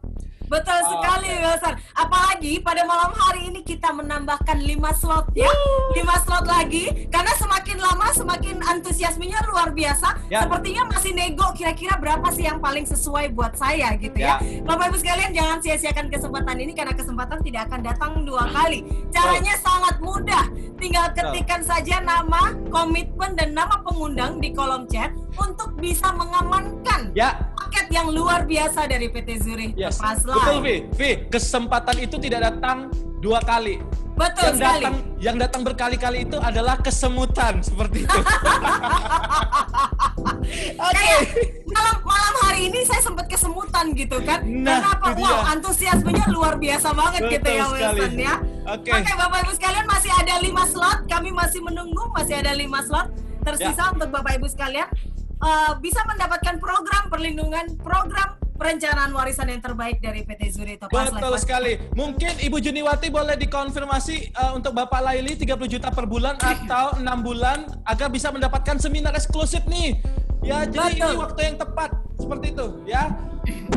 Betul sekali Wilson. Apalagi pada malam hari ini kita menambahkan 5 slot ya. 5 slot lagi. Karena semakin lama semakin antusiasmenya luar biasa. Ya. Sepertinya masih nego kira-kira berapa sih yang paling sesuai buat saya gitu ya. Bapak Ibu sekalian jangan sia-siakan kesempatan ini karena kesempatan tidak akan datang 2 kali. Caranya sangat mudah. Tinggal ketikkan saja nama, komitmen dan nama pengundang di kolom chat untuk bisa mengamankan paket yang luar biasa dari PT Zurich. Yes. Betul, Vi. Kesempatan itu tidak datang 2 kali. Betul sekali. Yang datang berkali-kali itu adalah kesemutan seperti itu. Malam hari ini saya sempat kesemutan gitu kan. Nah, kenapa? Wow, antusiasmenya luar biasa banget. Betul gitu ya Wilson ya. Oke, Bapak Ibu sekalian masih ada 5 slot. Kami masih menunggu, masih ada 5 slot tersisa untuk Bapak Ibu sekalian bisa mendapatkan program perlindungan, program perencanaan warisan yang terbaik dari PT Zurich Topaz Life. Betul sekali. Mungkin Ibu Juniwati boleh dikonfirmasi untuk Bapak Laili 30 juta per bulan atau 6 bulan agar bisa mendapatkan seminar eksklusif nih. Ya, jadi ini waktu yang tepat seperti itu ya.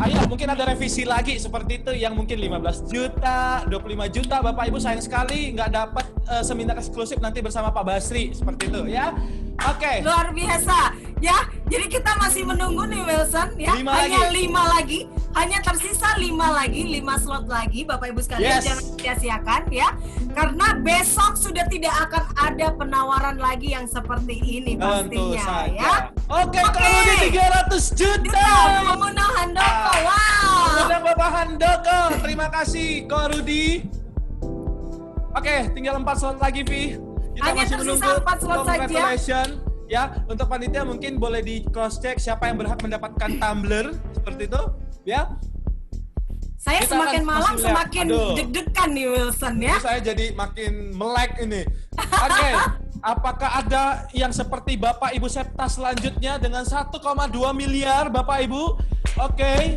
Ayo, mungkin ada revisi lagi seperti itu yang mungkin 15 juta, 25 juta. Bapak Ibu sayang sekali nggak dapat seminar eksklusif nanti bersama Pak Basri seperti itu ya. Oke. Luar biasa ya. Jadi kita masih menunggu nih Wilson ya. 5 lagi. Hanya tersisa 5 lagi, 5 slot lagi Bapak Ibu sekalian. Jangan sia-siakan ya. Karena besok sudah tidak akan ada penawaran lagi yang seperti ini pastinya ya. Oke, kalau di 300 juta. Mengundang Handoko. Wow. Mengundang Bapak Handoko. Terima kasih Ko Rudi. Oke, tinggal 4 slot lagi, Vi. Kita hanya masih tersisa menunggu. 4 slot saja. Ya, untuk panitia mungkin boleh di cross check siapa yang berhak mendapatkan tumbler seperti itu, ya. Saya Kita semakin malam semakin deg-degan nih Wilson ya. Saya jadi makin melek ini. Oke, apakah ada yang seperti Bapak Ibu Septa selanjutnya dengan 1,2 miliar Bapak Ibu? Oke.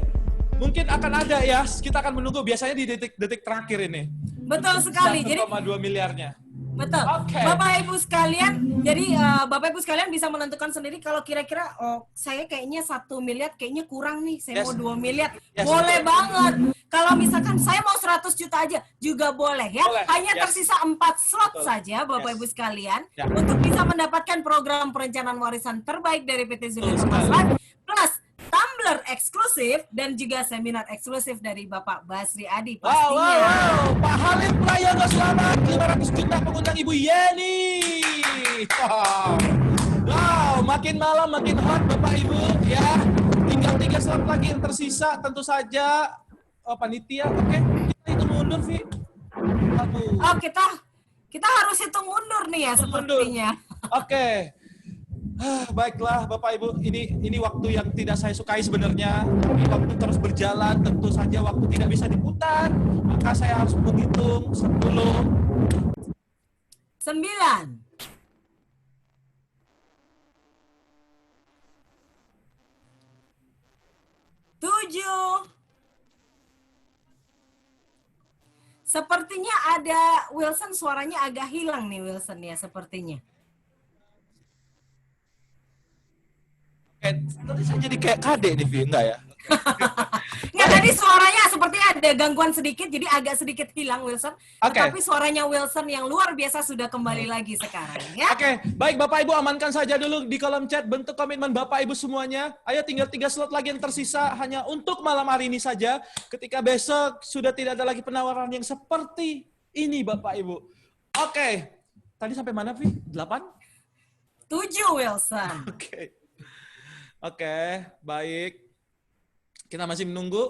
Mungkin akan ada ya. Kita akan menunggu biasanya di detik-detik terakhir ini. Betul sekali. 1,2 miliarnya. Betul. Bapak Ibu sekalian, jadi Bapak Ibu sekalian bisa menentukan sendiri kalau kira-kira saya kayaknya 1 miliar kayaknya kurang nih, saya mau 2 miliar. Boleh banget. Kalau misalkan saya mau 100 juta aja juga boleh ya. Hanya tersisa 4 slot saja Bapak Ibu sekalian untuk bisa mendapatkan program perencanaan warisan terbaik dari PT Zurich Topaz Life plus tumbler eksklusif dan juga seminar eksklusif dari Bapak Basri Adi pastinya. Wow. Pak Halim Prayogo selamat 500 juta pengundang Ibu Yeni. Wow, makin malam makin hot Bapak Ibu ya. Tinggal 3 slot lagi yang tersisa tentu saja. Panitia, oke. Kita mundur, Vi. Aduh. Oh, kita harus hitung mundur nih ya sepertinya. Oke. Baiklah Bapak Ibu, ini waktu yang tidak saya sukai sebenarnya. Tapi waktu terus berjalan, tentu saja waktu tidak bisa diputar. Maka saya harus menghitung 10, 9, 7. Sepertinya ada Wilson, suaranya agak hilang nih Wilson ya sepertinya. Tadi saya jadi kayak KD nih, Vi, enggak ya? Nggak, tadi suaranya seperti ada gangguan sedikit, jadi agak sedikit hilang Wilson. Oke. Tetapi suaranya Wilson yang luar biasa sudah kembali lagi sekarang ya. Oke, baik Bapak Ibu, amankan saja dulu di kolom chat bentuk komitmen Bapak Ibu semuanya. Ayo tinggal 3 slot lagi yang tersisa hanya untuk malam hari ini saja. Ketika besok sudah tidak ada lagi penawaran yang seperti ini Bapak Ibu. Oke, tadi sampai mana, Vi? 8? 7 Wilson. Oke, baik. Kita masih menunggu.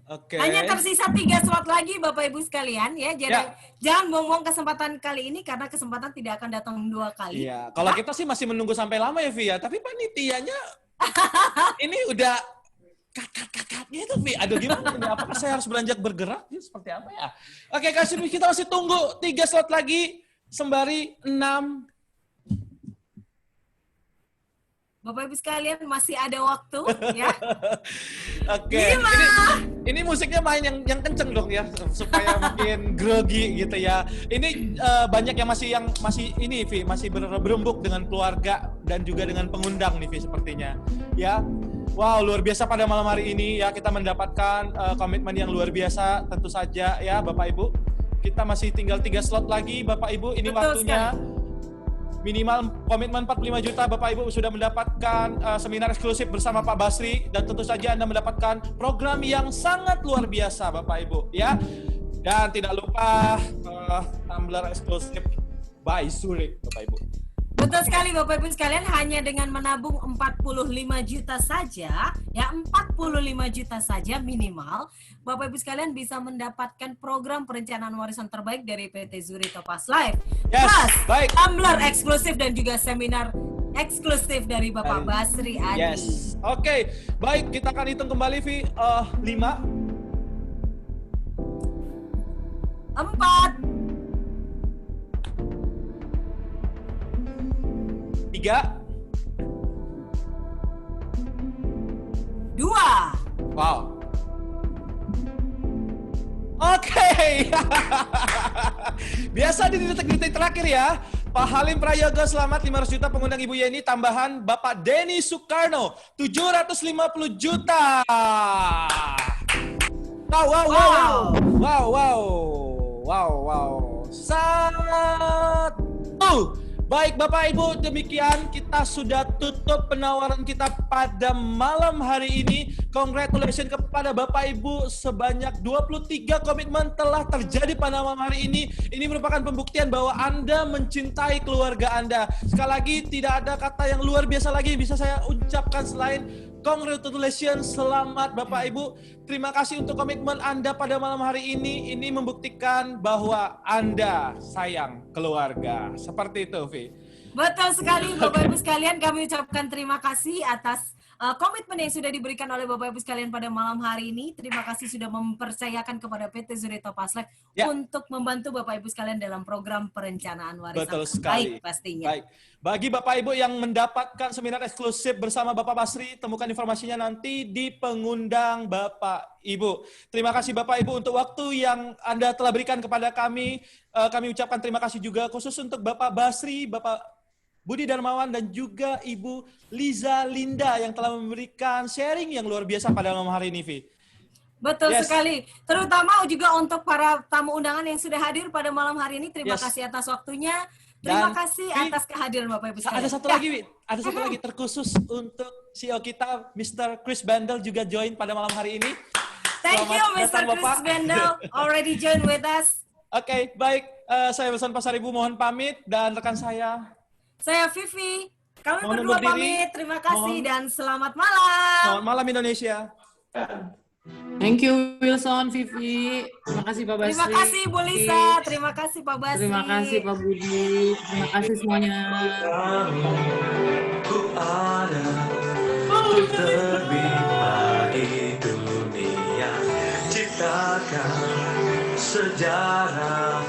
Oke. Hanya tersisa 3 slot lagi Bapak Ibu sekalian ya. Jadi jangan buang-buang kesempatan kali ini karena kesempatan tidak akan datang 2 kali. Iya, kalau kita sih masih menunggu sampai lama ya, Vi ya. Tapi panitianya ini udah kakak-kakaknya itu, Vi. Aduh, gimana ini? Apakah saya harus beranjak bergerak? Ini seperti apa ya? Oke, kita masih tunggu 3 slot lagi. Sembari 6. Bapak Ibu sekalian masih ada waktu ya. Oke. Ini musiknya main yang kenceng dong ya supaya makin grogi gitu ya. Ini banyak yang masih ini, Vi, masih berembuk dengan keluarga dan juga dengan pengundang nih, Vi, sepertinya. Ya. Wow, luar biasa pada malam hari ini ya, kita mendapatkan komitmen yang luar biasa tentu saja ya Bapak Ibu. Kita masih tinggal 3 slot lagi Bapak Ibu. Ini Betul waktunya sekali. Minimal komitmen 45 juta Bapak Ibu sudah mendapatkan seminar eksklusif bersama Pak Basri, dan tentu saja Anda mendapatkan program yang sangat luar biasa Bapak Ibu ya. Dan tidak lupa tumbler eksklusif by Zurich Bapak Ibu. Betul sekali Bapak Ibu sekalian, hanya dengan menabung 45 juta saja, ya 45 juta saja minimal, Bapak Ibu sekalian bisa mendapatkan program perencanaan warisan terbaik dari PT Zurich Topaz Life. Yes, Plus, baik. tumbler eksklusif dan juga seminar eksklusif dari Bapak Basri Adi. Yes, oke. Baik, kita akan hitung kembali, Vi. 5, 4, 3, 2. Wow. Oke. Biasa di detik-detik terakhir ya. Pak Halim Prayogo selamat 500 juta, pengundang Ibu Yeni, tambahan Bapak Denny Soekarno 750 juta. Wow. 1. Baik Bapak Ibu, demikian kita sudah tutup penawaran kita pada malam hari ini. Congratulations kepada Bapak Ibu, sebanyak 23 komitmen telah terjadi pada malam hari ini. Ini merupakan pembuktian bahwa Anda mencintai keluarga Anda. Sekali lagi, tidak ada kata yang luar biasa lagi bisa saya ucapkan selain congratulations, selamat Bapak Ibu. Terima kasih untuk komitmen Anda pada malam hari ini. Ini membuktikan bahwa Anda sayang keluarga. Seperti itu, Vi. Betul sekali Bapak Ibu sekalian, kami ucapkan terima kasih atas komitmen yang sudah diberikan oleh Bapak Ibu sekalian pada malam hari ini. Terima kasih sudah mempercayakan kepada PT Zurich Topaz Life untuk membantu Bapak Ibu sekalian dalam program perencanaan warisan. Betul sekali. Baik pastinya. Baik. Bagi Bapak Ibu yang mendapatkan seminar eksklusif bersama Bapak Basri, temukan informasinya nanti di pengundang Bapak Ibu. Terima kasih Bapak Ibu untuk waktu yang Anda telah berikan kepada kami. Kami ucapkan terima kasih juga khusus untuk Bapak Basri, Bapak Budi Darmawan, dan juga Ibu Liza Linda yang telah memberikan sharing yang luar biasa pada malam hari ini, Vi. Betul sekali. Terutama juga untuk para tamu undangan yang sudah hadir pada malam hari ini. Terima kasih atas waktunya. Terima kasih atas kehadiran Bapak Ibu sekalian. Ada satu lagi, Vi. Ada satu lagi terkhusus untuk CEO kita, Mr. Chris Bendel, juga join pada malam hari ini. Thank you, Mr. Chris Bendel, already join with us. Oke, baik. Saya Wilson Pasaribu mohon pamit, dan rekan saya Vivi. Kami berdua pamit. Terima kasih dan selamat malam. Selamat malam Indonesia. Thank you Wilson, Vivi. Terima kasih Pak Basri. Terima kasih Bu Lisa, terima kasih Pak Basri. Terima kasih Pak Budi. Terima kasih semuanya. Ku ada untuk terbimbang di dunia, ciptakan sejarah